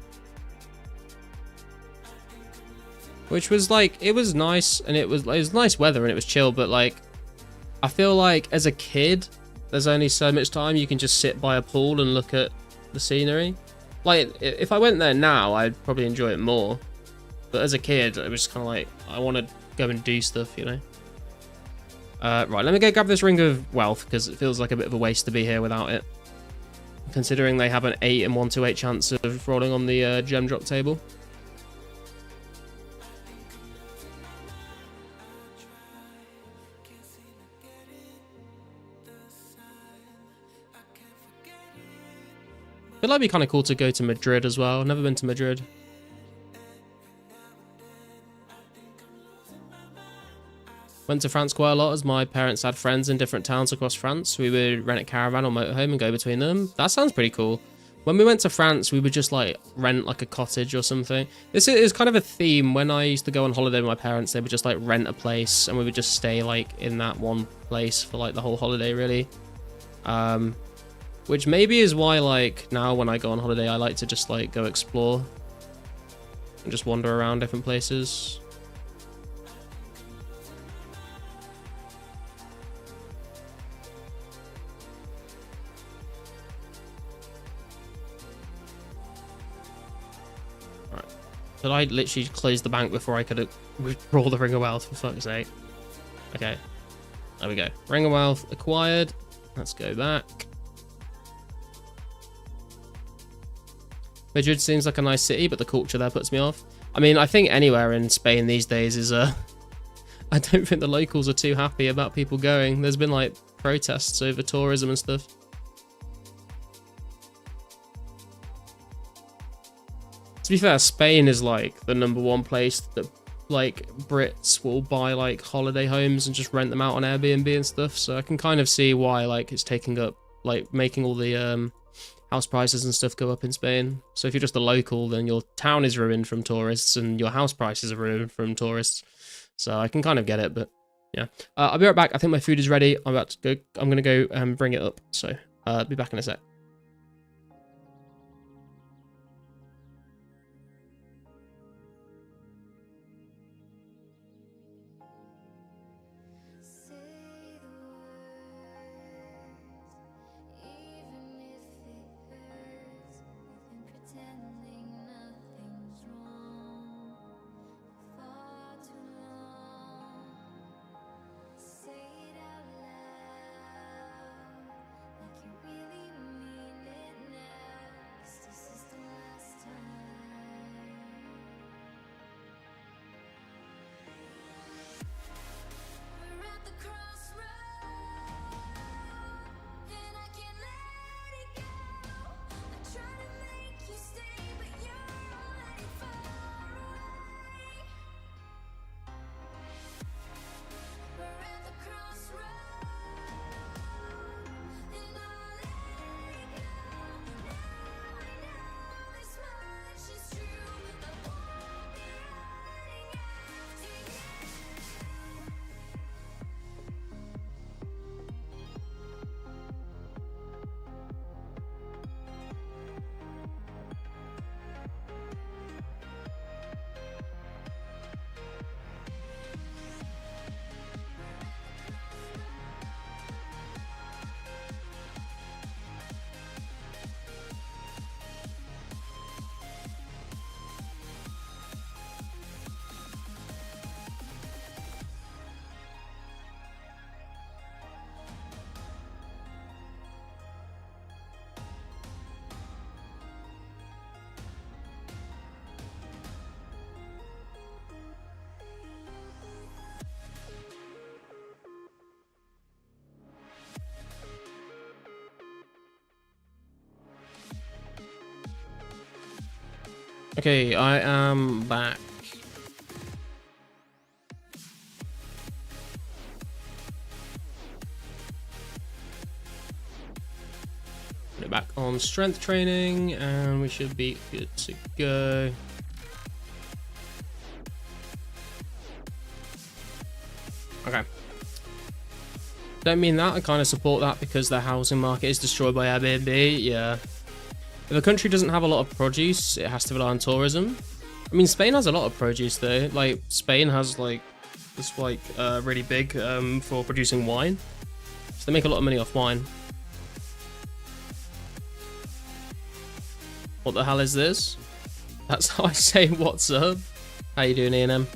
Which was like, it was nice and it was nice weather and it was chill, but like I feel like as a kid there's only so much time you can just sit by a pool and look at the scenery. Like if I went there now I'd probably enjoy it more, but as a kid it was kind of like I want to go and do stuff, you know. Right, let me go grab this Ring of Wealth because it feels like a bit of a waste to be here without it, considering they have an 8 in 1 to 8 chance of rolling on the gem drop table. I feel like it'd be kind of cool to go to Madrid as well. Never been to Madrid. Went to France quite a lot as my parents had friends in different towns across France. We would rent a caravan or motorhome and go between them. That sounds pretty cool. When we went to France, we would just like rent like a cottage or something. This is kind of a theme. When I used to go on holiday with my parents, they would just like rent a place and we would just stay like in that one place for like the whole holiday really. Which maybe is why like now when I go on holiday, I like to just like go explore and just wander around different places. Alright. But I literally closed the bank before I could withdraw the Ring of Wealth, for fuck's sake. Okay. There we go. Ring of Wealth acquired. Let's go back. Madrid seems like a nice city, but the culture there puts me off. I mean, I think anywhere in Spain these days is I don't think the locals are too happy about people going. There's been like protests over tourism and stuff. To be fair, Spain is like the #1 place that like Brits will buy like holiday homes and just rent them out on Airbnb and stuff. So I can kind of see why like it's taking up, like making all the house prices and stuff go up in Spain. So if you're just a local, then your town is ruined from tourists and your house prices are ruined from tourists. So I can kind of get it, but yeah. I'll be right back. I think my food is ready. I'm about to go. I'm going to go bring it up. So I'll be back in a sec. I Okay, I am back. Put it back on strength training, and we should be good to go. Okay. Don't mean that. I kind of support that because the housing market is destroyed by Airbnb. Yeah. If a country doesn't have a lot of produce, it has to rely on tourism. I mean, Spain has a lot of produce though. Like, Spain has like, it's like really big for producing wine. So they make a lot of money off wine. What the hell is this? That's how I say what's up. How you doing, Ian?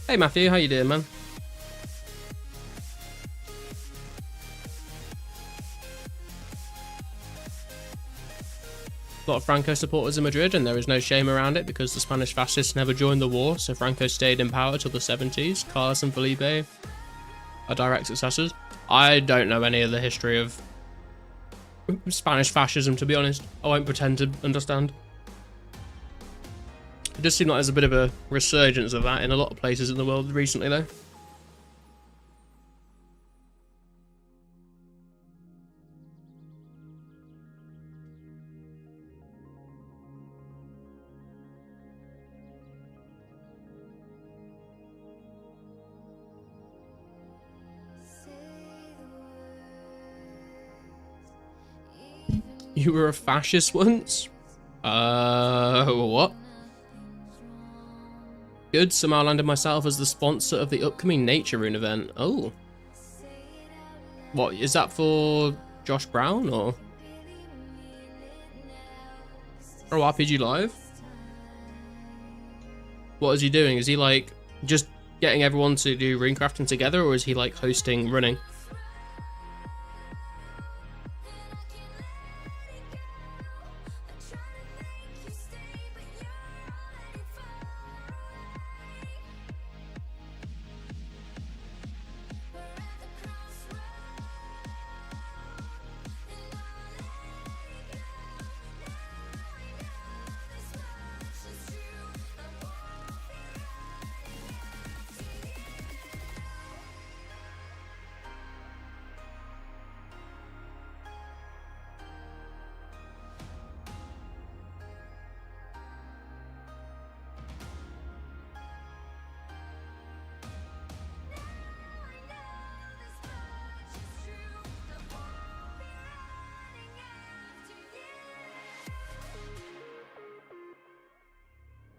Hey Matthew, how you doing, man? A lot of Franco supporters in Madrid, and there is no shame around it because the Spanish fascists never joined the war, so Franco stayed in power till the 70s. Carlos and Felipe are direct successors. I don't know any of the history of Spanish fascism, to be honest. I won't pretend to understand. It does seem like there's a bit of a resurgence of that in a lot of places in the world recently, though. You were a fascist once? What? Good, somehow landed myself as the sponsor of the upcoming Nature Rune event. Oh. What, is that for Josh Brown, or? Oh, RPG Live? What is he doing? Is he, like, just getting everyone to do rune crafting together, or is he, like, hosting running?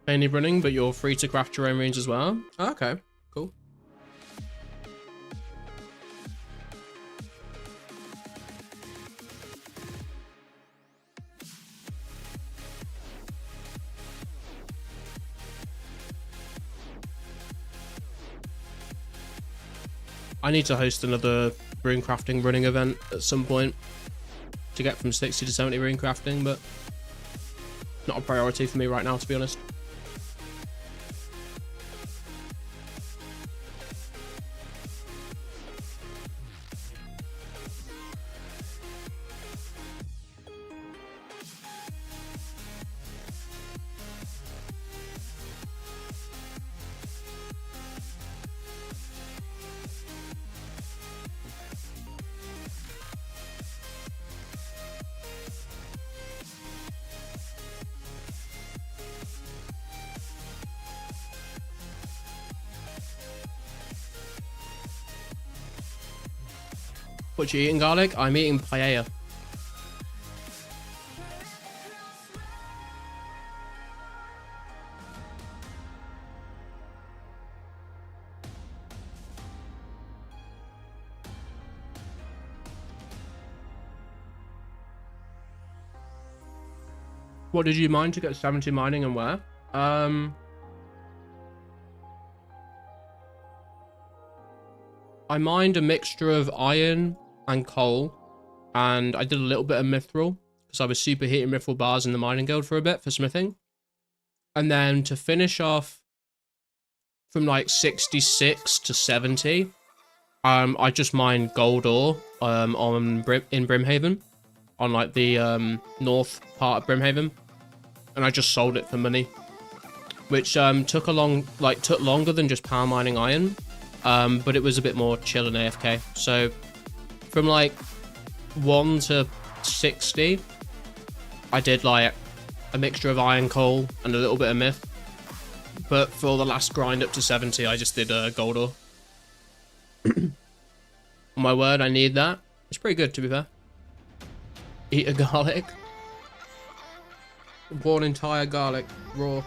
Mainly running, but you're free to craft your own runes as well. Oh, okay, cool. I need to host another rune crafting running event at some point to get from 60 to 70 rune crafting, but not a priority for me right now, to be honest. What you eating, garlic? I'm eating paella. What did you mine to get 70 mining and where? I mined a mixture of iron and coal, and I did a little bit of mithril because I was superheating mithril bars in the mining guild for a bit for smithing. And then to finish off from like 66 to 70, I just mined gold ore in Brimhaven, on like the north part of Brimhaven, and I just sold it for money which took longer than just power mining iron, but it was a bit more chill and AFK. So from like 1 to 60, I did like a mixture of iron, coal, and a little bit of myth. But for the last grind up to 70, I just did gold ore. My word, I need that. It's pretty good, to be fair. Eat a garlic. One entire garlic, raw.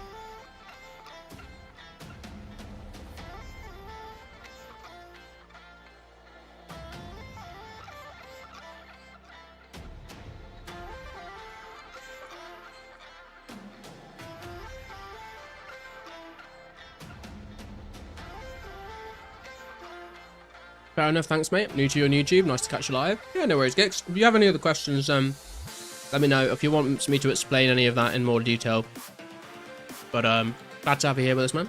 Fair enough, thanks mate. New to you on YouTube, nice to catch you live. Yeah, no worries, Gix. If you have any other questions, let me know if you want me to explain any of that in more detail. But glad to have you here with us, man.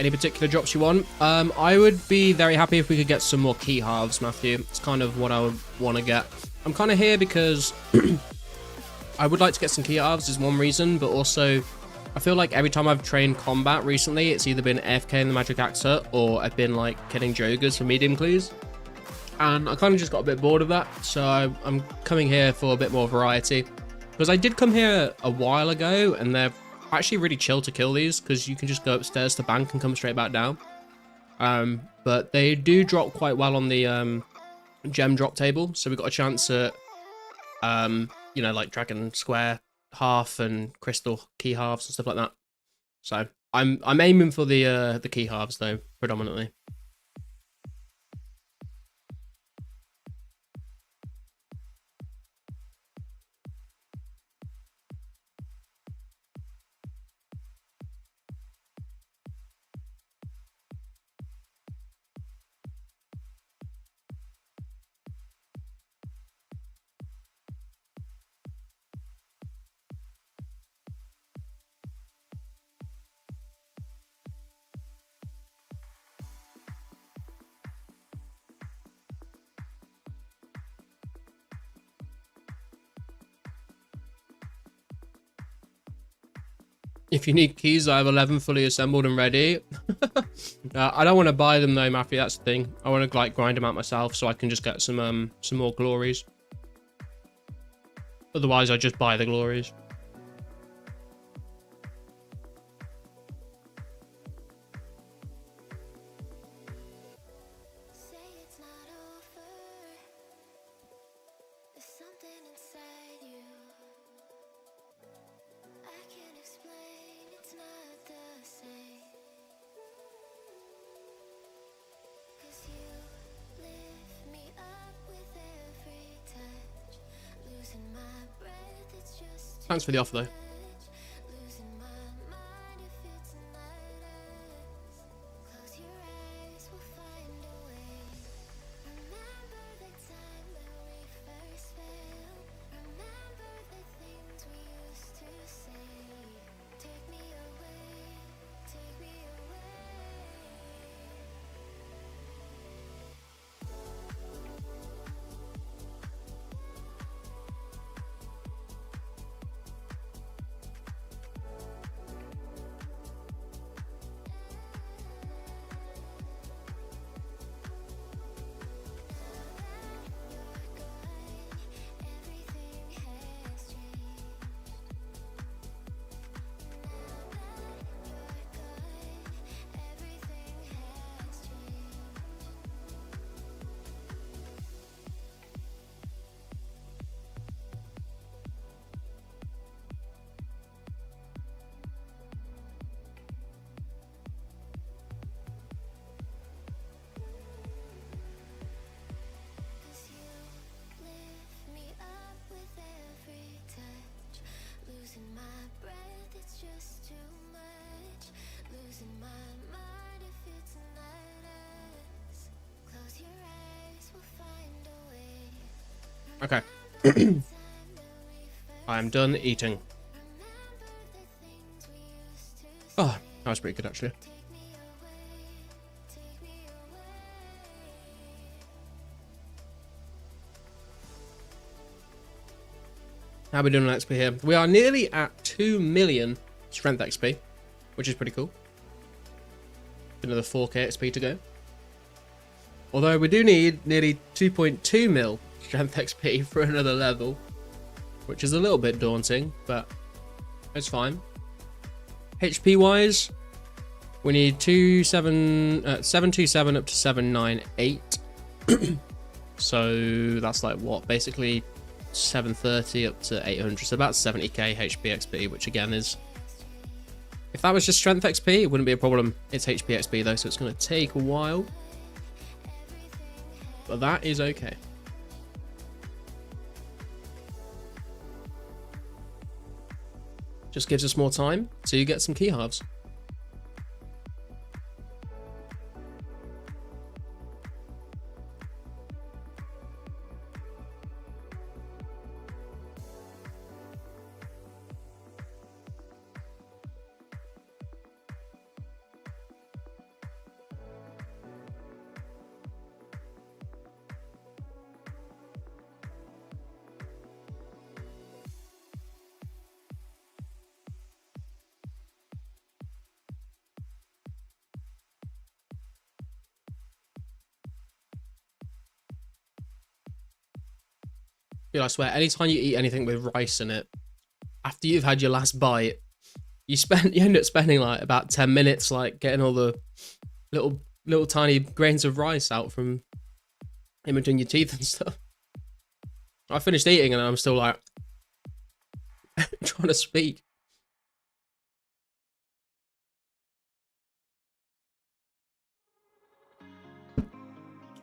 Any particular drops you want? I would be very happy if we could get some more key halves, Matthew. It's kind of what I would want to get. I'm kind of here because I would like to get some key halves is one reason, but also I feel like every time I've trained combat recently, it's either been AFK in the Magic Axe Hut or I've been like killing Jogers for medium clues. And I kind of just got a bit bored of that, so I'm coming here for a bit more variety. Because I did come here a while ago, and they're actually really chill to kill these, because you can just go upstairs to bank and come straight back down. But they do drop quite well on the gem drop table, so we got a chance at, you know, like Dragon Square half and Crystal key halves and stuff like that. So I'm aiming for the key halves though, predominantly. If you need keys, I have 11 fully assembled and ready. I don't want to buy them though, Matthew. That's the thing. I want to like grind them out myself so I can just get some more glories. Otherwise, I just buy the glories. Say it's not over. There's something inside you. I can't explain, it's not the same. 'Cause you lift me up with every touch. Losing my breath, it's just too Thanks for the offer though. much. Losing my mind if it's not us. Close your eyes, we'll find a way. Remember the time when we first fell. Remember the things we used to say. Take me away, take me away. Losing my breath, it's just too much. Losing my mind if it's not us. Close your eyes, we'll find a way. Okay. Time that we first I am done eating. remember the things we used to say. Oh, that was pretty good actually. Take me away, take me away. How are we doing on XP here? We are nearly at 2 million strength XP, which is pretty cool. Another 4k XP to go. Although we do need nearly 2.2 mil strength XP for another level, which is a little bit daunting, but it's fine. HP wise, we need 727 up to 798. So that's like what, basically 730 up to 800, so about 70k HP XP, which again is, if that was just strength XP, it wouldn't be a problem. It's HP XP though, so it's going to take a while, but that is okay. Just gives us more time to get some key halves. Dude, I swear, anytime you eat anything with rice in it, after you've had your last bite, you end up spending like about 10 minutes like getting all the little tiny grains of rice out from in between your teeth and stuff. I finished eating and I'm still like trying to speak.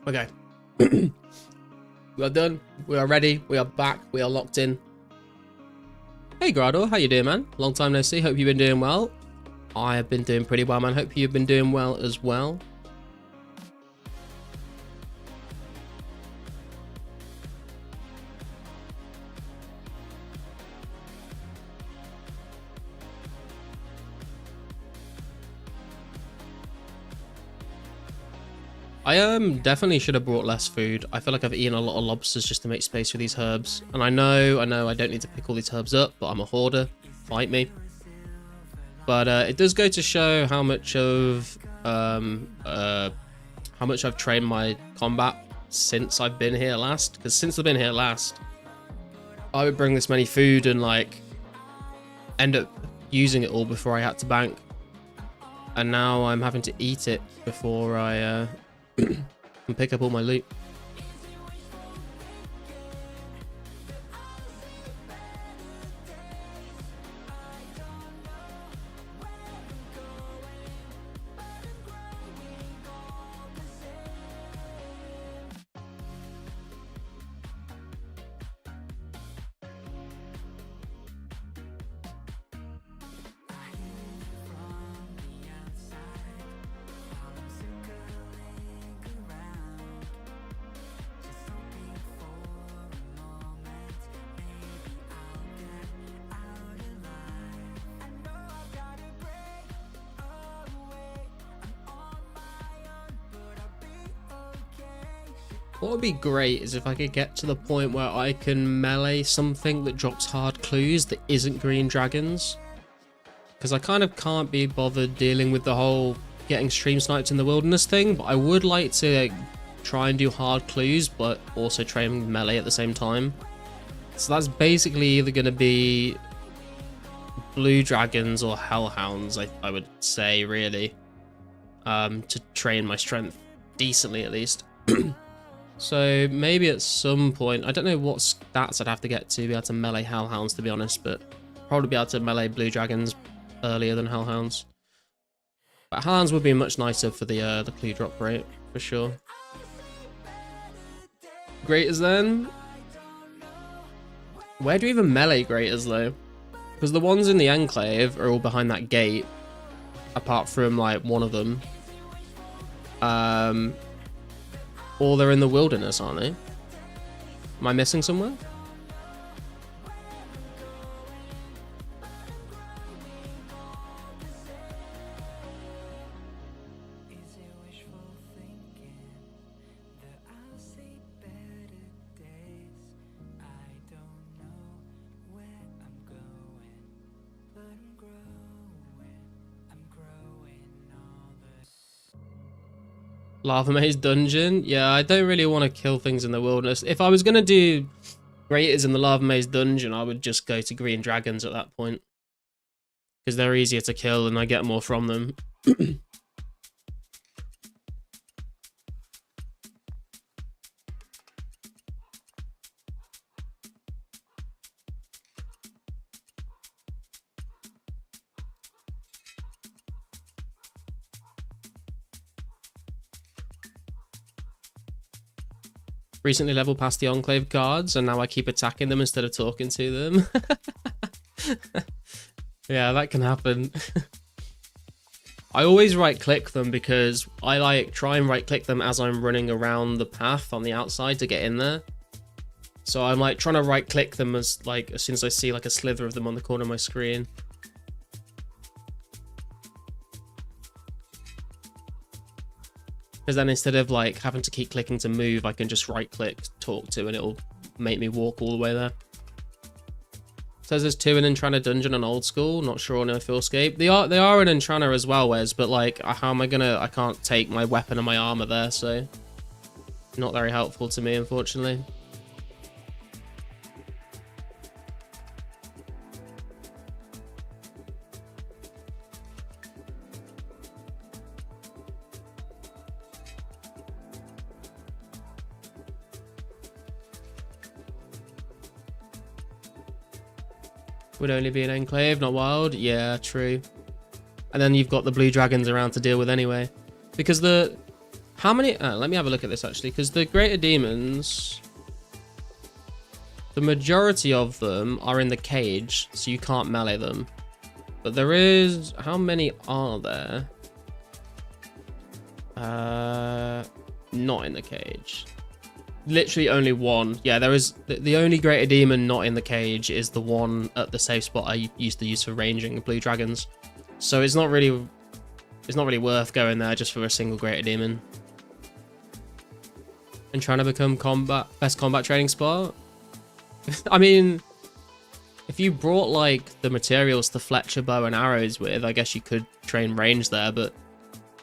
Okay. We are done. We are ready. We are back. We are locked in. Hey Grado, how you doing, man? Long time no see. Hope you've been doing well. I have been doing pretty well, man. Hope you've been doing well as well. I definitely should have brought less food. I feel like I've eaten a lot of lobsters just to make space for these herbs. And I know I don't need to pick all these herbs up, but I'm a hoarder. Fight me. But it does go to show how much I've trained my combat since I've been here last. Because since I've been here last, I would bring this many food and like end up using it all before I had to bank. And now I'm having to eat it before I can pick up all my loot. What would be great is if I could get to the point where I can melee something that drops hard clues that isn't green dragons. Because I kind of can't be bothered dealing with the whole getting stream sniped in the wilderness thing, but I would like to try and do hard clues, but also train melee at the same time. So that's basically either going to be blue dragons or hellhounds, I would say, really. To train my strength decently, at least. So maybe at some point, I don't know what stats I'd have to get to be able to melee hellhounds, to be honest, but probably be able to melee blue dragons earlier than hellhounds. But hellhounds would be much nicer for the clue drop rate, for sure. Graters then? Where do you even melee graters though? Because the ones in the enclave are all behind that gate, apart from like one of them. Or they're in the wilderness, aren't they? Am I missing somewhere? Is it wishful thinking that I'll see better days? I don't know where I'm going, but I'm growing all the. Lava Maze Dungeon? Yeah, I don't really want to kill things in the wilderness. If I was going to do Graters in the Lava Maze Dungeon, I would just go to Green Dragons at that point. Because they're easier to kill and I get more from them. Recently leveled past the Enclave guards, and now I keep attacking them instead of talking to them. Yeah, that can happen. I always right-click them because I like try and right-click them as I'm running around the path on the outside to get in there. So I'm like trying to right-click them as soon as I see like a slither of them on the corner of my screen. Because then instead of like having to keep clicking to move, I can just right click, talk to, and it'll make me walk all the way there. Says there's 2 in Entrana Dungeon and Old School. Not sure on 2004scape. They are in Entrana as well, Wes, but like how am I gonna, I can't take my weapon and my armor there, so not very helpful to me, unfortunately. Would only be an enclave, not wild. Yeah, true. And then you've got the blue dragons around to deal with anyway. Because the... How many... let me have a look at this, actually. Because the greater demons... The majority of them are in the cage, so you can't melee them. But there is... How many are there? Not in the cage. Literally only one. Yeah, there is the only greater demon not in the cage is the one at the safe spot I used to use for ranging the blue dragons. So it's not really worth going there just for a single greater demon. And trying to become best combat training spot. I mean, If you brought like the materials to Fletcher bow and arrows with, I guess you could train range there, but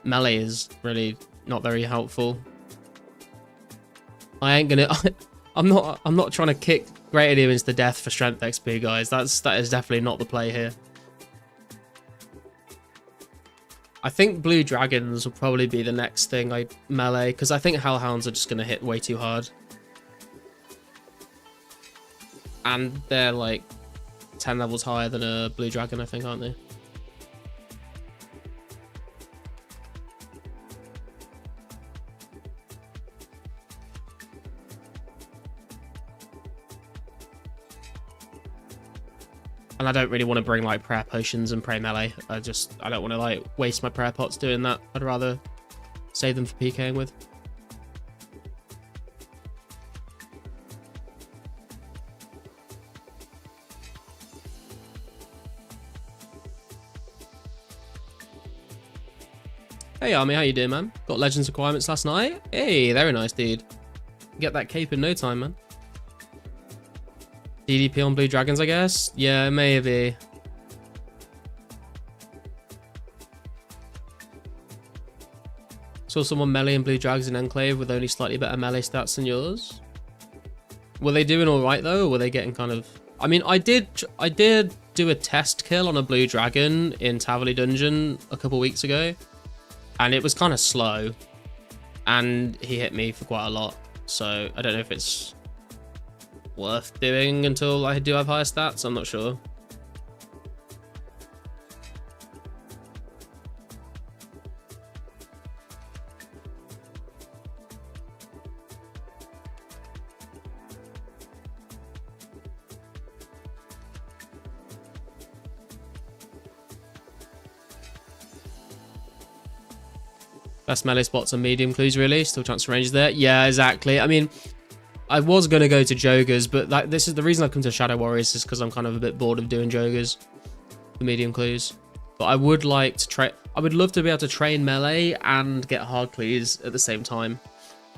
melee is really not very helpful. I ain't gonna. I'm not trying to kick greater demons to death for strength XP, guys. That is definitely not the play here. I think blue dragons will probably be the next thing I melee, because I think hellhounds are just gonna hit way too hard, and they're like 10 levels higher than a blue dragon, I think, aren't they? And I don't really want to bring like prayer potions and pray melee. I don't want to like waste my prayer pots doing that. I'd rather save them for PKing with. Hey Army, how you doing, man? Got Legends requirements last night? Hey, very nice, dude. Get that cape in no time, man. DDP on blue dragons, I guess? Yeah, maybe. Saw someone melee and blue drags in Enclave with only slightly better melee stats than yours. Were they doing alright though, or were they getting kind of... I mean, I did do a test kill on a blue dragon in Taverley Dungeon a couple weeks ago, and it was kind of slow, and he hit me for quite a lot, so I don't know if it's worth doing until I do have higher stats. I'm not sure. Best melee spots on medium clues, really. Still transfer ranges there. Yeah, exactly. I mean, I was going to go to Joggers, but this is the reason I've come to Shadow Warriors, is because I'm kind of a bit bored of doing Joggers for medium clues. But I would like to try... I would love to be able to train melee and get hard clues at the same time.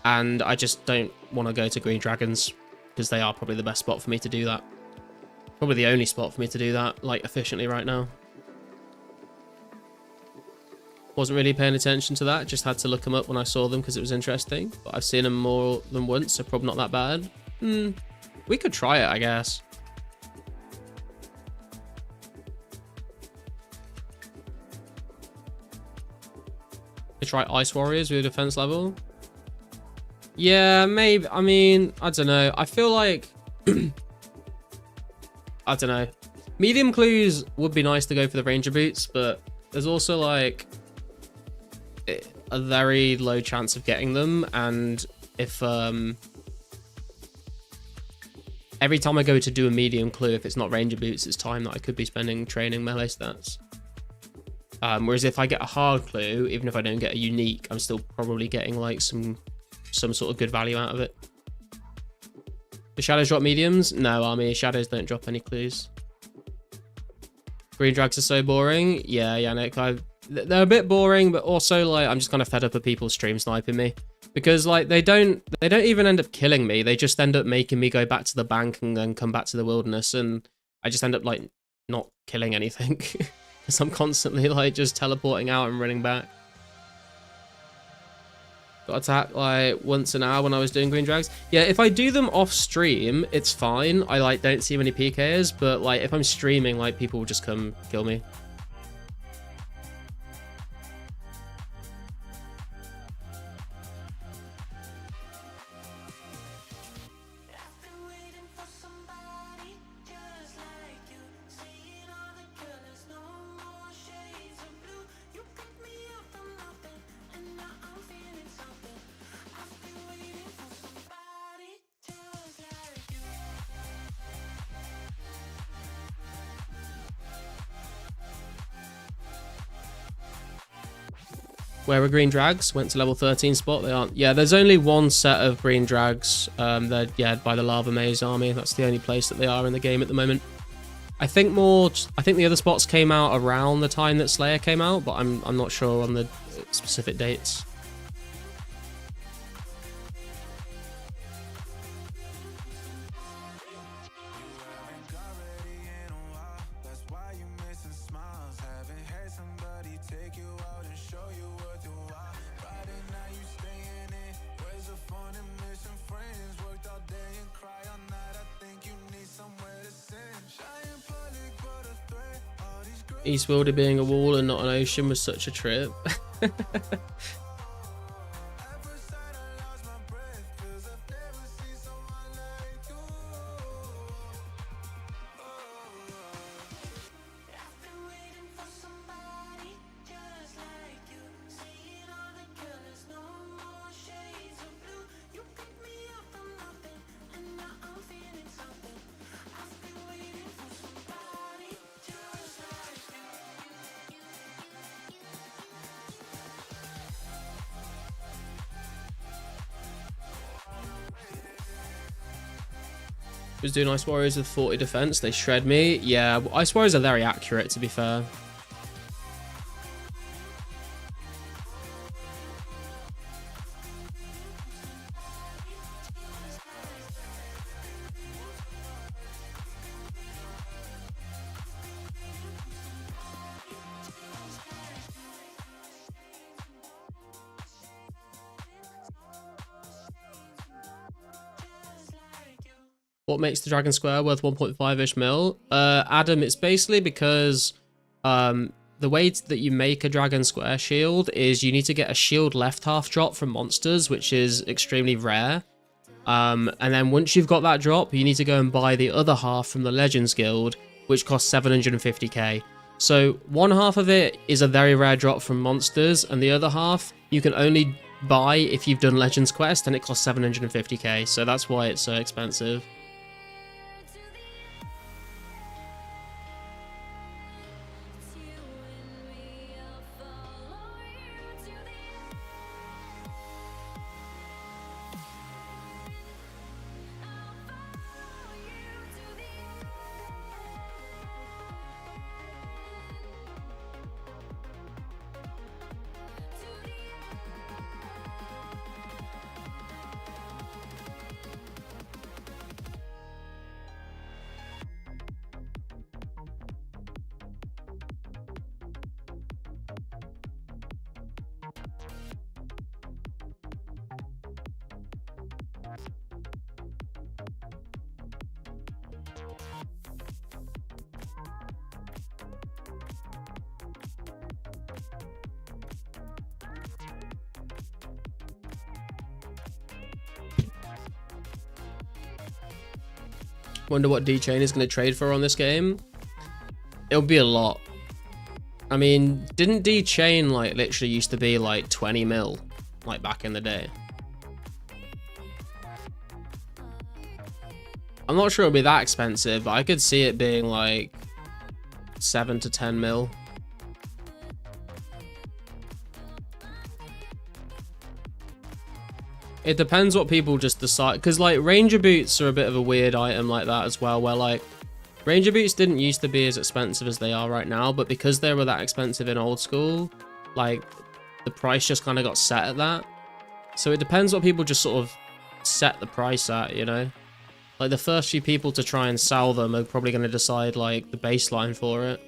And I just don't want to go to Green Dragons, because they are probably the best spot for me to do that. Probably the only spot for me to do that, like, efficiently right now. Wasn't really paying attention to that, just had to look them up when I saw them because it was interesting. But I've seen them more than once, so probably not that bad. We could try it, I guess. To try Ice Warriors with a defense level. Yeah, maybe. I mean, I don't know. I feel like... I don't know. Medium clues would be nice to go for the Ranger boots, but there's also like... a very low chance of getting them, and if every time I go to do a medium clue, if it's not ranger boots, it's time that I could be spending training melee stats. Whereas if I get a hard clue, even if I don't get a unique, I'm still probably getting like some sort of good value out of it. Do shadows drop mediums? No, Army, shadows don't drop any clues. Green drags are so boring. Yeah, Yannick, they're a bit boring, but also like I'm just kind of fed up of people stream sniping me, because like they don't even end up killing me. They just end up making me go back to the bank and then come back to the wilderness, and I just end up like not killing anything because I'm constantly like just teleporting out and running back. Got attacked like once an hour when I was doing green drags. Yeah, if I do them off stream, it's fine. I like don't see many PKs, but like if I'm streaming, like people will just come kill me. Where are green drags? Went to level 13 spot. They aren't. Yeah, there's only one set of green drags. They're, yeah, by the Lava Maze Army. That's the only place that they are in the game at the moment. I think the other spots came out around the time that Slayer came out, but I'm not sure on the specific dates. East Wilder being a wall and not an ocean was such a trip. Was doing Ice Warriors with 40 defense. They shred me. Yeah, Ice Warriors are very accurate, to be fair. What makes the Dragon Square worth 1.5-ish mil? Adam, it's basically because the way that you make a Dragon Square shield is you need to get a shield left half drop from monsters, which is extremely rare. And then once you've got that drop, you need to go and buy the other half from the Legends Guild, which costs 750k. So one half of it is a very rare drop from monsters, and the other half you can only buy if you've done Legends Quest, and it costs 750k. So that's why it's so expensive. Wonder what D-Chain is going to trade for on this game. It'll be a lot. I mean, didn't D-Chain like literally used to be like 20 mil, like back in the day? I'm not sure it'll be that expensive, but I could see it being like 7 to 10 mil. It depends what people just decide, because like Ranger boots are a bit of a weird item like that as well, where like Ranger boots didn't used to be as expensive as they are right now, but because they were that expensive in old school, like the price just kind of got set at that. So it depends what people just sort of set the price at, you know? Like the first few people to try and sell them are probably going to decide like the baseline for it.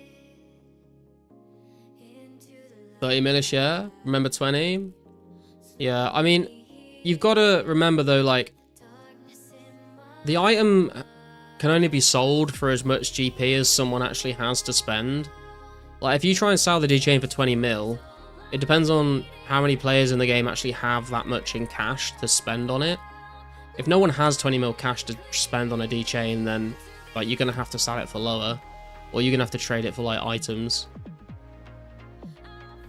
30 mil a share? Remember 20? Yeah, I mean, you've got to remember though, like, the item can only be sold for as much GP as someone actually has to spend. Like, if you try and sell the D-Chain for 20 mil, it depends on how many players in the game actually have that much in cash to spend on it. If no one has 20 mil cash to spend on a D-Chain, then like you're going to have to sell it for lower, or you're going to have to trade it for like items.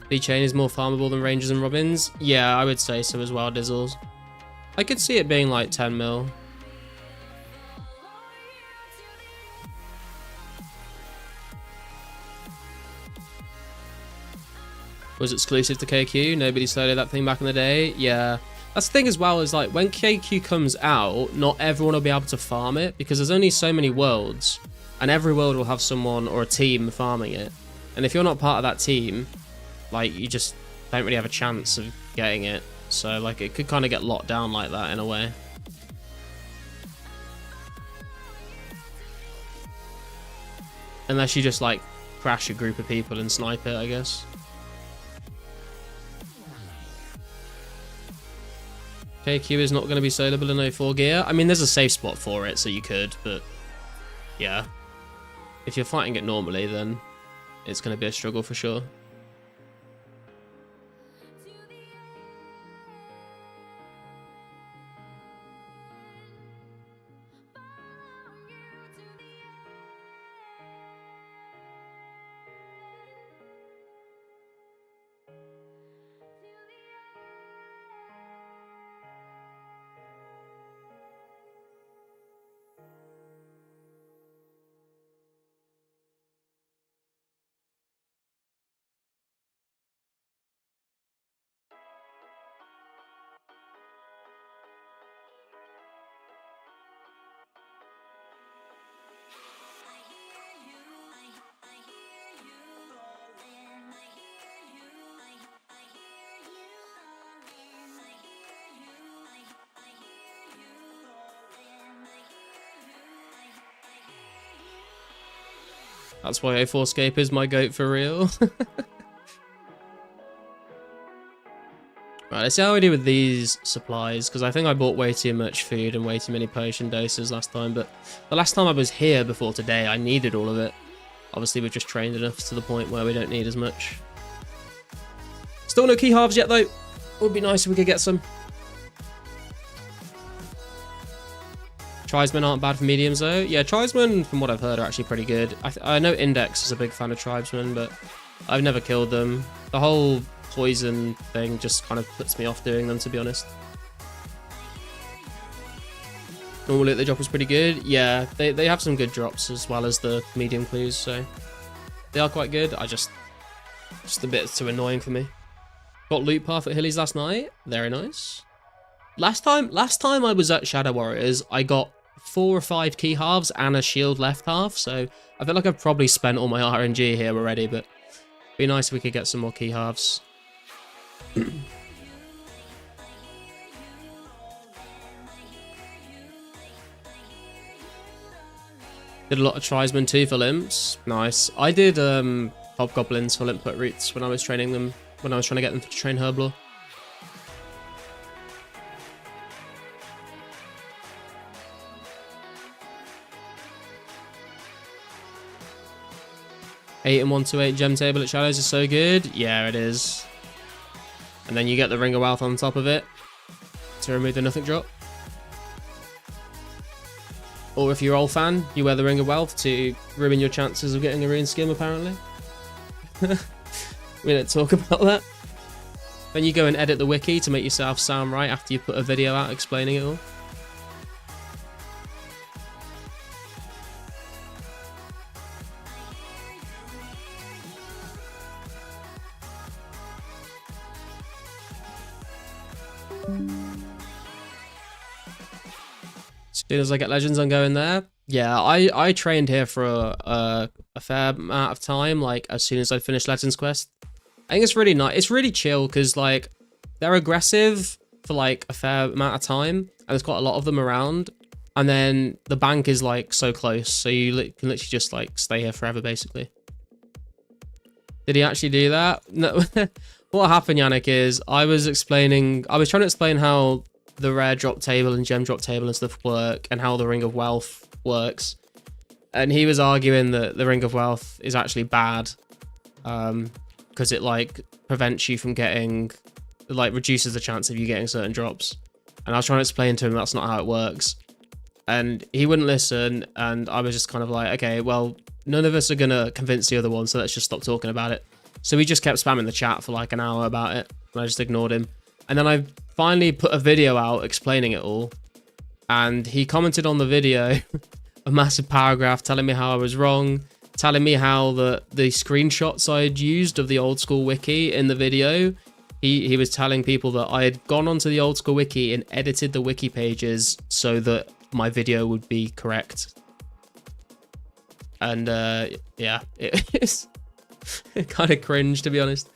D-Chain is more farmable than Rangers and Robins? Yeah, I would say so as well, Dizzles. I could see it being like 10 mil. Was exclusive to KQ? Nobody started that thing back in the day? Yeah. That's the thing as well, is like when KQ comes out, not everyone will be able to farm it because there's only so many worlds, and every world will have someone or a team farming it. And if you're not part of that team, like you just don't really have a chance of getting it. So like it could kind of get locked down like that in a way. Unless you just like crash a group of people and snipe it, I guess. KQ is not going to be soloable in 04 gear. I mean, there's a safe spot for it, so you could, but yeah. If you're fighting it normally, then it's going to be a struggle for sure. That's why 2004scape is my goat for real. Right, let's see how we do with these supplies, because I think I bought way too much food and way too many potion doses last time, but the last time I was here before today, I needed all of it. Obviously, we've just trained enough to the point where we don't need as much. Still no key halves yet, though. It would be nice if we could get some. Tribesmen aren't bad for mediums, though. Yeah, tribesmen, from what I've heard, are actually pretty good. I know Index is a big fan of tribesmen, but I've never killed them. The whole poison thing just kind of puts me off doing them, to be honest. Normal loot they drop is pretty good. Yeah, they have some good drops as well as the medium clues, so they are quite good. Just a bit too annoying for me. Got loot path at Hillies last night. Very nice. Last time I was at Shadow Warriors, I got 4 or 5 key halves and a shield left half, so I feel like I've probably spent all my RNG here already, but it'd be nice if we could get some more key halves. Did a lot of tribesmen too for limps. Nice. I did hobgoblins for limp put roots when I was training them, when I was trying to get them to train herblore. Eight and 128 gem table at Shadows is so good. Yeah, it is. And then you get the Ring of Wealth on top of it to remove the nothing drop. Or if you're old fan, you wear the Ring of Wealth to ruin your chances of getting a rune skim, apparently. We don't talk about that. Then you go and edit the wiki to make yourself sound right after you put a video out explaining it all. As soon as I get legends, I'm going there. Yeah, I trained here for a fair amount of time, like as soon as I finished Legends Quest. I think it's really nice. It's really chill because like they're aggressive for like a fair amount of time, and there's quite a lot of them around. And then the bank is like so close, so you can literally just like stay here forever, basically. Did he actually do that? No. What happened, Yannick, is I was trying to explain how the rare drop table and gem drop table and stuff work, and how the Ring of Wealth works. And he was arguing that the Ring of Wealth is actually bad, because it like prevents you from getting, like reduces the chance of you getting certain drops. And I was trying to explain to him that's not how it works, and he wouldn't listen. And I was just kind of like, okay, well, none of us are gonna convince the other one, so let's just stop talking about it. So we just kept spamming the chat for like an hour about it, and I just ignored him. And then I finally put a video out explaining it all, and he commented on the video a massive paragraph telling me how I was wrong, telling me how the screenshots I had used of the old school wiki in the video, he was telling people that I had gone onto the old school wiki and edited the wiki pages so that my video would be correct. And yeah, it's kind of cringe, to be honest.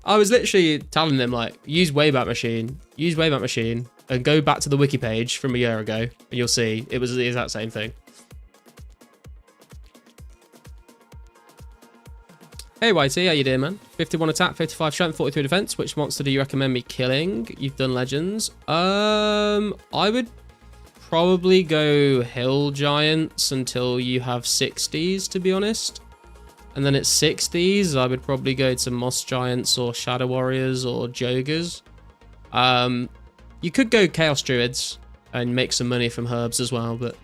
I was literally telling them, like, use Wayback Machine, and go back to the wiki page from a year ago, and you'll see it was the exact same thing. Hey YT, how you doing, man? 51 attack, 55 strength, 43 defense. Which monster do you recommend me killing? You've done legends. I would probably go hill giants until you have 60s, to be honest. And then at 60s, I would probably go to Moss Giants or Shadow Warriors or Jogers. You could go Chaos Druids and make some money from herbs as well, but...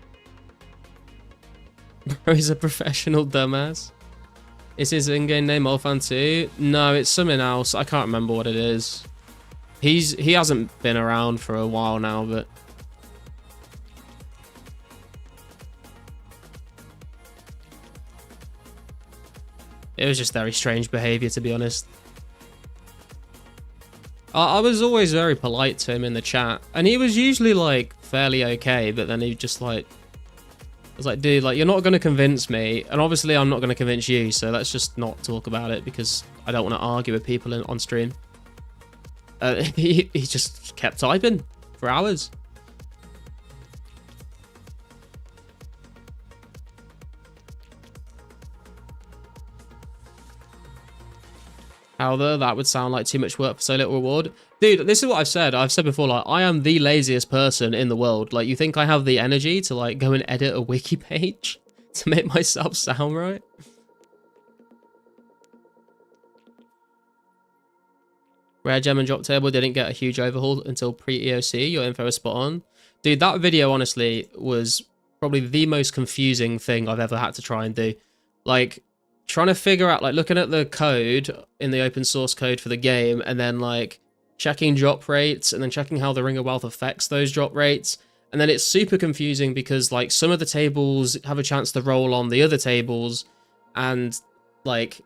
Bro, he's a professional dumbass. Is his in-game name Olfan 2? No, it's something else. I can't remember what it is. He hasn't been around for a while now, but... It was just very strange behavior, to be honest. I was always very polite to him in the chat, and he was usually, like, fairly okay, but then he just, like... I was like, dude, like, you're not going to convince me, and obviously I'm not going to convince you, so let's just not talk about it, because I don't want to argue with people on stream. He just kept typing for hours. That would sound like too much work for so little reward. Dude, this is what I've said. I've said before, like, I am the laziest person in the world. Like, you think I have the energy to, like, go and edit a wiki page to make myself sound right? Rare gem and drop table didn't get a huge overhaul until pre-EOC. Your info is spot on. Dude, that video, honestly, was probably the most confusing thing I've ever had to try and do. Like... trying to figure out, like, looking at the code in the open source code for the game, and then, like, checking drop rates, and then checking how the Ring of Wealth affects those drop rates. And then it's super confusing because, like, some of the tables have a chance to roll on the other tables, and, like,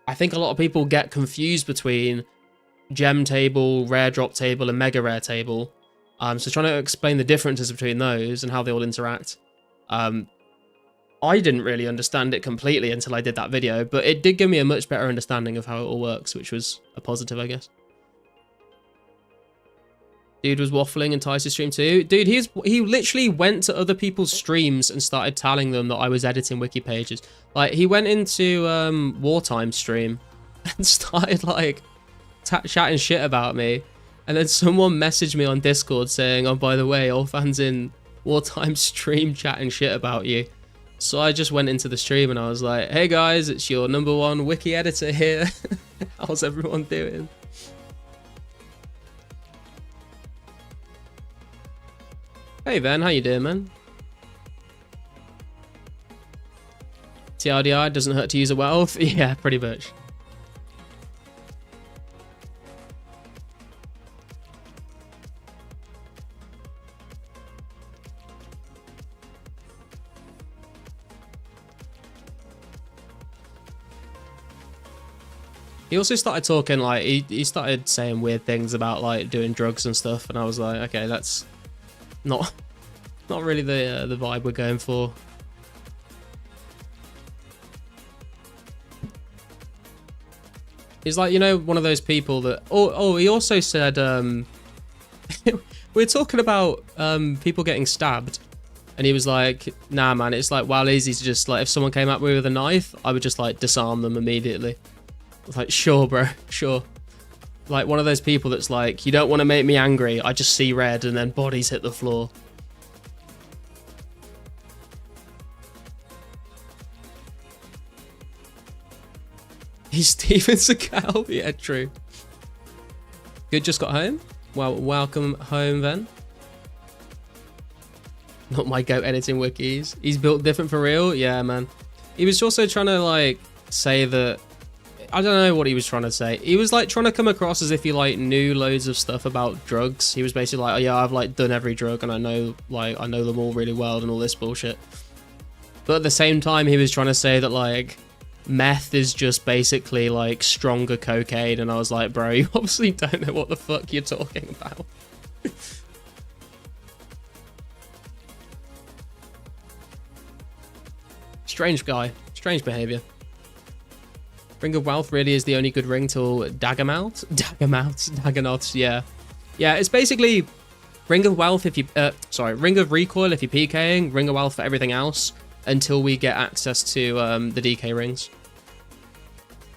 I think a lot of people get confused between gem table, rare drop table, and mega rare table. So trying to explain the differences between those and how they all interact. I didn't really understand it completely until I did that video, but it did give me a much better understanding of how it all works, which was a positive, I guess. Dude was waffling in Tice's stream too. Dude, he literally went to other people's streams and started telling them that I was editing wiki pages. Like, he went into Wartime stream and started, like, chatting shit about me. And then someone messaged me on Discord saying, oh, by the way, all fans in Wartime stream chatting shit about you. So I just went into the stream and I was like, hey guys, it's your #1 wiki editor here. How's everyone doing? Hey Van, how you doing, man? TRDI, doesn't hurt to use a wealth? Yeah, pretty much. He also started talking, like, he started saying weird things about, like, doing drugs and stuff, and I was like, okay, that's not really the vibe we're going for. He's like, you know, one of those people that... Oh, he also said, we're talking about people getting stabbed, and he was like, nah, man, it's like, wow, easy to just, like, if someone came at me with a knife, I would just, like, disarm them immediately. Like, sure, bro, sure. Like, one of those people that's like, you don't want to make me angry, I just see red, and then bodies hit the floor. He's Steven Seagal? Yeah, true. Good, just got home? Well, welcome home, then. Not my goat editing wikis. He's built different for real? Yeah, man. He was also trying to, like, say that... I don't know what he was trying to say. He was, like, trying to come across as if he, like, knew loads of stuff about drugs. He was basically like, oh, yeah, I've, like, done every drug and I know, like, I know them all really well and all this bullshit. But at the same time, he was trying to say that, like, meth is just basically, like, stronger cocaine. And I was like, bro, you obviously don't know what the fuck you're talking about. Strange guy. Strange behavior. Ring of Wealth really is the only good ring till Daggermouth? Daggernauts, yeah. Yeah, it's basically Ring of Wealth if you... Ring of Recoil if you're PKing, Ring of Wealth for everything else, until we get access to the DK rings.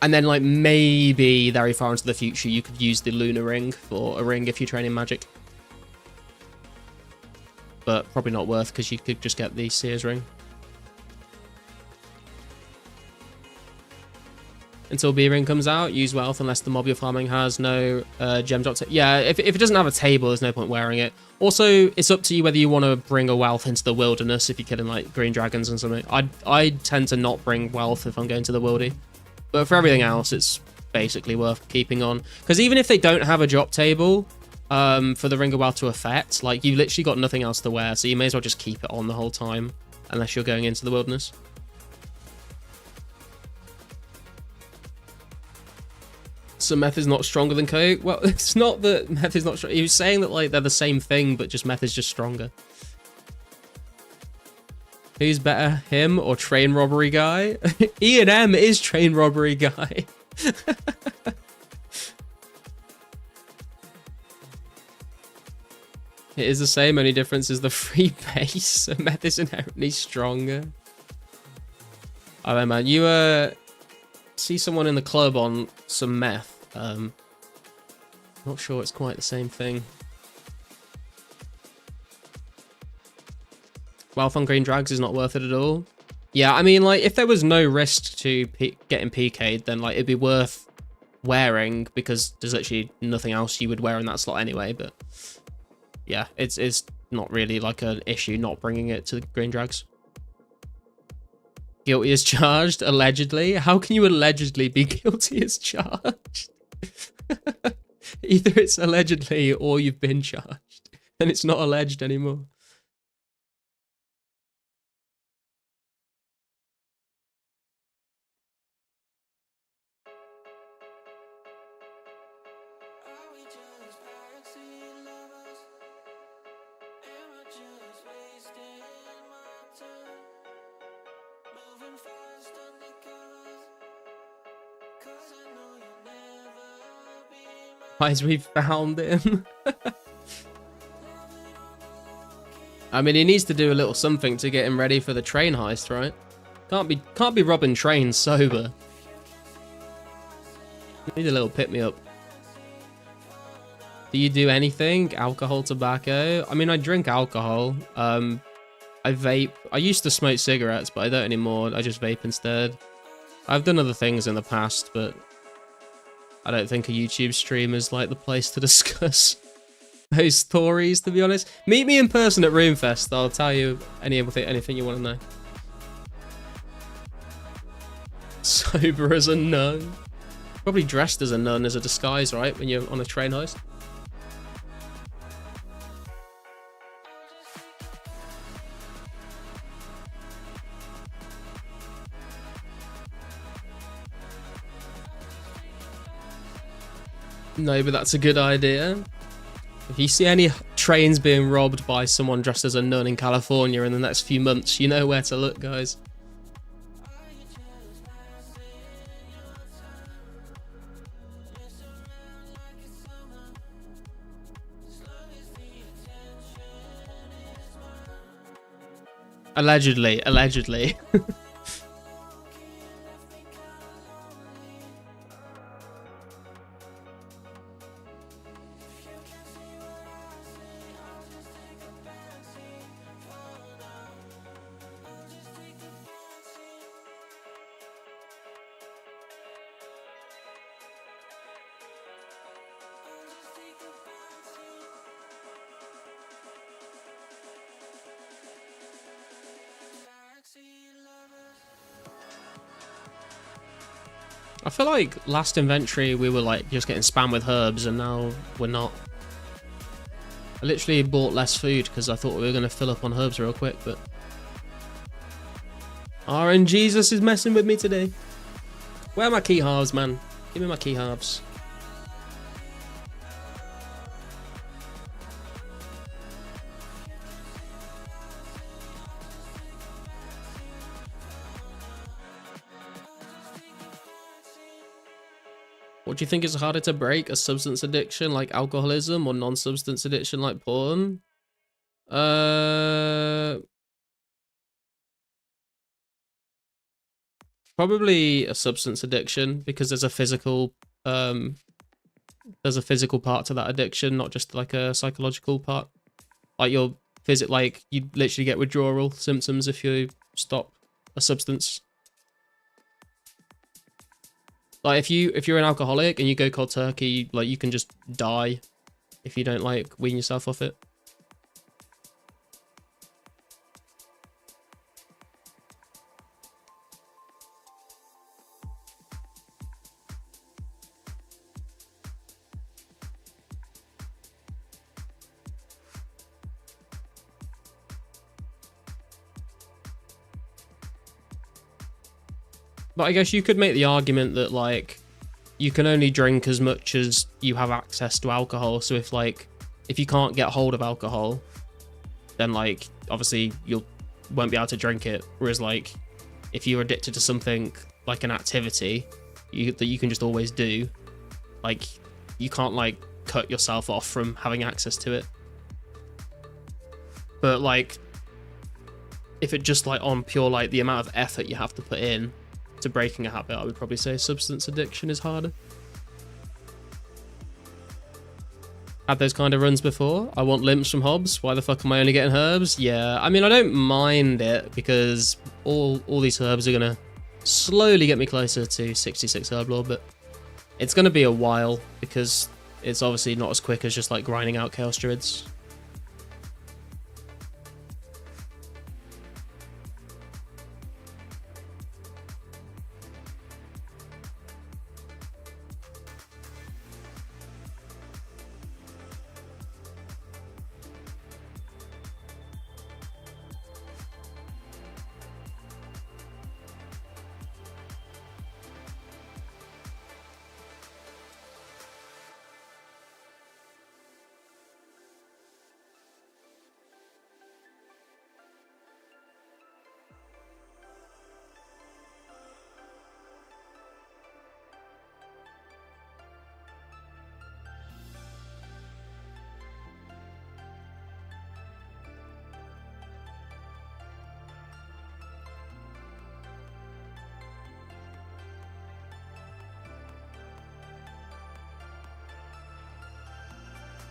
And then, like, maybe very far into the future, you could use the Lunar Ring for a ring if you're training magic. But probably not worth, because you could just get the Seer's Ring. until B ring comes out. Use wealth unless the mob you're farming has no gem drop. Yeah, if it doesn't have a table, there's no point wearing it. Also, it's up to you whether you want to bring a wealth into the wilderness if you're killing like green dragons and something. I tend to not bring wealth if I'm going to the wildy, but for everything else, it's basically worth keeping on. Because even if they don't have a drop table for the Ring of Wealth to affect, like you literally got nothing else to wear, so you may as well just keep it on the whole time unless you're going into the wilderness. So meth is not stronger than coke. Well, it's not that meth is not strong. He was saying that like they're the same thing, but just meth is just stronger. Who's better, him or train robbery guy? E&M is train robbery guy. It is the same, only difference is the free base. So meth is inherently stronger. I don't know, man. You see someone in the club on some meth. Not sure it's quite the same thing. Wealth on green drags is not worth it at all. Yeah, I mean, like, if there was no risk to getting PK'd, then, like, it'd be worth wearing because there's literally nothing else you would wear in that slot anyway, but yeah, it's not really, like, an issue not bringing it to the green drags. Guilty as charged, allegedly. How can you allegedly be guilty as charged? Either it's allegedly or you've been charged. Then it's not alleged anymore. Are we just backseat lovers? Am I just wasting my time? Moving fast undercovers, 'cause I know you'll never be mine. Guys, we found him. I mean, he needs to do a little something to get him ready for the train heist, right? Can't be robbing trains sober. Need a little pick me up. Do you do anything? Alcohol, tobacco? I mean, I drink alcohol. I vape. I used to smoke cigarettes, but I don't anymore. I just vape instead. I've done other things in the past, but I don't think a YouTube stream is like the place to discuss those stories, to be honest. Meet me in person at Roomfest. I'll tell you anything you want to know. Sober as a nun. Probably dressed as a nun as a disguise, right? When you're on a train heist. No, but that's a good idea. If you see any trains being robbed by someone dressed as a nun in California in the next few months, you know where to look, guys. Allegedly. I feel like last inventory we were like just getting spammed with herbs, and now we're not. I literally bought less food because I thought we were going to fill up on herbs real quick, but RNGesus is messing with me today. Where are my key halves, man? Give me my key halves. What do you think is harder to break? A substance addiction like alcoholism or non-substance addiction like porn? Probably a substance addiction because there's a physical part to that addiction, not just like a psychological part. Like you literally get withdrawal symptoms if you stop a substance. Like if you're an alcoholic and you go cold turkey, like you can just die if you don't like wean yourself off it. But I guess you could make the argument that like you can only drink as much as you have access to alcohol. So if you can't get hold of alcohol, then like obviously won't be able to drink it. Whereas like if you're addicted to something like an activity that you can just always do, like you can't like cut yourself off from having access to it. But like if it just like on pure like the amount of effort you have to put in to breaking a habit, I would probably say substance addiction is harder. Had those kind of runs before. I want limps from Hobbs. Why the fuck am I only getting herbs? Yeah, I mean, I don't mind it because all these herbs are gonna slowly get me closer to 66 herb lore, but it's gonna be a while because it's obviously not as quick as just like grinding out chaos druids.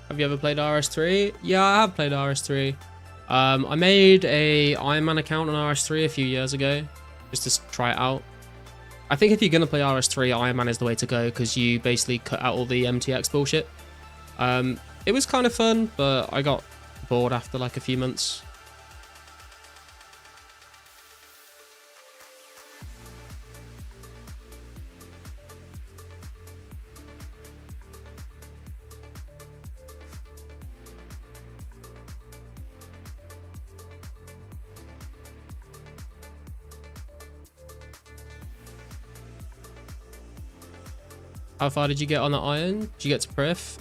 Have you ever played RS3? Yeah, I have played RS3. I made a Iron Man account on RS3 a few years ago, just to try it out. I think if you're going to play RS3, Iron Man is the way to go, because you basically cut out all the MTX bullshit. It was kind of fun, but I got bored after like a few months. How far did you get on the iron? Did you get to Prif?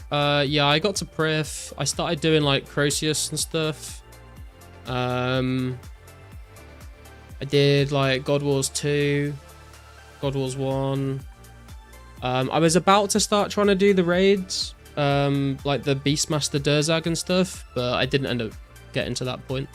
Yeah, I got to Prif. I started doing like Croceus and stuff. I did like God Wars 2, God Wars 1. I was about to start trying to do the raids, like the Beastmaster Durzag and stuff, but I didn't end up getting to that point.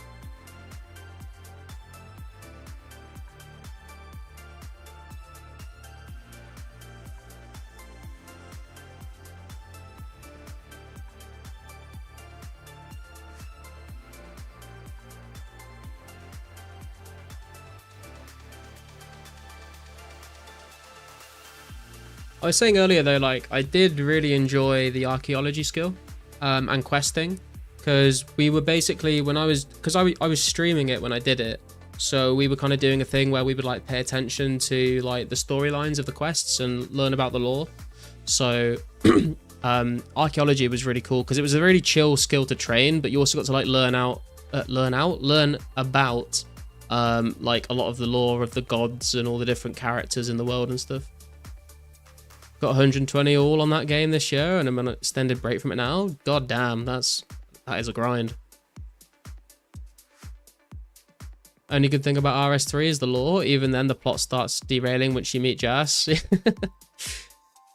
I was saying earlier though, like I did really enjoy the archaeology skill and questing, because we were basically I was streaming it when I did it, so we were kind of doing a thing where we would like pay attention to like the storylines of the quests and learn about the lore. So archaeology was really cool because it was a really chill skill to train, but you also got to like learn about like a lot of the lore of the gods and all the different characters in the world and stuff. Got 120 all on that game this year, and I'm on an extended break from it now. God damn, that is a grind. Only good thing about RS3 is the lore. Even then, the plot starts derailing once you meet Jas.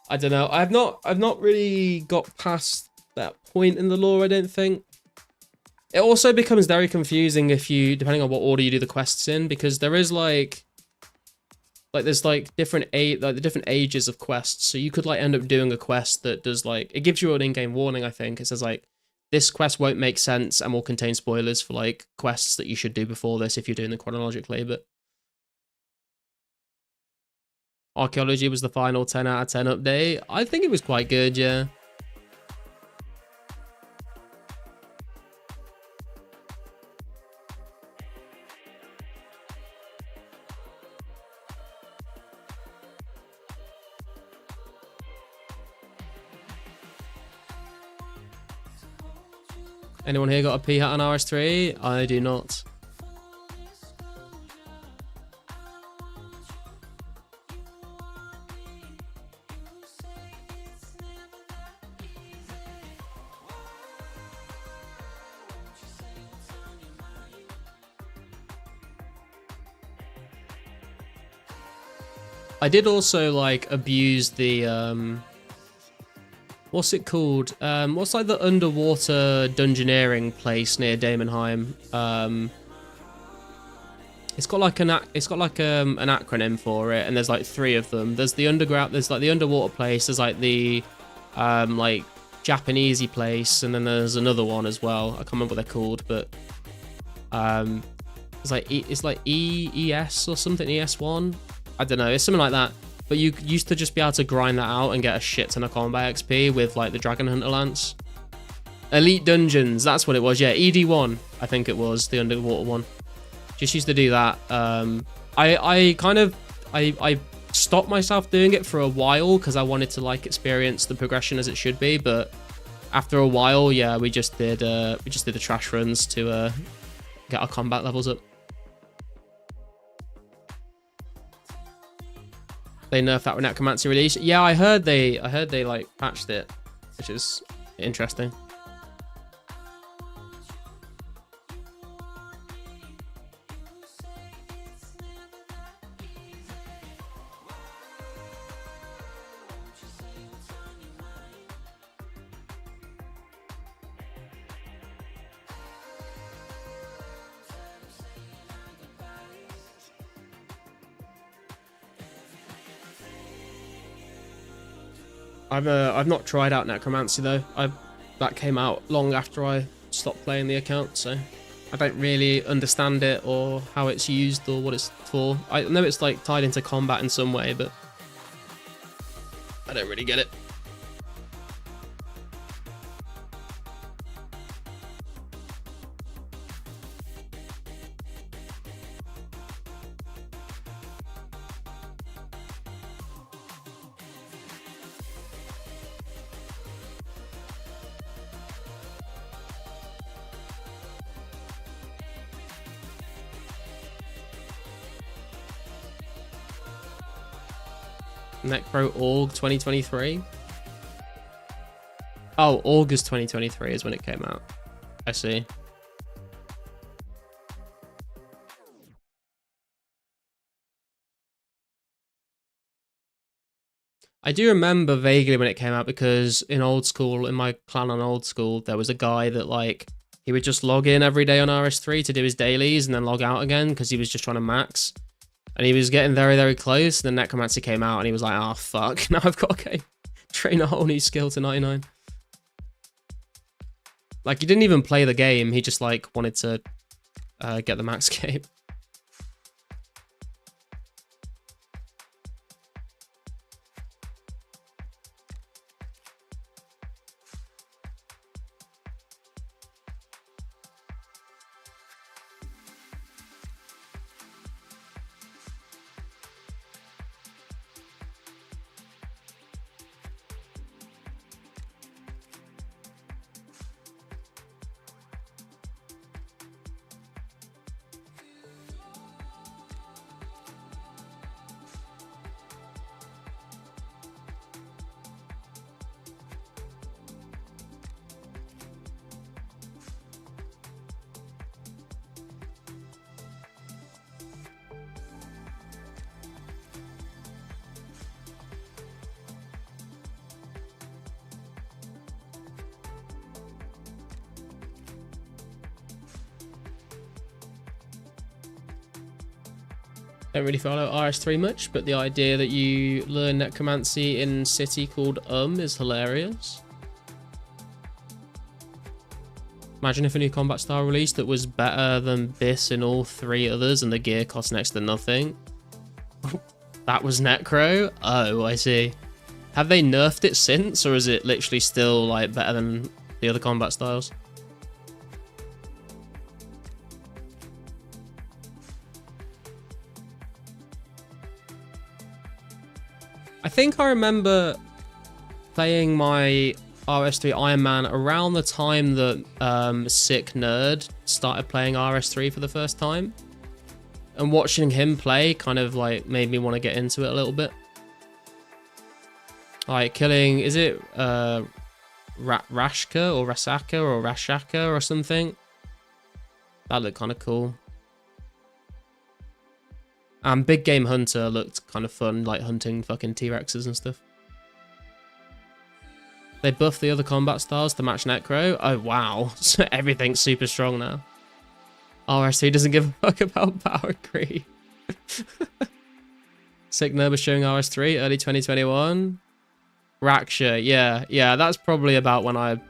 I don't know. I've not really got past that point in the lore, I don't think. It also becomes very confusing depending on what order you do the quests in, because there is there's different ages of quests. So you could like end up doing a quest that does like, it gives you an in-game warning, I think. It says like, this quest won't make sense and will contain spoilers for like quests that you should do before this if you're doing them chronologically. But Archaeology was the final 10 out of 10 update. I think it was quite good, yeah. Anyone here got a P hat on RS3? I do not. I did also like abuse the what's it called? What's like the underwater dungeoneering place near Daemonheim? It's got like an acronym for it, and there's like 3 of them. There's the underground, there's like the underwater place, there's like the like Japanesey place, and then there's another one as well. I can't remember what they're called, but it's like EES or something, ES1. I don't know, it's something like that. But you used to just be able to grind that out and get a shit ton of combat XP with like the Dragon Hunter Lance. Elite Dungeons, that's what it was, yeah. ED1, I think it was, the underwater one. Just used to do that. I stopped myself doing it for a while because I wanted to like experience the progression as it should be, but after a while, yeah, we just did the trash runs to get our combat levels up. They nerfed that Necromancy release. Yeah, I heard they like patched it, which is interesting. I've not tried out Necromancy though. That came out long after I stopped playing the account, so I don't really understand it or how it's used or what it's for. I know it's like tied into combat in some way, but I don't really get it. Necro Org 2023. Oh, August 2023 is when it came out. I see. I do remember vaguely when it came out because in old school, in my clan on old school, there was a guy that like, he would just log in every day on RS3 to do his dailies and then log out again because he was just trying to max. And he was getting very, very close. Then Necromancy came out and he was like, oh, fuck. Now I've got to train a whole new skill to 99. Like, he didn't even play the game. He just, like, wanted to get the max game. Don't really follow RS3 much, but the idea that you learn Necromancy in city called is hilarious. Imagine if a new combat style released that was better than this in all 3 others and the gear cost next to nothing. That was Necro? Oh, I see. Have they nerfed it since, or is it literally still like better than the other combat styles? I think I remember playing my RS3 Iron Man around the time that Sick Nerd started playing RS3 for the first time. And watching him play kind of like made me want to get into it a little bit. Like killing, is it Rashka or Rasaka or Rashaka or something? That looked kind of cool. And Big Game Hunter looked kind of fun, like hunting fucking T-Rexes and stuff. They buffed the other combat styles to match Necro. Oh wow, so everything's super strong now. RS3 doesn't give a fuck about power creep. Sick Nerd was showing RS3 early 2021. Raksha, yeah, that's probably about when I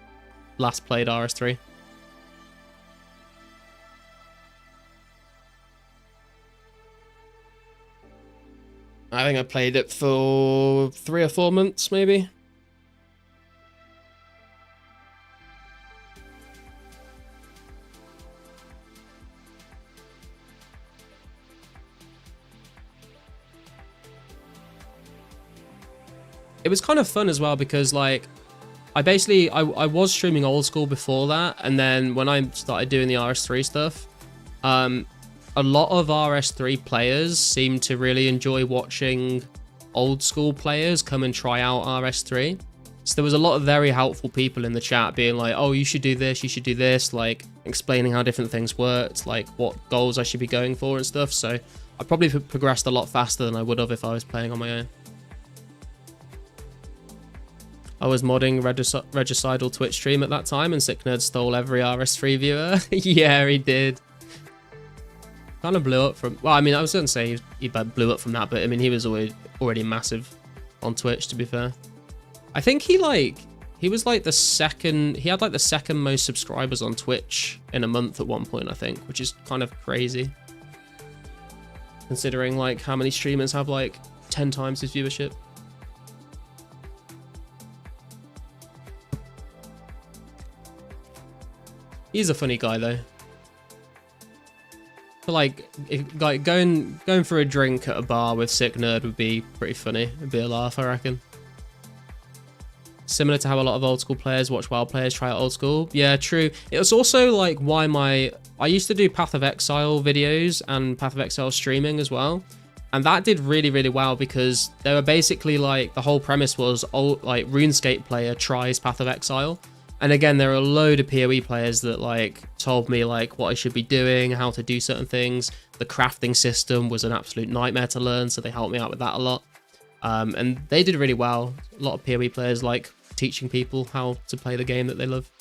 last played RS3. I think I played it for 3 or 4 months, maybe. It was kind of fun as well because like I was streaming old school before that, and then when I started doing the RS3 stuff, a lot of RS3 players seem to really enjoy watching old school players come and try out RS3. So there was a lot of very helpful people in the chat being like, oh, you should do this, like explaining how different things worked, like what goals I should be going for and stuff. So I probably progressed a lot faster than I would have if I was playing on my own. I was modding Regicidal Twitch stream at that time, and Sick Nerd stole every RS3 viewer. Yeah, he did. Kind of blew up from... Well, I mean, I was going to say he blew up from that, but I mean, he was already massive on Twitch, to be fair. I think he was like the second... He had like the second most subscribers on Twitch in a month at one point, I think, which is kind of crazy. Considering like how many streamers have like 10 times his viewership. He's a funny guy though. But like going for a drink at a bar with Sick Nerd would be pretty funny. It'd be a laugh, I reckon. Similar to how a lot of old school players watch WoW players try out old school. Yeah, true. It was also like why I used to do Path of Exile videos and Path of Exile streaming as well. And that did really, really well because they were basically like, the whole premise was like RuneScape player tries Path of Exile. And again, there are a load of PoE players that like told me like what I should be doing, how to do certain things. The crafting system was an absolute nightmare to learn, so they helped me out with that a lot. And they did really well. A lot of PoE players like teaching people how to play the game that they love.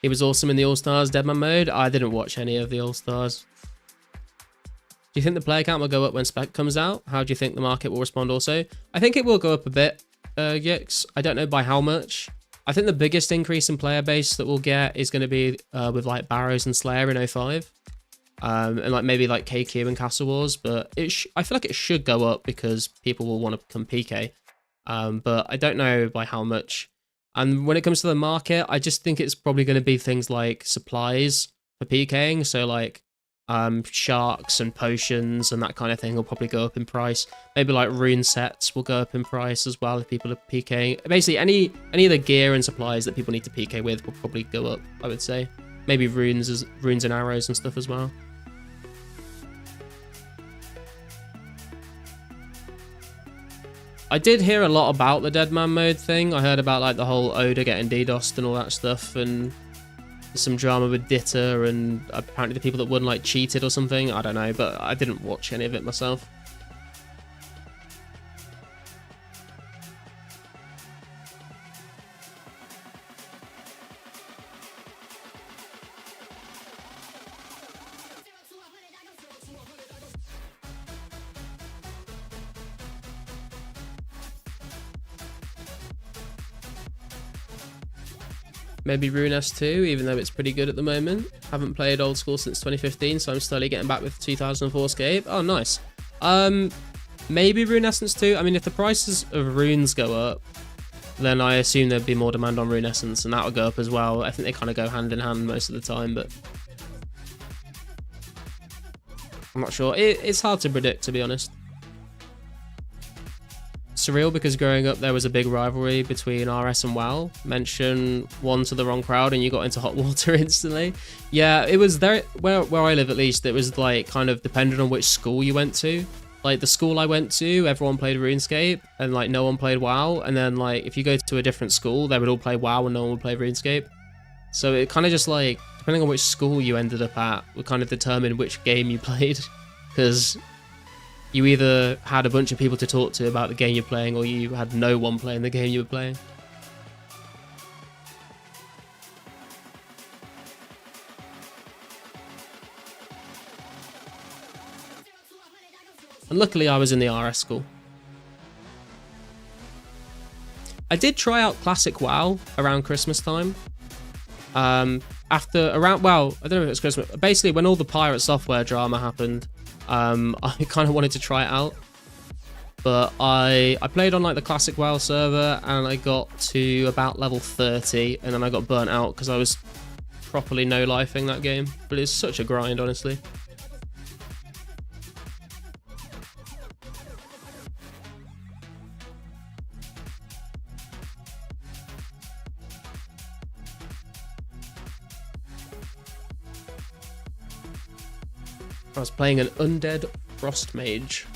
He was awesome in the All-Stars Deadman mode. I didn't watch any of the All-Stars. Do you think the player count will go up when Spec comes out? How do you think the market will respond also? I think it will go up a bit. Yix. I don't know by how much. I think the biggest increase in player base that we'll get is going to be with like Barrows and Slayer in 05. And like maybe like KQ and Castle Wars, but I feel like it should go up because people will want to become PK. But I don't know by how much. And when it comes to the market, I just think it's probably going to be things like supplies for PKing. So like sharks and potions and that kind of thing will probably go up in price. Maybe like rune sets will go up in price as well if people are PKing. Basically any of the gear and supplies that people need to PK with will probably go up, I would say. Maybe runes and arrows and stuff as well. I did hear a lot about the Deadman mode thing. I heard about like the whole Oda getting DDoSed and all that stuff, and some drama with Ditter, and apparently the people that won like cheated or something. I don't know, but I didn't watch any of it myself. Maybe Rune S2, even though it's pretty good at the moment. Haven't played old school since 2015, so I'm slowly getting back with 2004scape. Oh, nice. Maybe Rune Essence too. I mean, if the prices of runes go up, then I assume there'd be more demand on Rune Essence, and that would go up as well. I think they kind of go hand in hand most of the time, but I'm not sure. It's hard to predict, to be honest. Surreal, because growing up there was a big rivalry between RS and WoW. Mention one to the wrong crowd and you got into hot water instantly. Yeah, it was there where I live, at least. It was like kind of dependent on which school you went to. Like the school I went to, everyone played RuneScape and like no one played WoW. And then like if you go to a different school, they would all play WoW and no one would play RuneScape. So it kind of just like, depending on which school you ended up at, would kind of determine which game you played. Because you either had a bunch of people to talk to about the game you're playing, or you had no one playing the game you were playing. And luckily I was in the RS school. I did try out Classic WoW around Christmas time. Well, I don't know if it was Christmas. Basically, when all the pirate software drama happened, I kind of wanted to try it out. But I played on like the Classic WoW server and I got to about level 30 and then I got burnt out because I was properly no-lifing that game. But it's such a grind, honestly. I was playing an undead frost mage.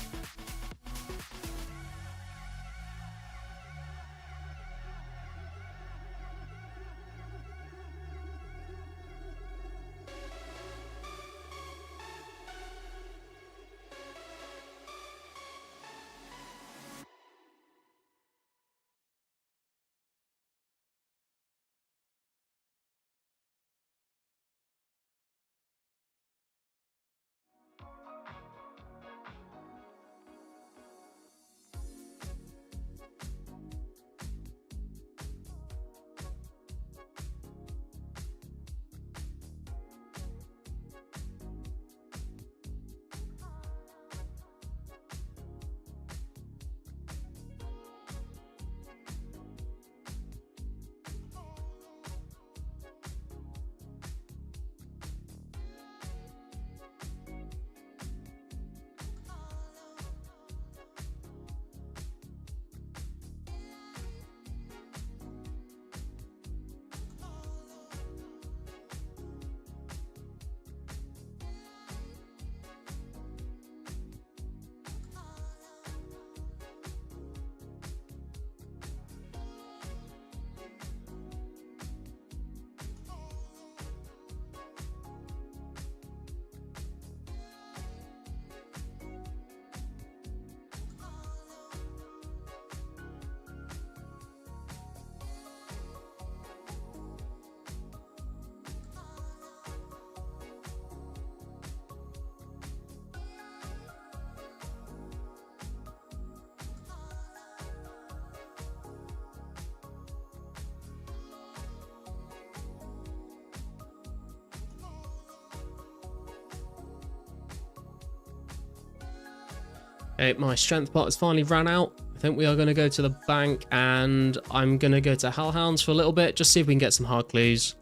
Okay, my strength pot has finally ran out. I think we are going to go to the bank and I'm going to go to Hellhounds for a little bit, just see if we can get some hard clues.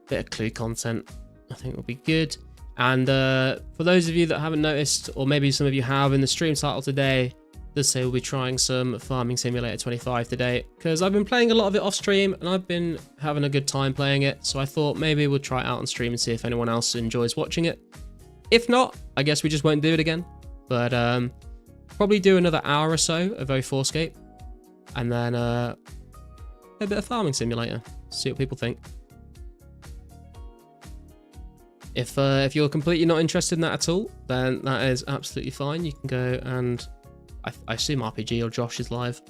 Bit of clue content, I think will be good. And for those of you that haven't noticed, or maybe some of you have in the stream title today, does say we'll be trying some Farming Simulator 25 today, because I've been playing a lot of it off stream and I've been having a good time playing it. So I thought maybe we'll try it out on stream and see if anyone else enjoys watching it. If not, I guess we just won't do it again. But probably do another hour or so of 2004scape, and then a bit of Farming Simulator. See what people think. If you're completely not interested in that at all, then that is absolutely fine. You can go and I assume RPG or Josh is live.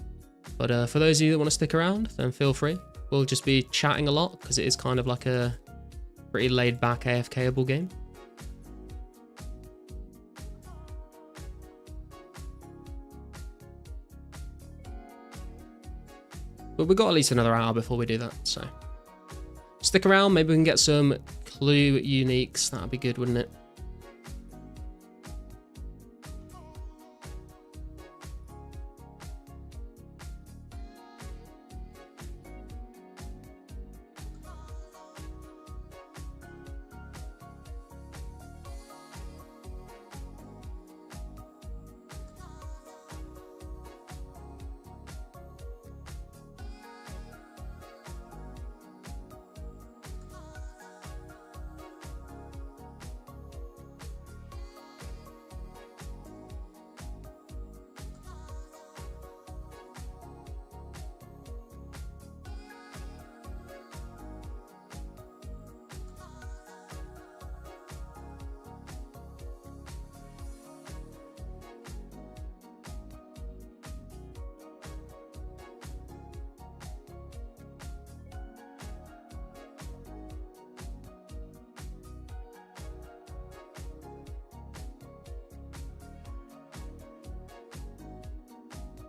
But for those of you that want to stick around, then feel free. We'll just be chatting a lot because it is kind of like a pretty laid back AFK-able game. But we've got at least another hour before we do that, so stick around. Maybe we can get some clue uniques. That'd be good, wouldn't it?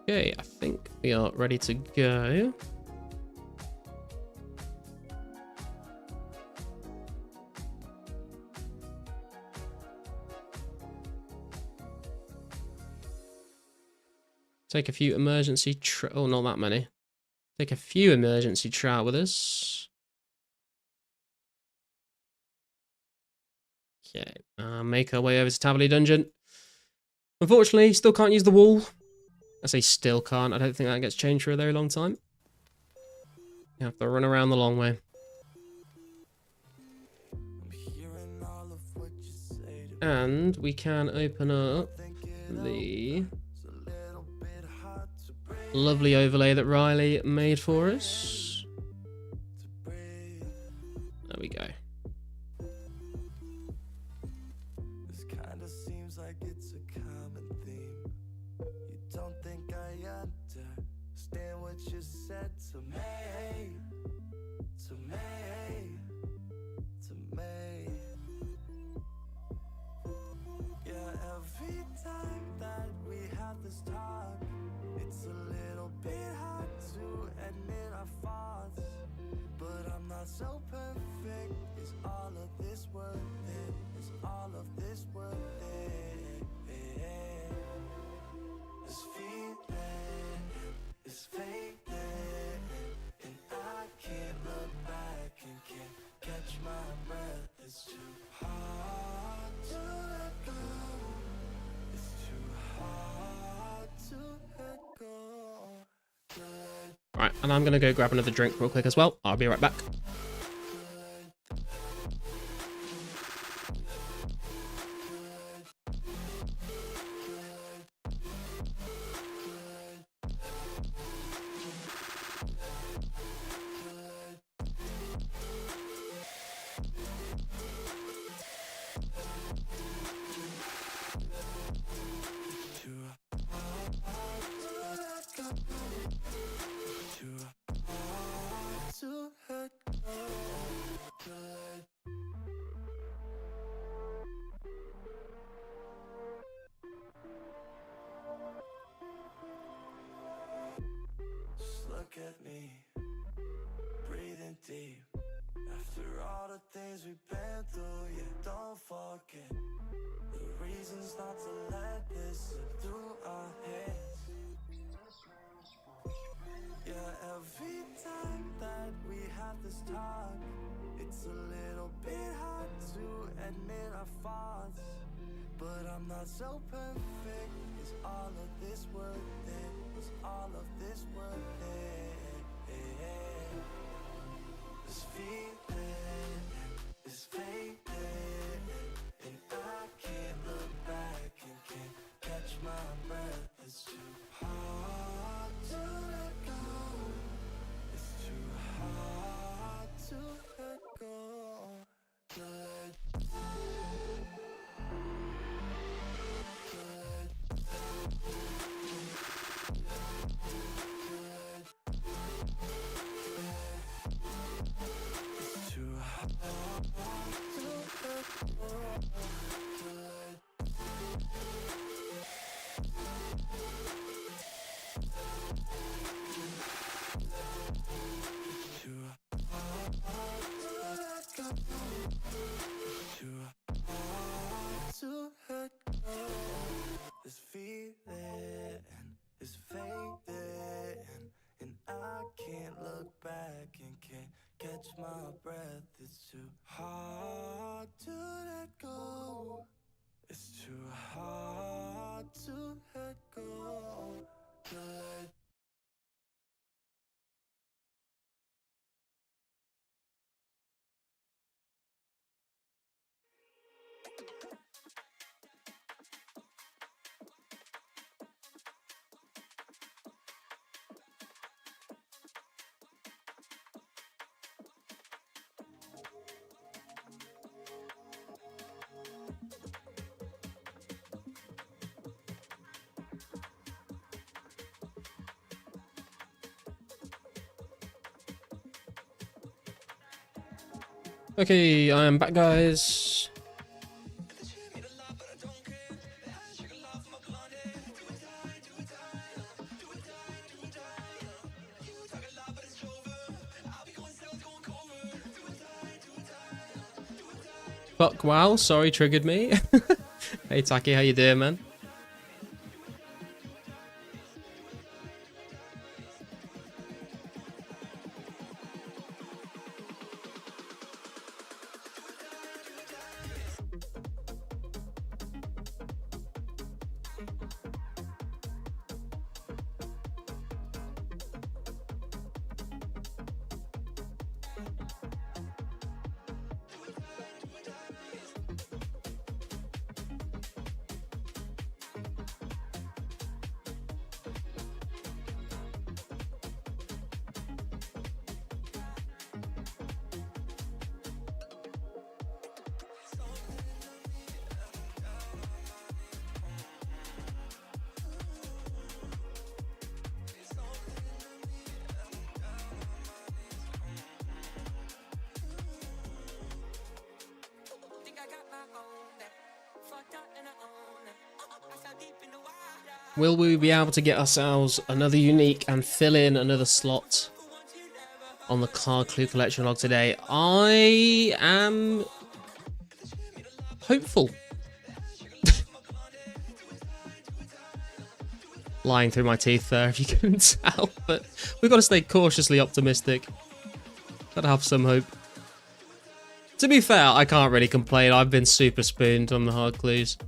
Okay, I think we are ready to go. Take a few emergency oh, not that many. Take a few emergency trout with us. Okay, make our way over to Taverley Dungeon. Unfortunately, still can't use the wall. I say still can't. I don't think that gets changed for a very long time. You have to run around the long way. And we can open up the lovely overlay that Riley made for us. There we go. This kind of seems like it's a common theme. You don't think I understand what you said to me, to me, to me. Yeah, every time that we have this talk, it's a little bit hard to admit our faults. But I'm not so perfect. Is all of this worth it? Is all of this worth it? This feeling is fading, and I can't look back and can't catch my breath. It's too hard to let go. It's too hard to let go. Right, and I'm gonna go grab another drink real quick as well. I'll be right back. Just look at me, breathing deep. After all the things we've been through, yeah, don't forget the reasons not to let this slip through our heads. Yeah, every time that we have this talk, it's a little bit hard to admit our faults. But I'm not so perfect. Is all of this worth it? Is all of this worth it? This feeling is fading, and I can't look back and can't catch my breath. It's too hard to let go. It's too hard to let go. Too hard to let too hard to let go. Too hard to let go. This feeling is fading, and I can't look back and can't catch my breath. It's too hard to let go. It's too hard to let go. Let Okay, I am back, guys. Fuck wow, sorry, triggered me. Hey Taki, how you doing, man? Will we be able to get ourselves another unique and fill in another slot on the card clue collection log today? I am hopeful. Lying through my teeth there, if you couldn't tell, but we've got to stay cautiously optimistic. Gotta have some hope. To be fair, I can't really complain. I've been super spooned on the hard clues.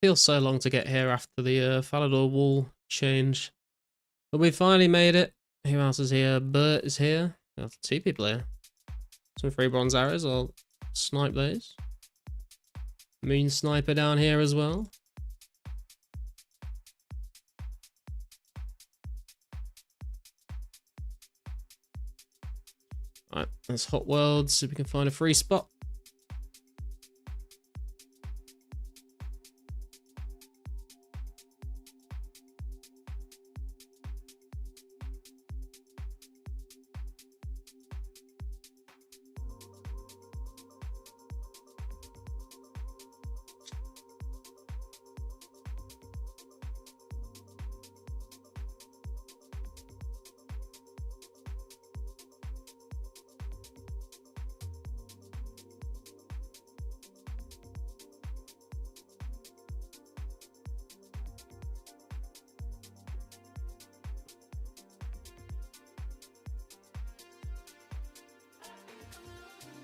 Feels so long to get here after the Falador wall change. But we finally made it. Who else is here? Bert is here. We have 2 people here. Some free bronze arrows. I'll snipe those. Moon sniper down here as well. Alright, let's hot world, see if we can find a free spot.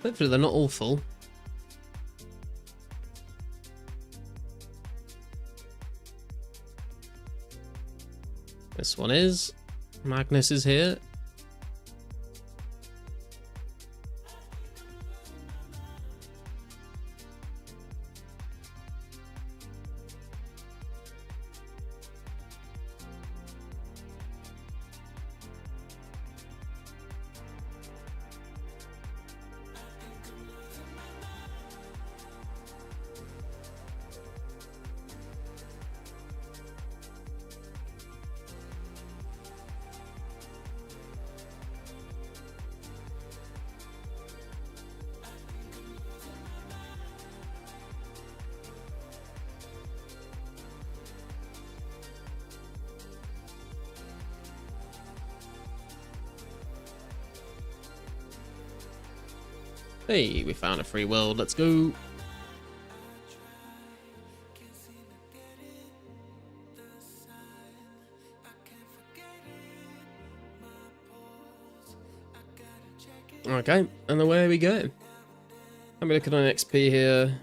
Hopefully they're not all full. This one is. Magnus is here. Hey, we found a free world. Let's go. Okay, and away we go. I'm looking on XP here.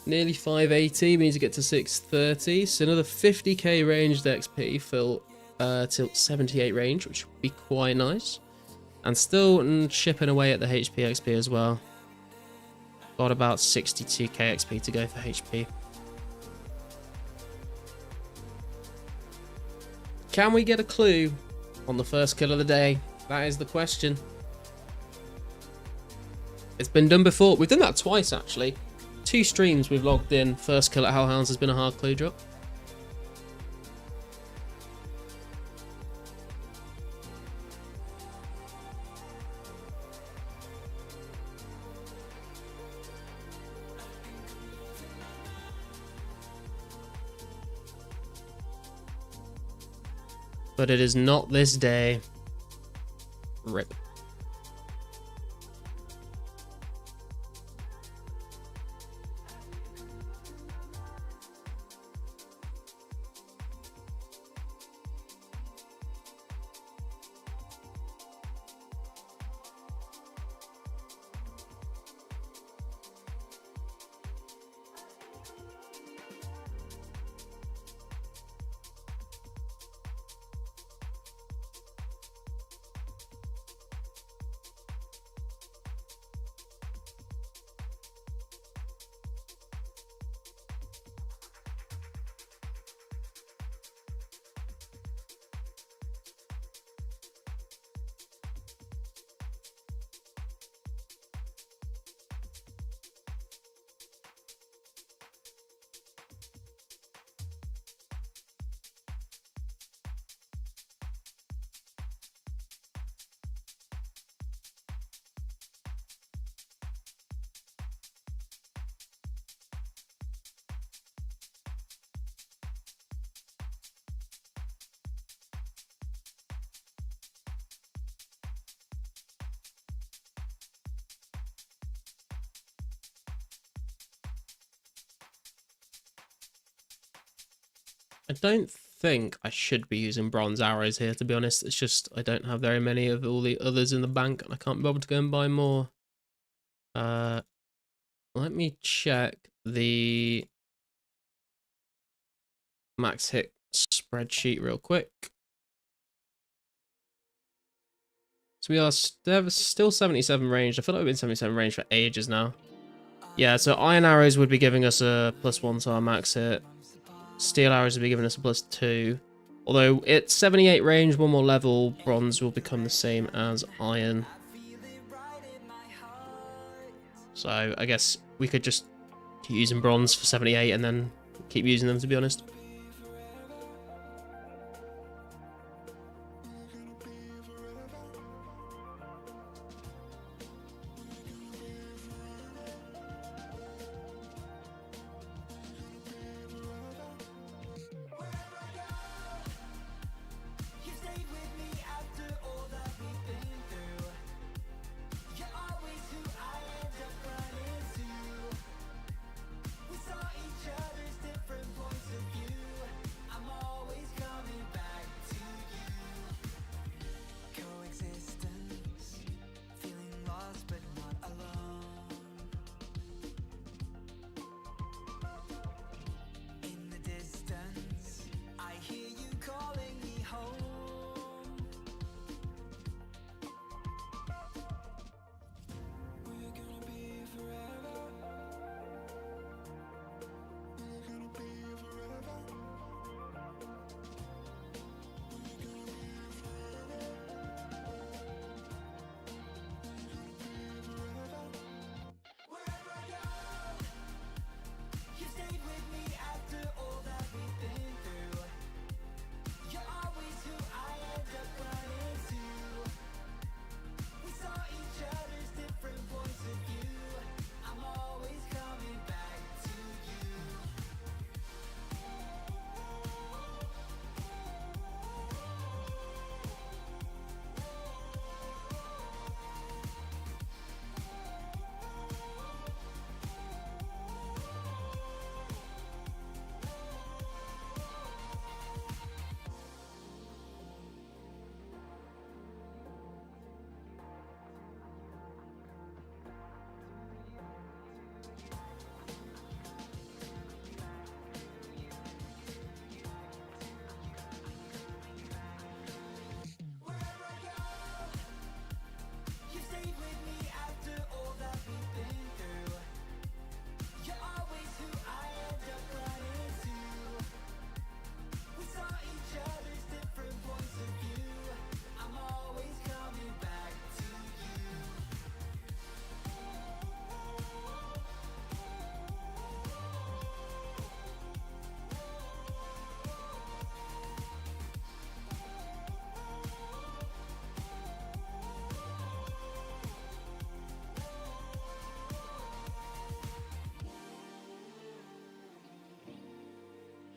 Nearly 580, we need to get to 630, so another 50k ranged XP till 78 range, which would be quite nice. And still chipping away at the HP XP as well. Got about 62k XP to go for HP. Can we get a clue on the first kill of the day? That is the question. It's been done before. We've done that twice, actually. 2 streams we've logged in. First kill at Hellhounds has been a hard clue drop. But it is not this day. RIP. I don't think I should be using bronze arrows here, to be honest. It's just I don't have very many of all the others in the bank, and I can't be able to go and buy more. Let me check the max hit spreadsheet real quick. So we are still 77 range. I feel like we've been 77 range for ages now. Yeah, so iron arrows would be giving us a +1 to our max hit. Steel arrows would be giving us a +2. Although it's 78 range, one more level, bronze will become the same as iron. So I guess we could just keep using bronze for 78 and then keep using them, to be honest.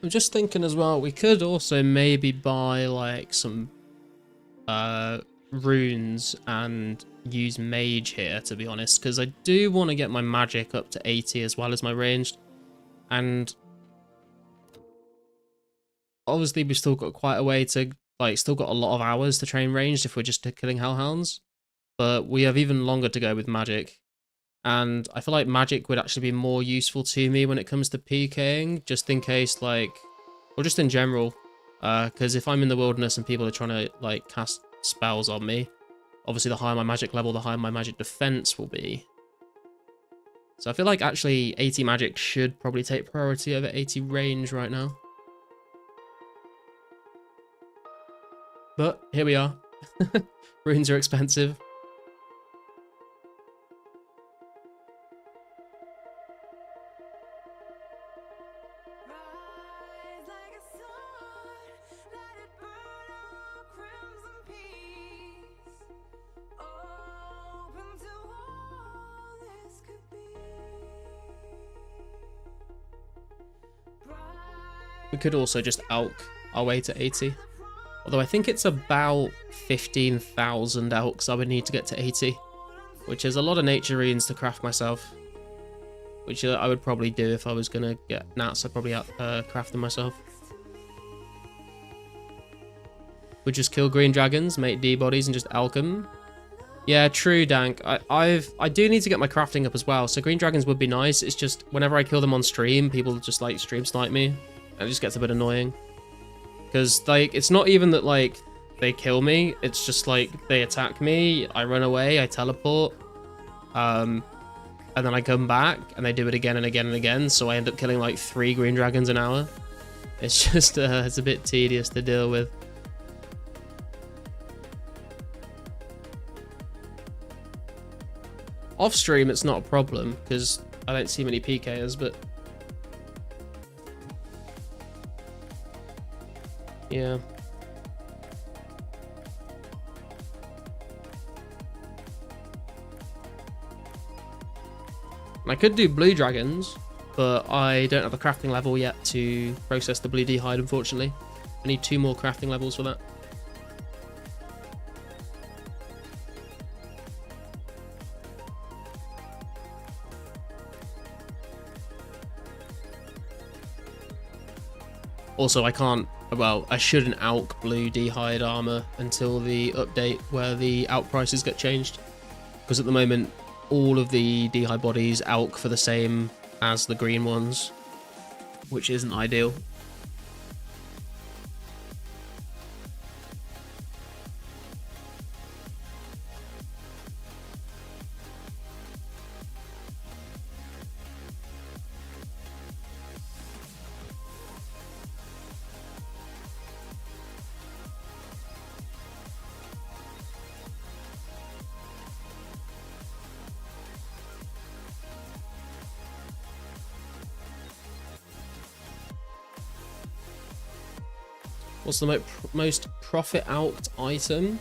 I'm just thinking as well, we could also maybe buy like some runes and use mage here, to be honest, because I do want to get my magic up to 80 as well as my ranged. And obviously we've still got quite a way to, like, still got a lot of hours to train ranged if we're just killing hellhounds, but we have even longer to go with magic. And I feel like magic would actually be more useful to me when it comes to PKing, just in case, like, or just in general, because if I'm in the wilderness and people are trying to, like, cast spells on me, obviously the higher my magic level, the higher my magic defense will be. So I feel like actually 80 magic should probably take priority over 80 range right now. But here we are. Runes are expensive. Rise like a sword, let it burn all crimson peace. Open to all this could be. We could also just alch our way to 80. Although I think it's about 15,000 alchs I would need to get to 80. Which is a lot of nature runes to craft myself. Which I would probably do if I was going to get nats. I'd probably craft them myself. Would just kill green dragons, make D bodies, and just alch them. Yeah, true, Dank. I do need to get my crafting up as well. So green dragons would be nice. It's just whenever I kill them on stream, people just like stream snipe me. And it just gets a bit annoying. Because, like, it's not even that, like, they kill me. It's just, like, they attack me, I run away, I teleport. And then I come back, and they do it again and again and again, so I end up killing, like, 3 green dragons an hour. It's just, it's a bit tedious to deal with. Off stream, it's not a problem, because I don't see many PKers, but... yeah. I could do blue dragons, but I don't have a crafting level yet to process the blue d'hide, unfortunately. I need 2 more crafting levels for that. Also, I can't, well, I shouldn't alch blue d'hide armor until the update where the alch prices get changed. Because at the moment, all of the d'hide bodies alch for the same as the green ones, which isn't ideal. What's the most profit alched item?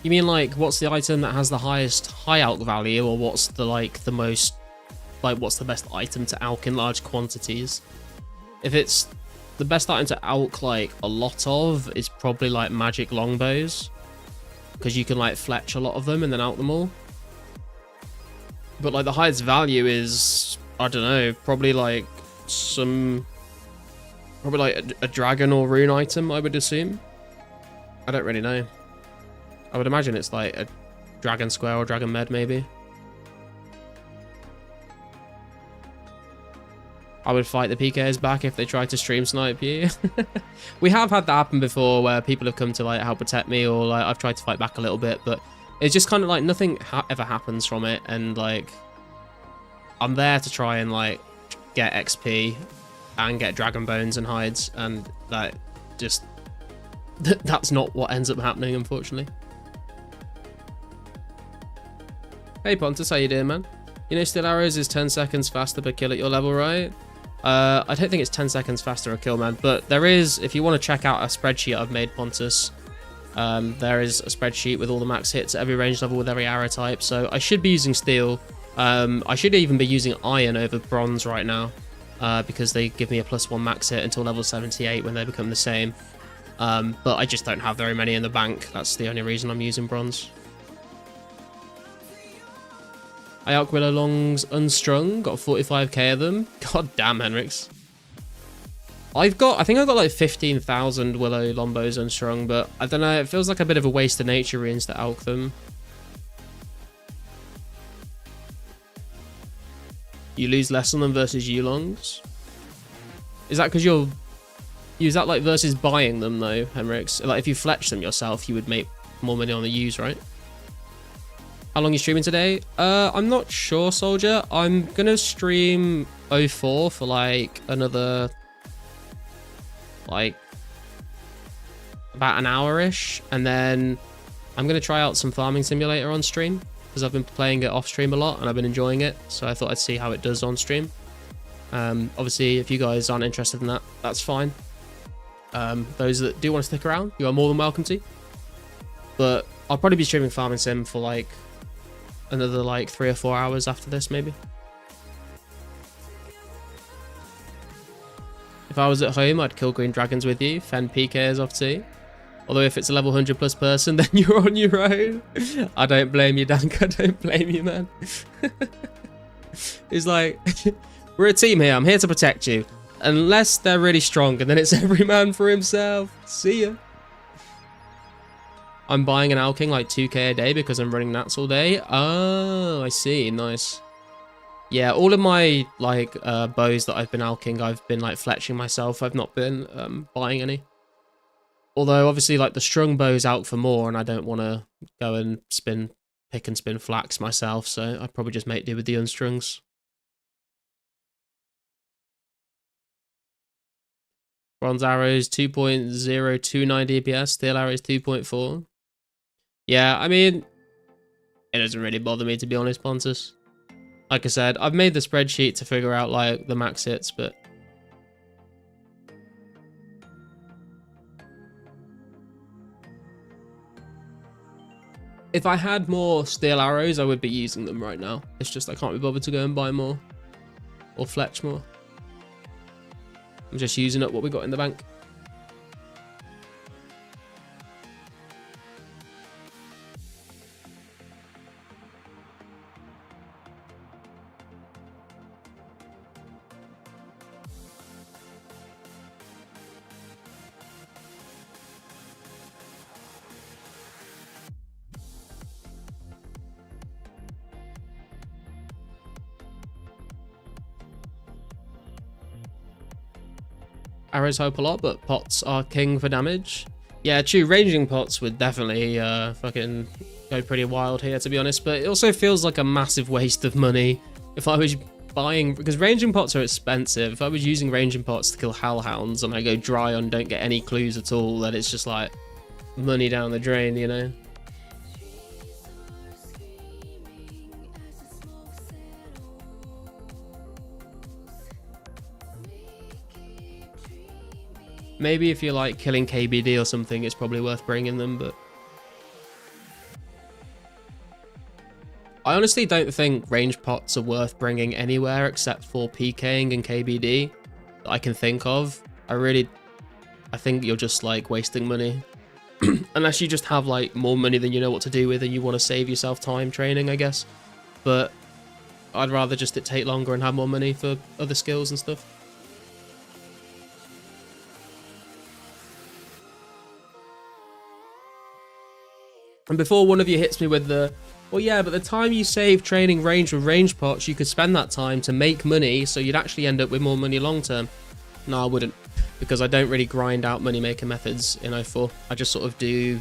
You mean like what's the item that has the highest high alch value, or what's the what's the best item to alch in large quantities? If it's the best item to alch like a lot of, is probably like magic longbows, because you can like fletch a lot of them and then alch them all. But like the highest value is, I don't know, probably like probably like a dragon or rune item, I would assume. I don't really know. I would imagine it's like a dragon square or dragon med, maybe. I would fight the PKs back if they tried to stream snipe you. We have had that happen before, where people have come to like help protect me, or like I've tried to fight back a little bit, but it's just kind of like nothing ever happens from it, and like I'm there to try and like get XP and get dragon bones and hides, and that just that's not what ends up happening, unfortunately. Hey Pontus, how you doing, man? You know Still Arrows is 10 seconds faster per kill at your level, right? I don't think it's 10 seconds faster a kill, man, but there is, if you want to check out a spreadsheet I've made, Pontus, there is a spreadsheet with all the max hits at every range level with every arrow type, so I should be using steel. I should even be using iron over bronze right now. because they give me a +1 max hit until level 78 when they become the same. But I just don't have very many in the bank. That's the only reason I'm using bronze. I Alk Willow Longs unstrung, got 45k of them. God damn, Henrix. I think I've got like 15,000 Willow Lombos unstrung, but I don't know, it feels like a bit of a waste of nature runes to Alk them. You lose less on them versus Yulongs? Is that because you're... Is that like versus buying them though, Henrix? Like if you fletch them yourself, you would make more money on the use, right? How long are you streaming today? I'm not sure, Soldier. I'm gonna stream 04 for like another... like... about an hour-ish. And then I'm gonna try out some Farming Simulator on stream. Because I've been playing it off stream a lot and I've been enjoying it. So I thought I'd see how it does on stream. Obviously, if you guys aren't interested in that, that's fine. Those that do want to stick around, you are more than welcome to. But I'll probably be streaming Farming Sim for like another like 3 or 4 hours after this, maybe. If I was at home, I'd kill green dragons with you, fend PKs off too. Although if it's a level 100 plus person, then you're on your own. I don't blame you, Dank. I don't blame you, man. It's like, we're a team here. I'm here to protect you. Unless they're really strong, and then it's every man for himself. See ya. I'm buying an Alking like 2k a day because I'm running Nats all day. Oh, I see. Nice. Yeah, all of my like bows that I've been Alking, I've been like fletching myself. I've not been buying any. Although, obviously, like, the strung bow's out for more, and I don't want to go and pick and spin flax myself, so I'd probably just make do with the unstrungs. Bronze arrows, 2.029 DPS. Steel arrows, 2.4. Yeah, I mean, it doesn't really bother me, to be honest, Pontus. Like I said, I've made the spreadsheet to figure out, like, the max hits, but... if I had more steel arrows, I would be using them right now. It's just I can't be bothered to go and buy more. Or fletch more. I'm just using up what we got in the bank. Arrows help a lot, but pots are king for damage. Yeah, true. Ranging pots would definitely fucking go pretty wild here, to be honest. But it also feels like a massive waste of money if I was buying... because ranging pots are expensive. If I was using ranging pots to kill hellhounds and I go dry on, don't get any clues at all, then it's just like money down the drain, you know? Maybe if you're like killing KBD or something, it's probably worth bringing them, but... I honestly don't think range pots are worth bringing anywhere except for PKing and KBD that I can think of. I think you're just like wasting money. Unless you just have like more money than you know what to do with and you want to save yourself time training, I guess. But I'd rather just it take longer and have more money for other skills and stuff. And before one of you hits me with the, well, yeah, but the time you save training range with range pots, you could spend that time to make money, so you'd actually end up with more money long term. No, I wouldn't, because I don't really grind out money maker methods in 04. I just sort of do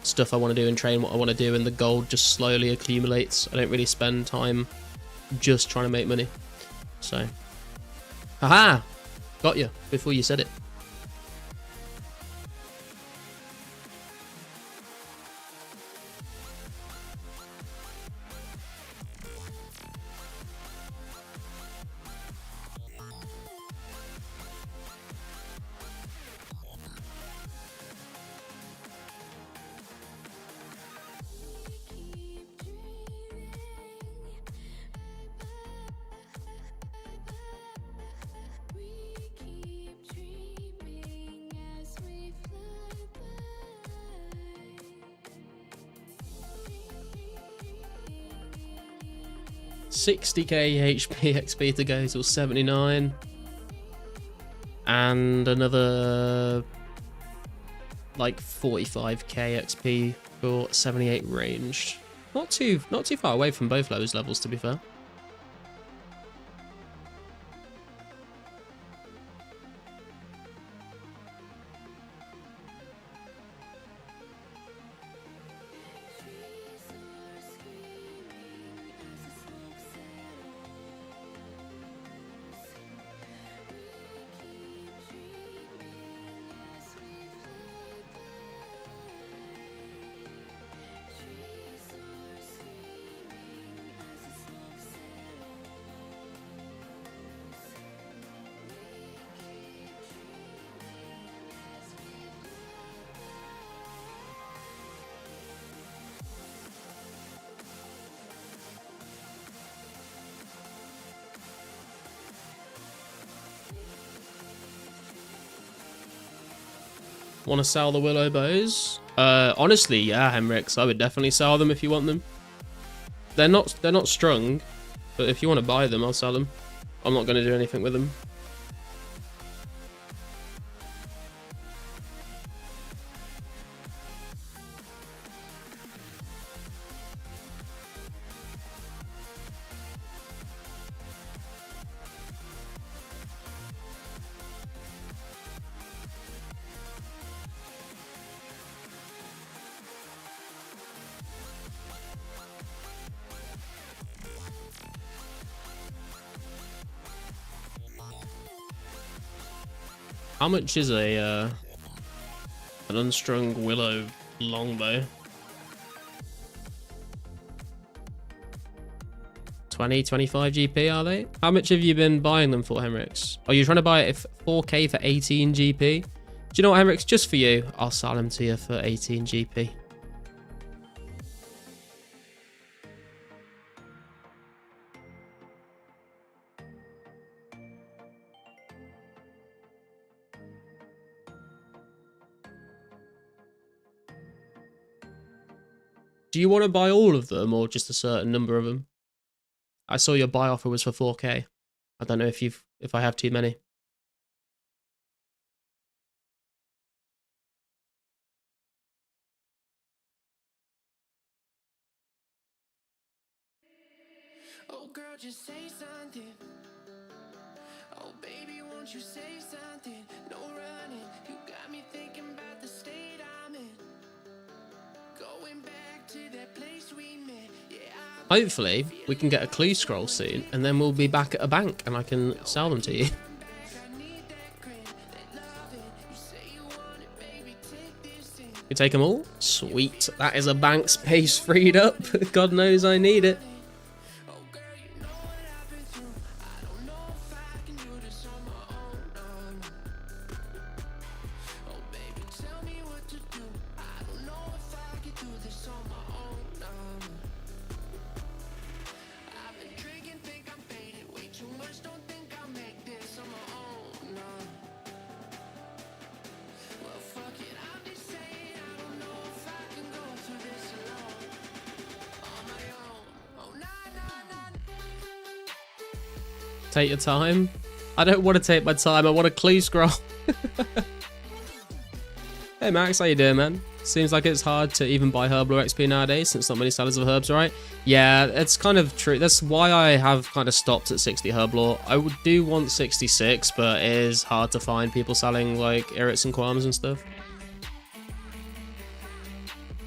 stuff I want to do and train what I want to do, and the gold just slowly accumulates. I don't really spend time just trying to make money. So, haha, got you before you said it. 60k HP XP to go till 79. And another like 45k XP for 78 ranged. Not too far away from both those levels, to be fair. Want to sell the willow bows? Honestly, yeah, Henrix, I would definitely sell them if you want them. They're not strung, but if you want to buy them, I'll sell them. I'm not going to do anything with them. How much is an unstrung willow longbow? 20, 25 GP are they? How much have you been buying them for, Henrix? Are you trying to buy it for 4k for 18 GP? Do you know what, Henrix? Just for you, I'll sell them to you for 18 GP. Do you want to buy all of them or just a certain number of them? I saw your buy offer was for 4k. I don't know if I have too many. Oh girl, just say something. Oh baby, won't you say something? No running, you got me thinking about the state I'm in. Going back to that place we met. Yeah, Hopefully, we can get a clue scroll soon, and then we'll be back at a bank, and I can sell them to you. I need that grin, that loving. You say you want it, baby, take this in. You take them all? Sweet. That is a bank space freed up. God knows I need it. Oh girl, you know what I've been through. I don't know if I can do this on my own. Oh baby, tell me what to do. I don't know if I can do this on my own. I've been drinking, think I'm faded. Way too much, don't think I'll make this on my own. Well, fuck it, I'm just saying I don't know if I can go through this alone. On my own. Oh, nah. Take your time. I don't want to take my time. I want a clue scroll. Hey Max, how you doing, man? Seems like it's hard to even buy herb lore XP nowadays since not many sellers of herbs, right? Yeah, it's kind of true. That's why I have kind of stopped at 60 herb lore. I do want 66, but it is hard to find people selling like irrits and qualms and stuff.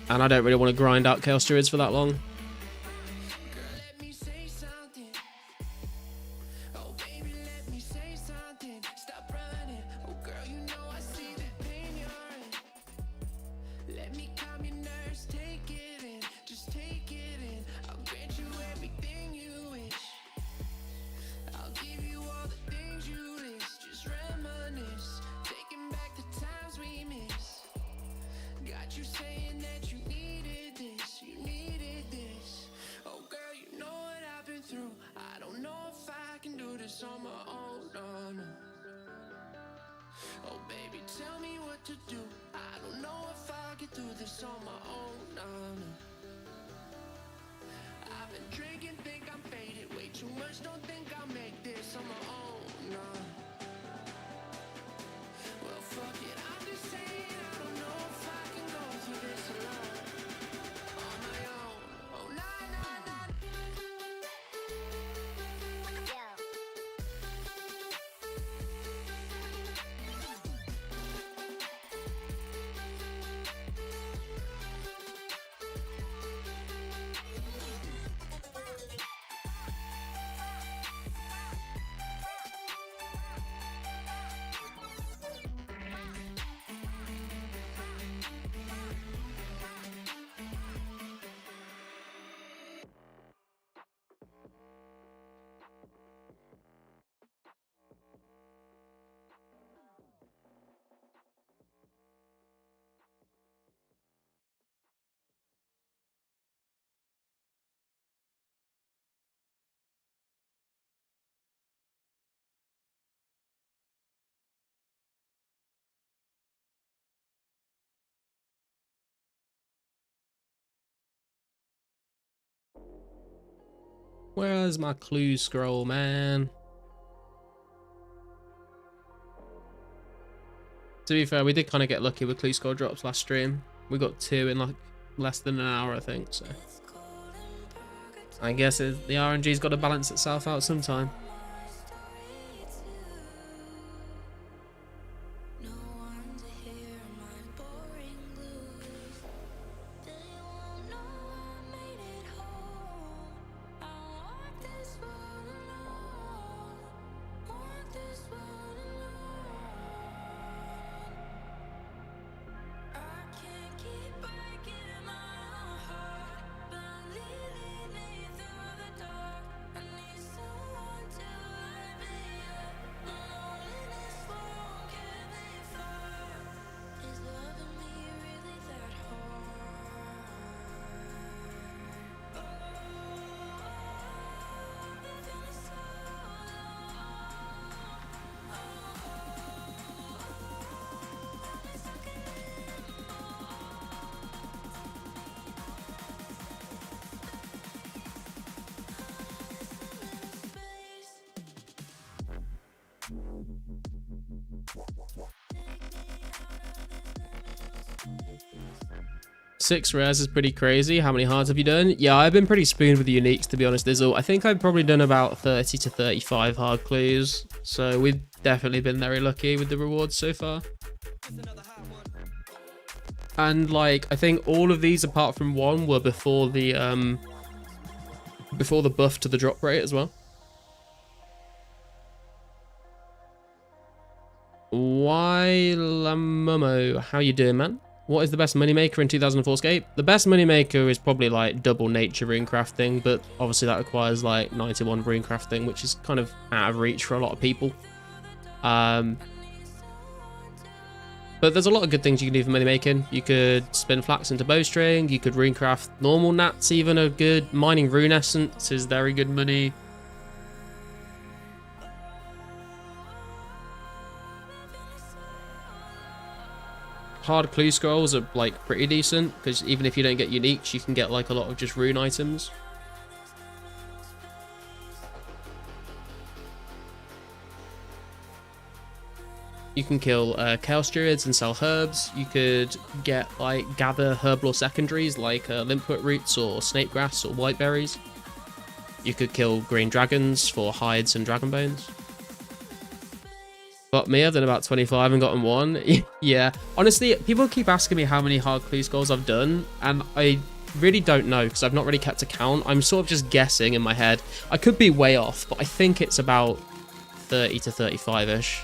And I don't really want to grind out chaos druids for that long. Let me say something. Oh baby, let me say something. Stop running. Oh girl, you know I see the pain you're in. Let me calm your nerves, take it in. Just take it in. I'll grant you everything you wish. I'll give you all the things you list. Just reminisce. Taking back the times we miss. Got you saying that you needed this. You needed this. Oh girl, you know what I've been through. I don't know if I can do this on my own. No. Oh baby, tell me what to do. I don't know if I can do this on my own. No. I've been drinking, think I'm faded. Way too much, don't think I'll make this on my own. Nah. Well, fuck it, I'm just saying I don't know if I can go through this alone. On my own. Oh, nah, nah, nah. Where's my clue scroll, man? To be fair, we did kind of get lucky with clue scroll drops last stream. We got 2 in like less than an hour, I think, so. I guess the RNG's got to balance itself out sometime. Six rares is pretty crazy. How many hards have you done? Yeah, I've been pretty spooned with the uniques, to be honest, Dizzle. I think I've probably done about 30 to 35 hard clues. So we've definitely been very lucky with the rewards so far. And like, I think all of these apart from one were before the buff to the drop rate as well. Why Lamomo, how you doing, man? What is the best moneymaker in 2004scape? The best moneymaker is probably like double nature rune crafting, but obviously that requires like 91 rune crafting, which is kind of out of reach for a lot of people. But there's a lot of good things you can do for moneymaking. You could spin flax into bowstring, you could rune craft normal nats, even a good mining rune essence is very good money. Hard clue scrolls are like pretty decent because even if you don't get uniques, you can get like a lot of just rune items. You can kill Chaos Druids and sell herbs. You could get like gather herb lore secondaries like limpwood roots or snapegrass or whiteberries. You could kill green dragons for hides and dragon bones. But me, I've done about 25 and gotten 1. Yeah, honestly, people keep asking me how many hard clue scrolls I've done, and I really don't know because I've not really kept a count. I'm sort of just guessing in my head. I could be way off, but I think it's about 30 to 35-ish.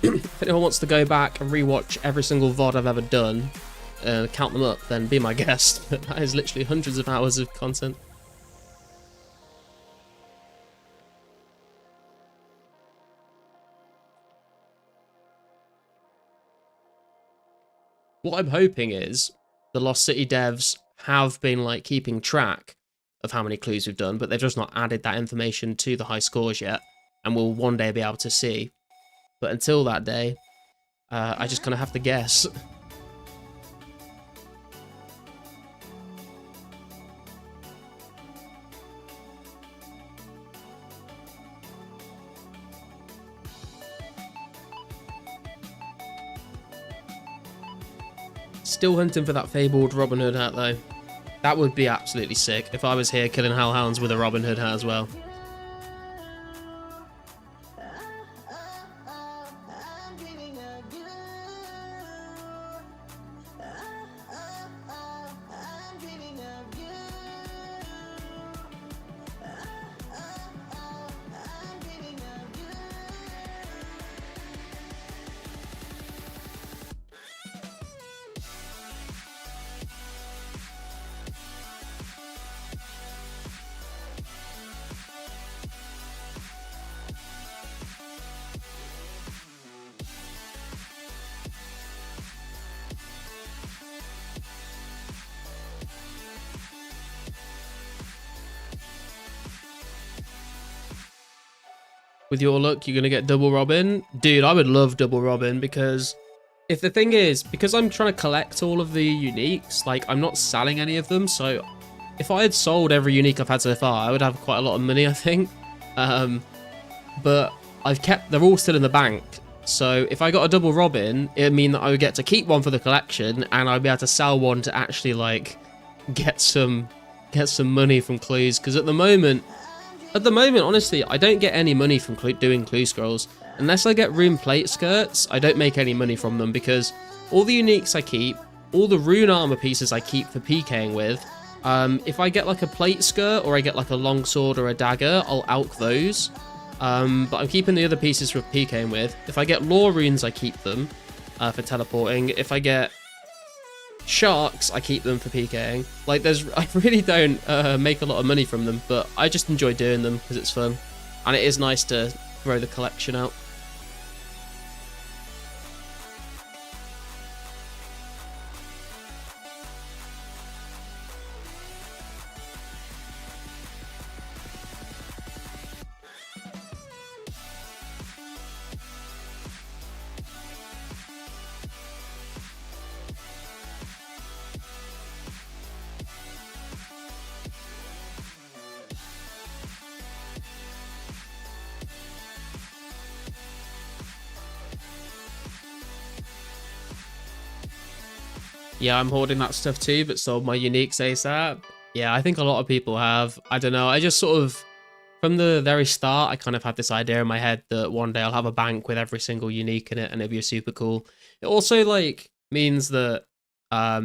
If anyone wants to go back and rewatch every single VOD I've ever done, count them up, then be my guest. But that is literally hundreds of hours of content. What I'm hoping is the Lost City devs have been like keeping track of how many clues we've done, but they've just not added that information to the high scores yet, and we'll one day be able to see. But until that day, I just kind of have to guess. Still hunting for that fabled Robin Hood hat though. That would be absolutely sick if I was here killing hellhounds with a Robin Hood hat as well. With your luck, you're gonna get double Robin. Dude, I would love double Robin because if the thing is, because I'm trying to collect all of the uniques, like I'm not selling any of them, so if I had sold every unique I've had so far, I would have quite a lot of money, I think. But they're all still in the bank. So if I got a double Robin, it would mean that I would get to keep one for the collection and I'd be able to sell one to actually like get some money from clues. Because at the moment, honestly, I don't get any money from doing clue scrolls. Unless I get rune plate skirts, I don't make any money from them because all the uniques I keep, all the rune armor pieces I keep for PKing with, if I get like a plate skirt or I get like a long sword or a dagger, I'll alch those. But I'm keeping the other pieces for PKing with. If I get lore runes, I keep them for teleporting. If I get sharks, I keep them for PKing. Like, I really don't make a lot of money from them, but I just enjoy doing them because it's fun. And it is nice to throw the collection out. Yeah, I'm hoarding that stuff too, but sold my uniques ASAP. Yeah, I think a lot of people have. I don't know. I just sort of, from the very start, I kind of had this idea in my head that one day I'll have a bank with every single unique in it and it'd be super cool. It also like means that,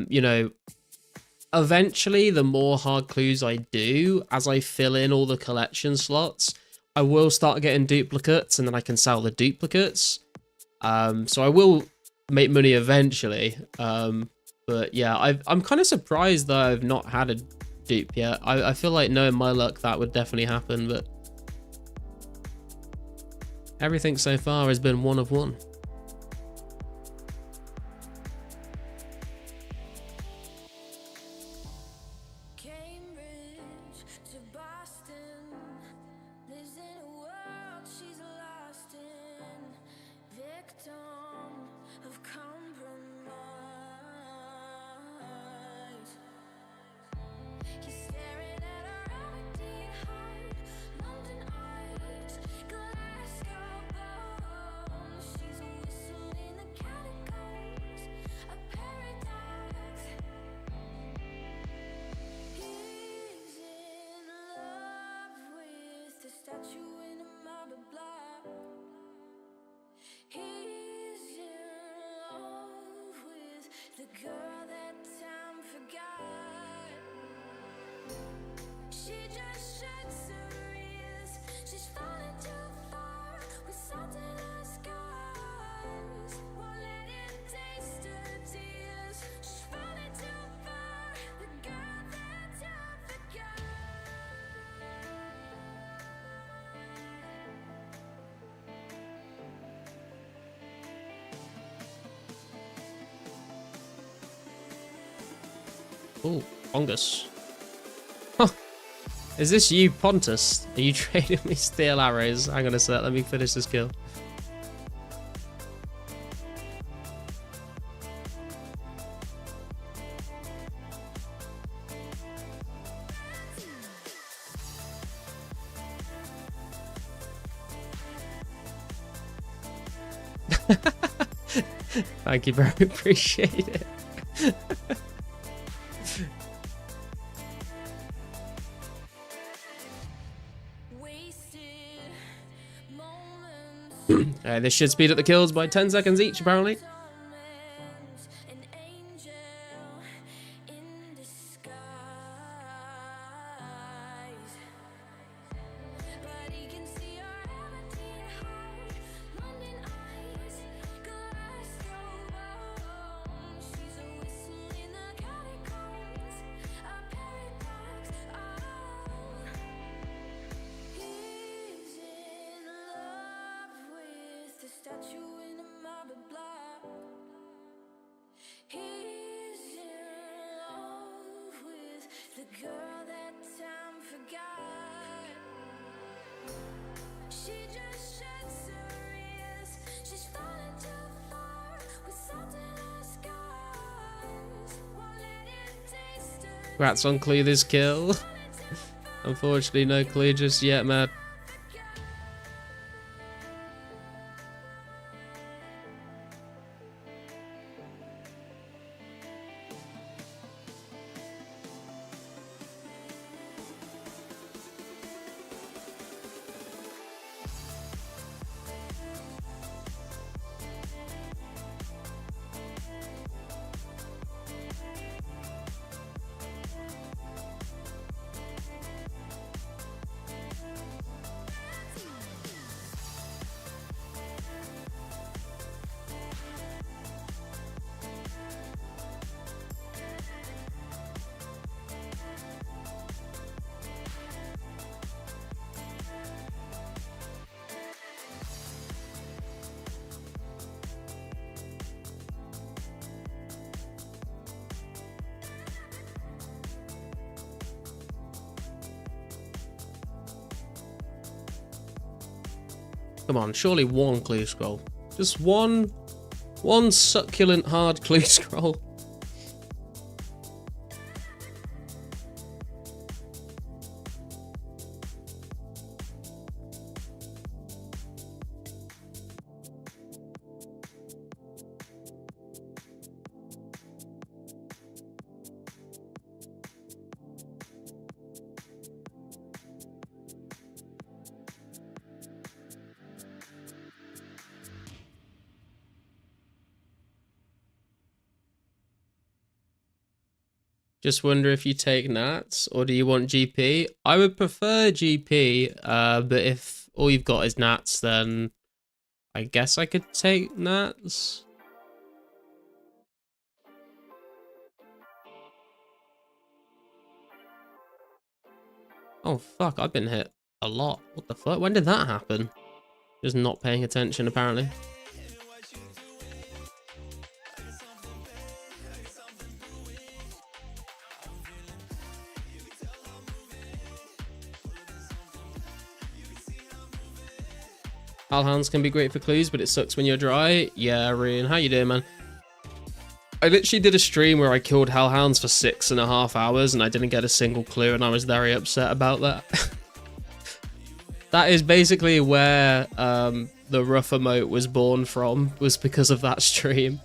you know, eventually the more hard clues I do, as I fill in all the collection slots, I will start getting duplicates and then I can sell the duplicates. So I will make money eventually. But yeah, I'm kind of surprised that I've not had a dupe yet. I feel like knowing my luck, that would definitely happen, but everything so far has been one of one. Cambridge to Boston, lives in a world she's lost in, victim of compromise. He's staring at her Aberdeen heart, London eyes, Glasgow bones. She's a whistle in the catacombs, a paradox. He's in love with the statue in a marble block. He's in love with the girl that time forgot. She just sheds her ears. She's falling too far with salt in her scars. Won't let him taste her tears. She's falling too far. The girl that time forgot. Oh, fungus. Huh. Is this you, Pontus? Are you trading me steel arrows? Hang on a sec, let me finish this kill. Thank you, bro. Appreciate it. This should speed up the kills by 10 seconds each, apparently. An angel in disguise, but he can see her empty heart, London eyes, Glasgow bones. She's a whistle in the catacombs, a paradox. He's in love with the statue in a marble block. He's in love with the girl that time forgot. She just sheds her ears. She's falling too far with salt in her scars. Won't let it taste her. Congrats on Clue this kill. Unfortunately, no Clue just yet, man. Come on, surely one Clue scroll. Just one succulent hard Clue scroll. Just wonder if you take Nats or do you want GP? I would prefer GP, but if all you've got is Nats, then I guess I could take Nats. Oh fuck, I've been hit a lot. What the fuck? When did that happen? Just not paying attention, apparently. Hellhounds can be great for clues, but it sucks when you're dry. Yeah, Rian, how you doing, man? I literally did a stream where I killed hellhounds for 6.5 hours and I didn't get a single clue, and I was very upset about that. That is basically where the rough emote was born from, was because of that stream.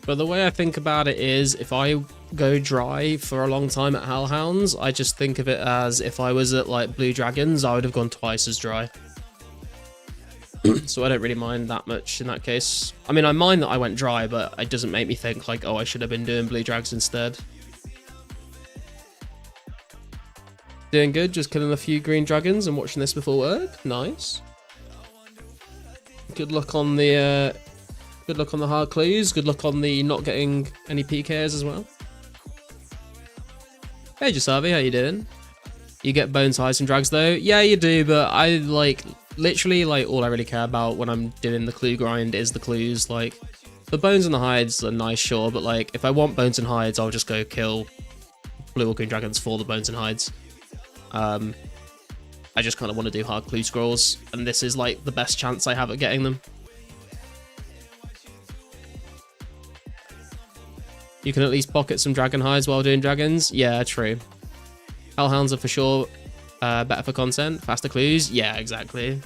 But the way I think about it is, if I go dry for a long time at Hellhounds, I just think of it as if I was at like Blue Dragons, I would have gone twice as dry. So I don't really mind that much in that case. I mean, I mind that I went dry, but it doesn't make me think like, oh, I should have been doing Blue Drags instead. Doing good, just killing a few green dragons and watching this before work. Nice. Good luck on the hard clues. Good luck on the not getting any PKs as well. Hey Jasavi, how you doing? You get bones, hides, and drags though? Yeah, you do, but I like literally like all I really care about when I'm doing the clue grind is the clues. Like the bones and the hides are nice, sure, but like if I want bones and hides, I'll just go kill blue or green dragons for the bones and hides. I just kind of want to do hard clue scrolls, and this is like the best chance I have at getting them. You can at least pocket some dragon hides while doing dragons. Yeah, true. Hellhounds are for sure better for content. Faster clues. Yeah, exactly.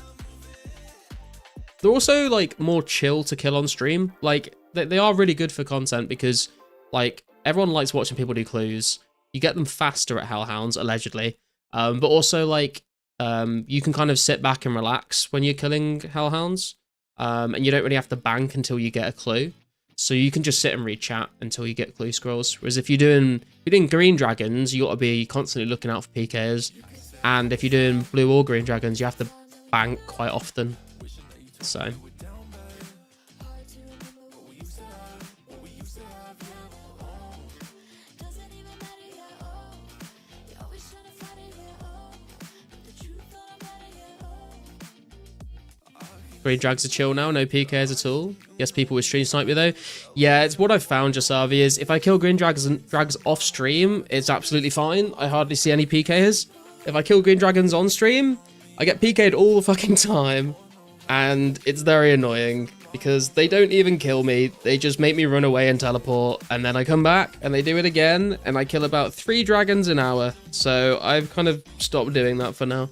They're also like more chill to kill on stream. Like they are really good for content because like everyone likes watching people do clues. You get them faster at hellhounds, allegedly. But also like you can kind of sit back and relax when you're killing hellhounds. And you don't really have to bank until you get a clue. So you can just sit and read chat until you get clue scrolls. Whereas if you're doing green dragons, you got to be constantly looking out for PKs. And if you're doing blue or green dragons, you have to bank quite often. So green drags are chill now, no PKs at all. Yes, people with stream snipe me though. Yeah, it's what I've found, Jasavi, is if I kill green drags off stream, it's absolutely fine. I hardly see any PKs. If I kill green dragons on stream, I get PK'd all the fucking time. And it's very annoying because they don't even kill me. They just make me run away and teleport. And then I come back and they do it again. And I kill about 3 dragons an hour. So I've kind of stopped doing that for now.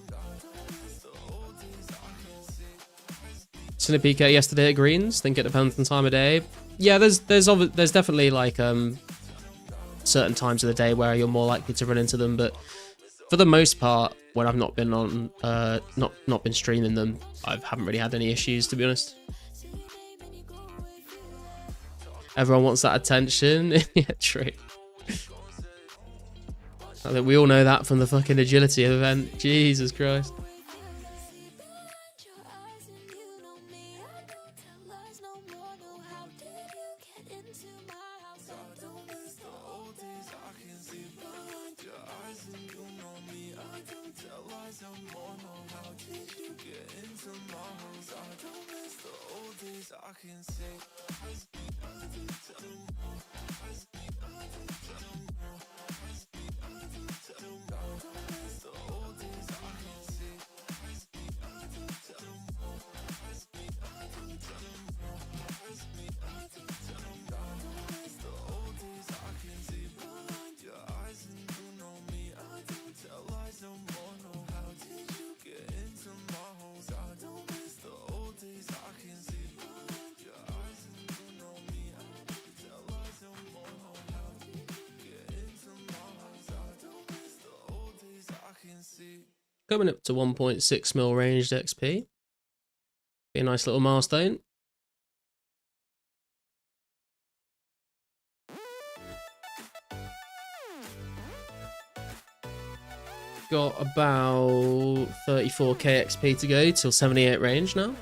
Seen a PK yesterday at greens. Think it depends on the time of day. Yeah, there's definitely like certain times of the day where you're more likely to run into them, but for the most part, when I've not been on not been streaming them, I haven't really had any issues, to be honest. Everyone wants that attention. Yeah, true. I think we all know that from the fucking agility event. Jesus Christ. Coming up to 1.6 mil ranged XP. Be a nice little milestone. Got about 34k XP to go till 78 range now.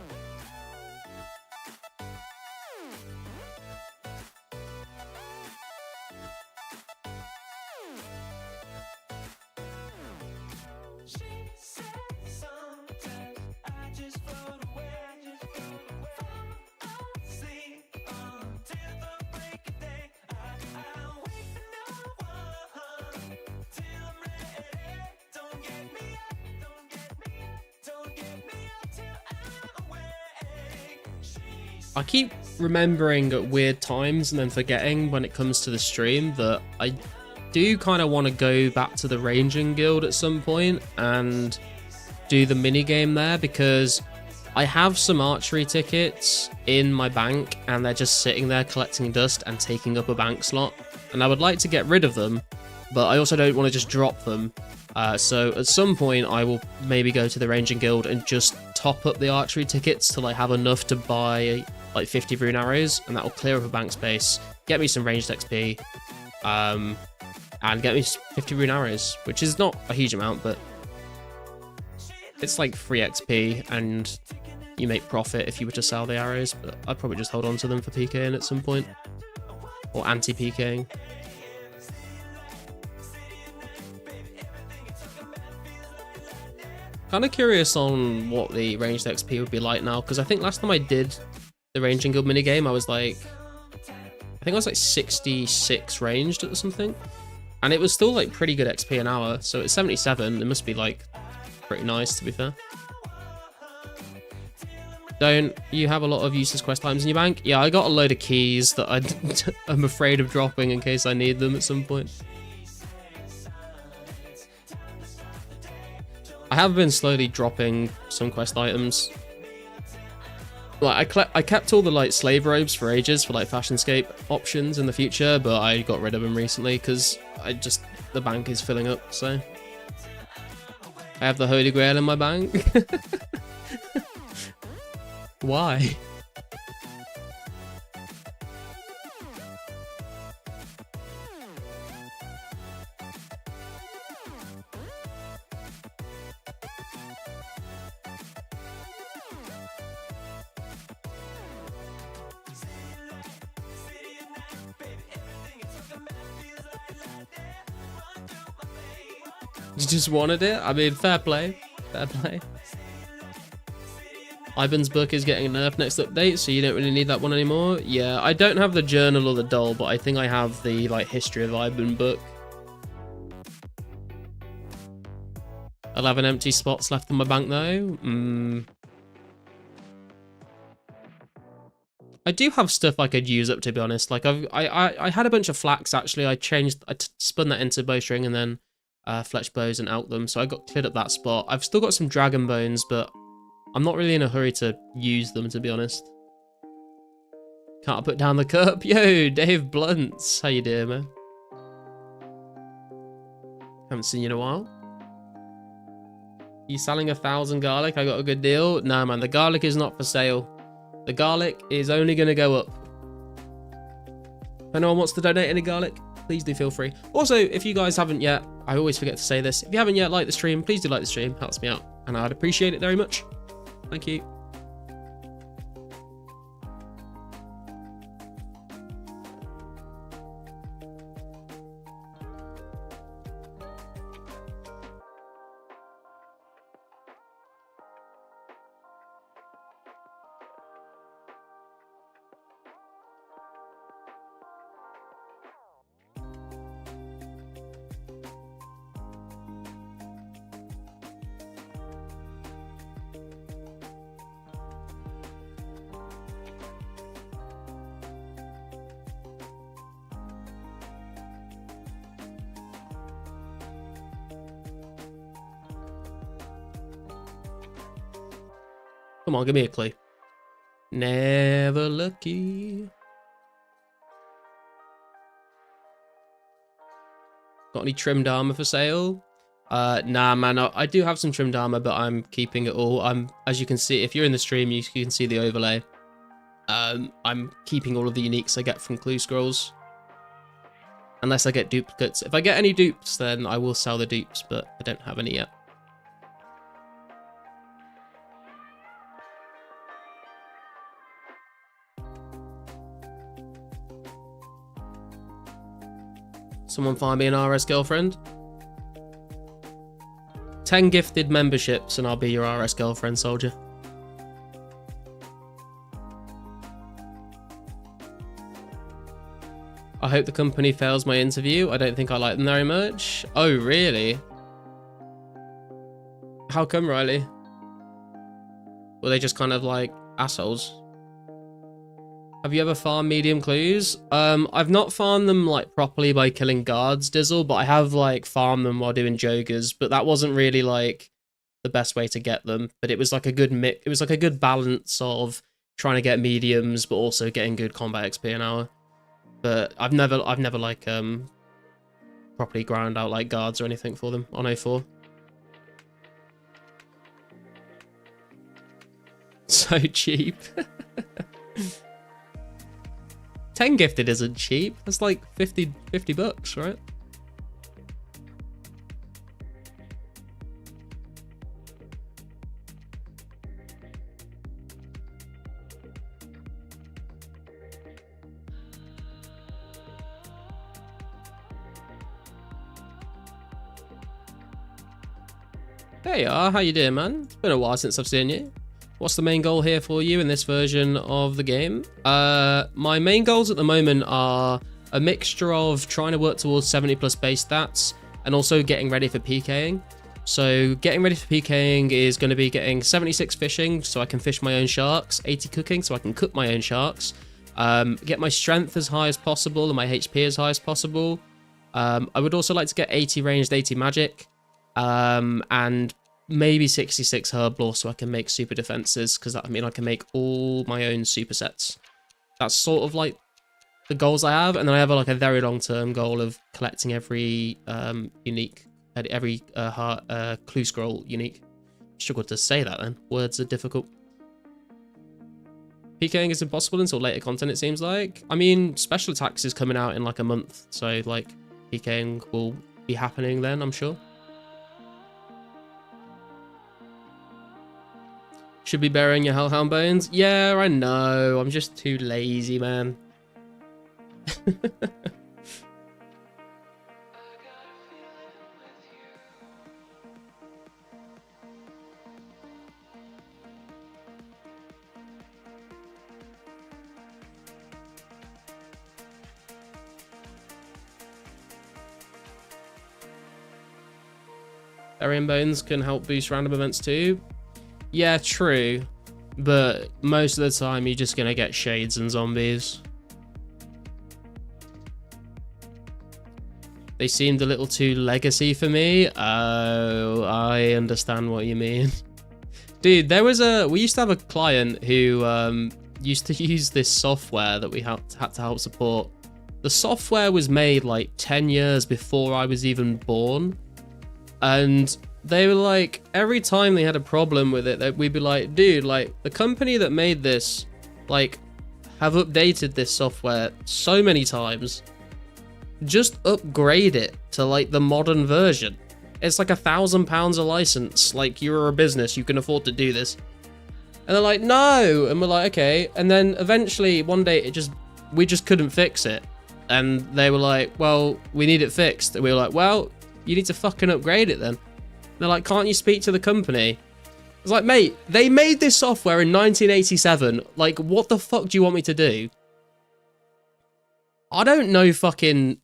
I keep remembering at weird times and then forgetting when it comes to the stream that I do kind of want to go back to the Ranging Guild at some point and do the mini game there, because I have some archery tickets in my bank and they're just sitting there collecting dust and taking up a bank slot, and I would like to get rid of them, but I also don't want to just drop them. So at some point I will maybe go to the Ranging Guild and just top up the archery tickets till I have enough to buy like 50 rune arrows, and that will clear up a bank space, get me some ranged XP, and get me 50 rune arrows, which is not a huge amount, but it's like free XP and you make profit if you were to sell the arrows. But I'd probably just hold on to them for PKing at some point, or anti-PKing. Kind of curious on what the ranged XP would be like now, because I think last time I did the Ranging Guild minigame, I was like, I think I was like 66 ranged or something, and it was still like pretty good XP an hour. So it's 77, it must be like pretty nice, to be fair. Don't you have a lot of useless quest items in your bank? Yeah, I got a load of keys that I'm afraid of dropping in case I need them at some point. I have been slowly dropping some quest items. Like I kept all the like slave robes for ages for like FS25scape options in the future, but I got rid of them recently because the bank is filling up. So I have the Holy Grail in my bank. Why? You just wanted it? I mean, fair play. Fair play. Ivan's book is getting a nerf next update, so you don't really need that one anymore. Yeah, I don't have the journal or the doll, but I think I have the like history of Ivan book. 11 empty spots left in my bank though. I do have stuff I could use up, to be honest. Like I had a bunch of flax actually. I spun that into bowstring and then fletched bows and out them, so I got cleared up that spot. I've still got some dragon bones, but I'm not really in a hurry to use them, to be honest. Can't I put down the cup? Yo, Dave Blunts. How you doing, man? Haven't seen you in a while. You selling 1,000 garlic? I got a good deal. Nah, man, the garlic is not for sale. The garlic is only going to go up. If anyone wants to donate any garlic, please do feel free. Also, if you guys haven't yet, I always forget to say this. If you haven't yet liked the stream, please do like the stream. Helps me out, and I'd appreciate it very much. Thank you. Come on, give me a clue. Never lucky. Got any trimmed armor for sale? Nah, man. I do have some trimmed armor, but I'm keeping it all. As you can see, if you're in the stream, you can see the overlay. I'm keeping all of the uniques I get from clue scrolls. Unless I get duplicates. If I get any dupes, then I will sell the dupes, but I don't have any yet. Someone find me an RS girlfriend. 10 gifted memberships and I'll be your RS girlfriend, soldier. I hope the company fails my interview. I don't think I like them very much. Oh, really? How come, Riley? Were they just kind of like assholes? Have you ever farmed medium clues? I've not farmed them like properly by killing guards, Dizzle, but I have like farmed them while doing joggers, but that wasn't really like the best way to get them. But it was like a good mix. It was like a good balance of trying to get mediums, but also getting good combat XP an hour. But I've never like properly ground out like guards or anything for them on 04. So cheap. 10 gifted isn't cheap. That's like 50 bucks, right? There you are. How you doing, man? It's been a while since I've seen you. What's the main goal here for you in this version of the game? My main goals at the moment are a mixture of trying to work towards 70 plus base stats and also getting ready for PKing. So getting ready for PKing is going to be getting 76 fishing so I can fish my own sharks, 80 cooking so I can cook my own sharks, get my strength as high as possible and my HP as high as possible. I would also like to get 80 ranged, 80 magic, and maybe 66 herb lore so I can make super defenses, because that mean I can make all my own supersets. That's sort of like the goals I have, and then I have like a very long-term goal of collecting every unique, every clue scroll unique. Struggled to say that then. Words are difficult. PKing is impossible until later content, it seems like. I mean, special attacks is coming out in like a month, so like PKing will be happening then, I'm sure. Should be burying your Hellhound bones. Yeah, I know. I'm just too lazy, man. Burying bones can help boost random events too. Yeah, true. But most of the time you're just gonna get shades and zombies. They seemed a little too legacy for me. Oh, I understand what you mean. Dude, we used to have a client who used to use this software that we had to help support. The software was made like 10 years before I was even born. And they were like, every time they had a problem with it, we'd be like, dude, like the company that made this, like, have updated this software so many times. Just upgrade it to like the modern version. It's like £1,000 a license. Like, you're a business, you can afford to do this. And they're like, no. And we're like, okay. And then eventually one day we just couldn't fix it. And they were like, well, we need it fixed. And we were like, well, you need to fucking upgrade it then. They're like, can't you speak to the company? I was like, mate, they made this software in 1987. Like, what the fuck do you want me to do? I don't know fucking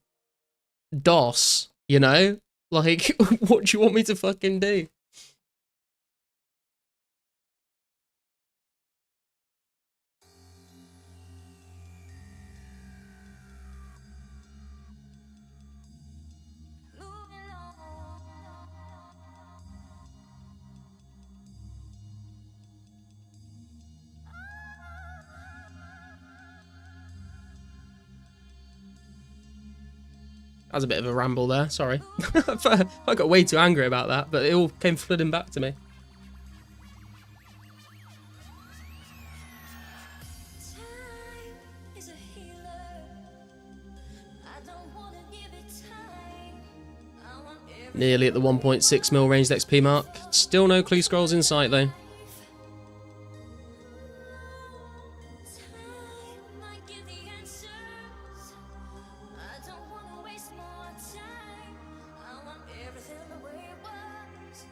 DOS, you know? Like, what do you want me to fucking do? That was a bit of a ramble there, sorry. I got way too angry about that, but it all came flooding back to me. Nearly at the 1.6 mil ranged XP mark. Still no clue scrolls in sight though.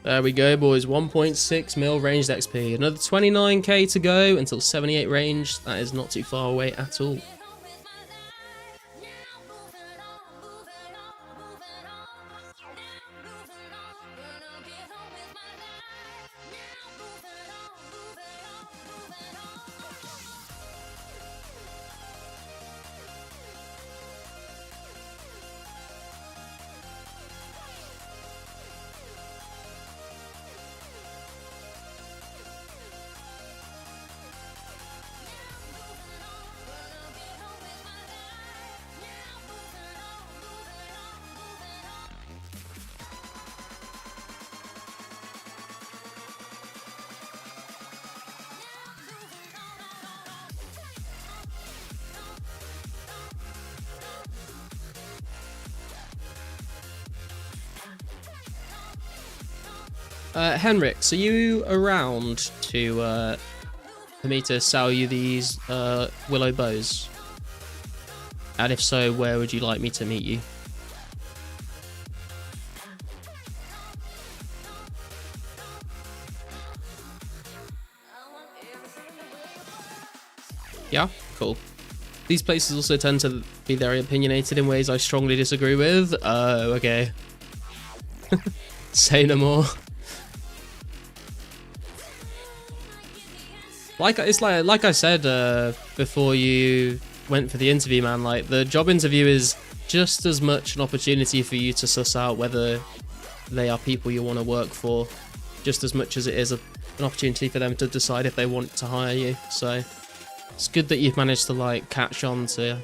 There we go, boys. 1.6 mil ranged XP. Another 29k to go until 78 range. That is not too far away at all. Henrik, are you around to for me to sell you these willow bows? And if so, where would you like me to meet you? Yeah, cool. These places also tend to be very opinionated in ways I strongly disagree with. Oh, okay. Say no more. like I said before you went for the interview, man. Like the job interview is just as much an opportunity for you to suss out whether they are people you want to work for, just as much as it is an opportunity for them to decide if they want to hire you. So it's good that you've managed to like catch on to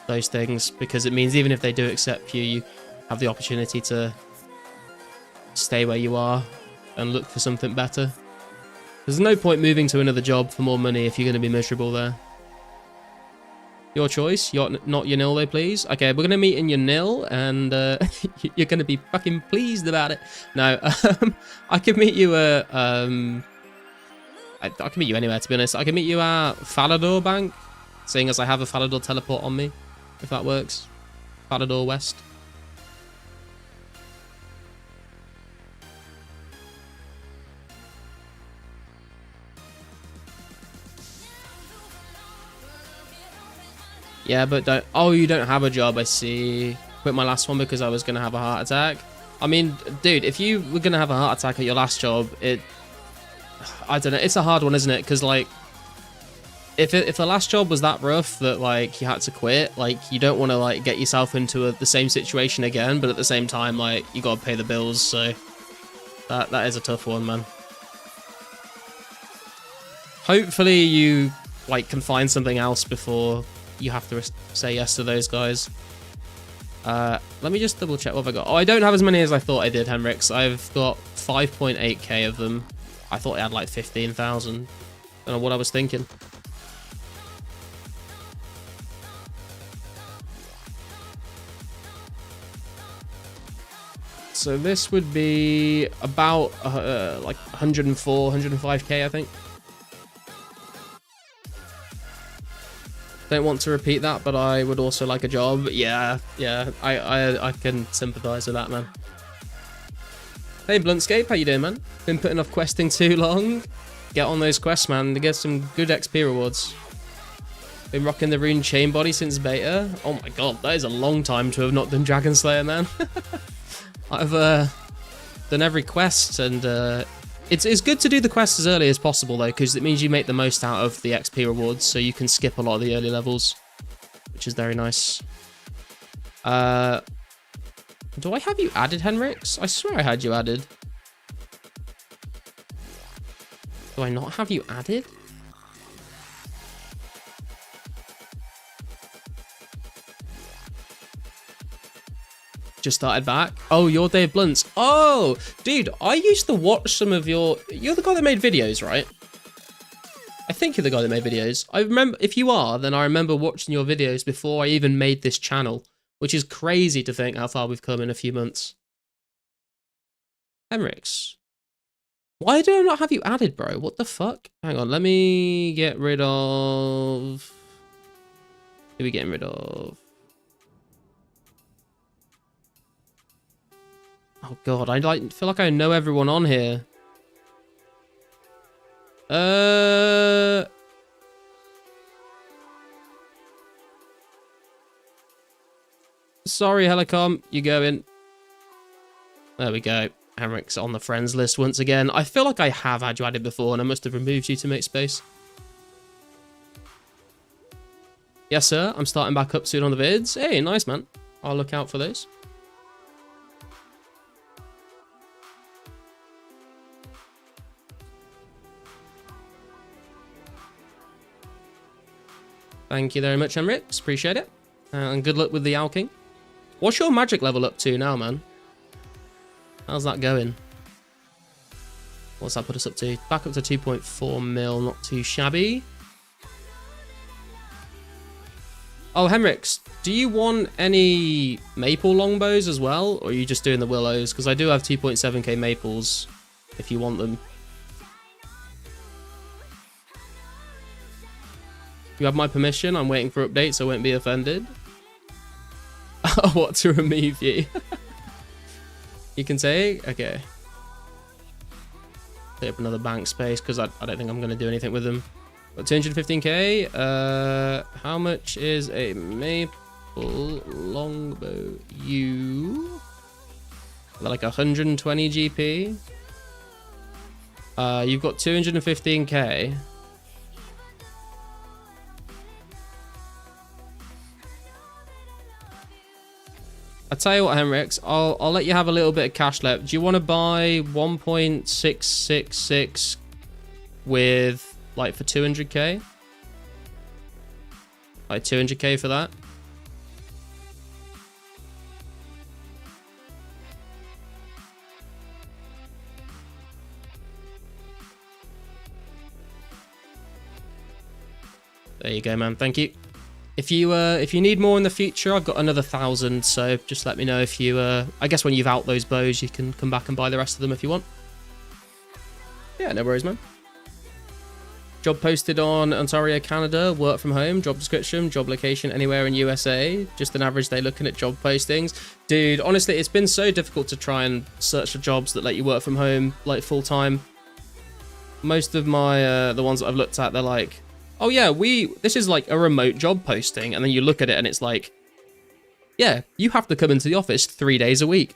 those things, because it means even if they do accept you, you have the opportunity to stay where you are and look for something better. There's no point moving to another job for more money if you're going to be miserable there. Your choice. Not your nil though, please. Okay, we're going to meet in your nil, and you're going to be fucking pleased about it. No, I could meet you I can meet you anywhere, to be honest. I can meet you at Falador Bank, seeing as I have a Falador teleport on me, if that works. Falador West. Yeah, but don't... Oh, you don't have a job, I see. Quit my last one because I was going to have a heart attack. I mean, dude, if you were going to have a heart attack at your last job, I don't know. It's a hard one, isn't it? Because, like, if the last job was that rough that, like, you had to quit, like, you don't want to, like, get yourself into the same situation again, but at the same time, like, you got to pay the bills, so that is a tough one, man. Hopefully you, like, can find something else before you have to say yes to those guys. Let me just double check what I got. Oh, I don't have as many as I thought I did, Henrix. I've got 5.8k of them. I thought I had like 15,000. Don't know what I was thinking. So this would be about like 104, 105k, I think. Don't want to repeat that, but I would also like a job. Yeah, I can sympathise with that, man. Hey, Bluntscape, how you doing, man? Been putting off questing too long? Get on those quests, man, to get some good XP rewards. Been rocking the rune chain body since beta. Oh my god, that is a long time to have not done Dragon Slayer, man. I've done every quest, and it's good to do the quests as early as possible, though, because it means you make the most out of the XP rewards, so you can skip a lot of the early levels, which is very nice. Do I have you added, Henrix? I swear I had you added. Do I not have you added? Just started back. Oh, your Dave Blunts. Oh, dude, I used to watch some of your... You're the guy that made videos, right? I think you're the guy that made videos. I remember... If you are, then I remember watching your videos before I even made this channel, which is crazy to think how far we've come in a few months. Henrix. Why do I not have you added, bro? What the fuck? Hang on, let me get rid of... Who are we getting rid of? Oh god, I feel like I know everyone on here. Sorry, Helicom, you going. There we go. Henrik's on the friends list once again. I feel like I have had you added before, and I must have removed you to make space. Yes, sir. I'm starting back up soon on the vids. Hey, nice, man. I'll look out for those. Thank you very much, Henrix. Appreciate it. And good luck with the Owl King. What's your magic level up to now, man? How's that going? What's that put us up to? Back up to 2.4 mil, not too shabby. Oh, Henrix, do you want any maple longbows as well? Or are you just doing the willows? Because I do have 2.7k maples, if you want them. You have my permission. I'm waiting for updates, so I won't be offended. What, to remove you? You can say, okay. Take up another bank space because I don't think I'm going to do anything with them. Got 215k. How much is a maple longbow? You like 120 GP. You've got 215k. I'll tell you what, Henrix, I'll let you have a little bit of cash left. Do you want to buy 1.666 with, like, for 200k? Like 200k for that? There you go, man. Thank you. If you need more in the future, I've got another 1,000. So just let me know if you. I guess when you've out those bows, you can come back and buy the rest of them if you want. Yeah, no worries, man. Job posted on Ontario, Canada. Work from home. Job description. Job location anywhere in USA. Just an average day looking at job postings. Dude, honestly, it's been so difficult to try and search for jobs that let you work from home like full time. Most of my the ones that I've looked at, they're like, oh yeah, this is like a remote job posting, and then you look at it and it's like, yeah, you have to come into the office 3 days a week.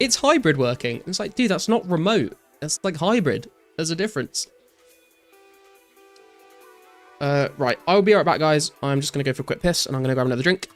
It's hybrid working. It's like, dude, that's not remote. That's like hybrid. There's a difference. Right, I'll be right back, guys. I'm just gonna go for a quick piss, and I'm gonna grab another drink.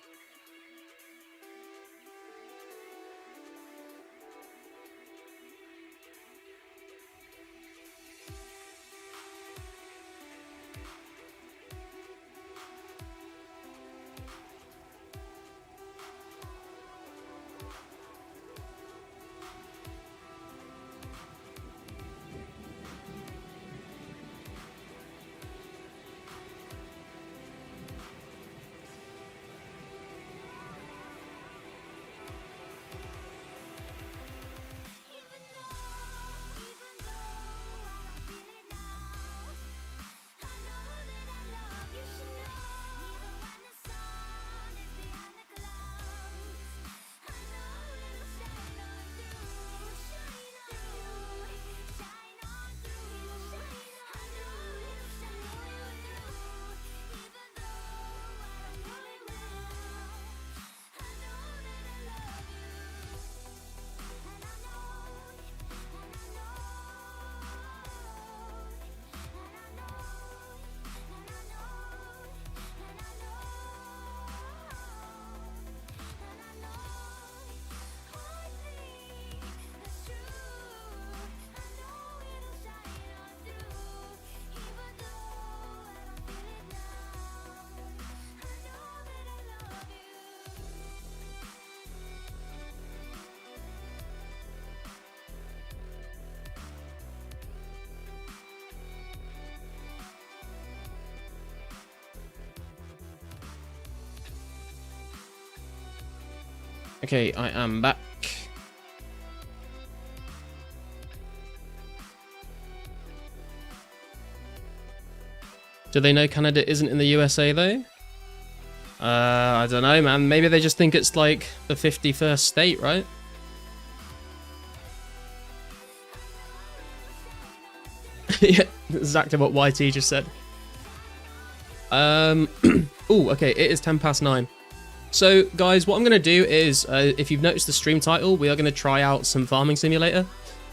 Okay, I am back. Do they know Canada isn't in the USA though? I don't know, man. Maybe they just think it's like the 51st state, right? Yeah, exactly what YT just said. Oh, okay, it is 9:10. So, guys, what I'm going to do is, if you've noticed the stream title, we are going to try out some Farming Simulator.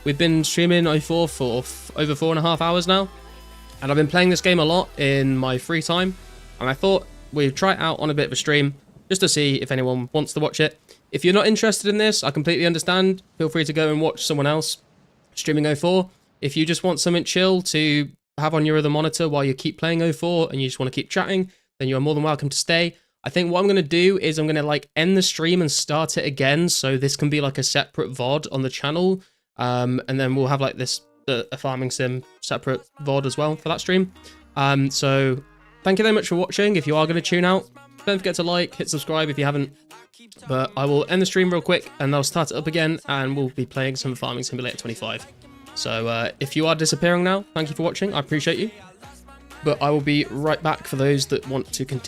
We've been streaming 04 for over 4.5 hours now, and I've been playing this game a lot in my free time, and I thought we'd try it out on a bit of a stream, just to see if anyone wants to watch it. If you're not interested in this, I completely understand. Feel free to go and watch someone else streaming 04. If you just want something chill to have on your other monitor while you keep playing 04 and you just want to keep chatting, then you're more than welcome to stay. I think what I'm going to do is I'm going to like end the stream and start it again, so this can be like a separate VOD on the channel, and then we'll have like this a farming sim separate VOD as well for that stream. So thank you very much for watching. If you are going to tune out, don't forget to like, hit subscribe if you haven't. But I will end the stream real quick and I'll start it up again, and we'll be playing some Farming Simulator 25. So if you are disappearing now, thank you for watching. I appreciate you. But I will be right back for those that want to continue.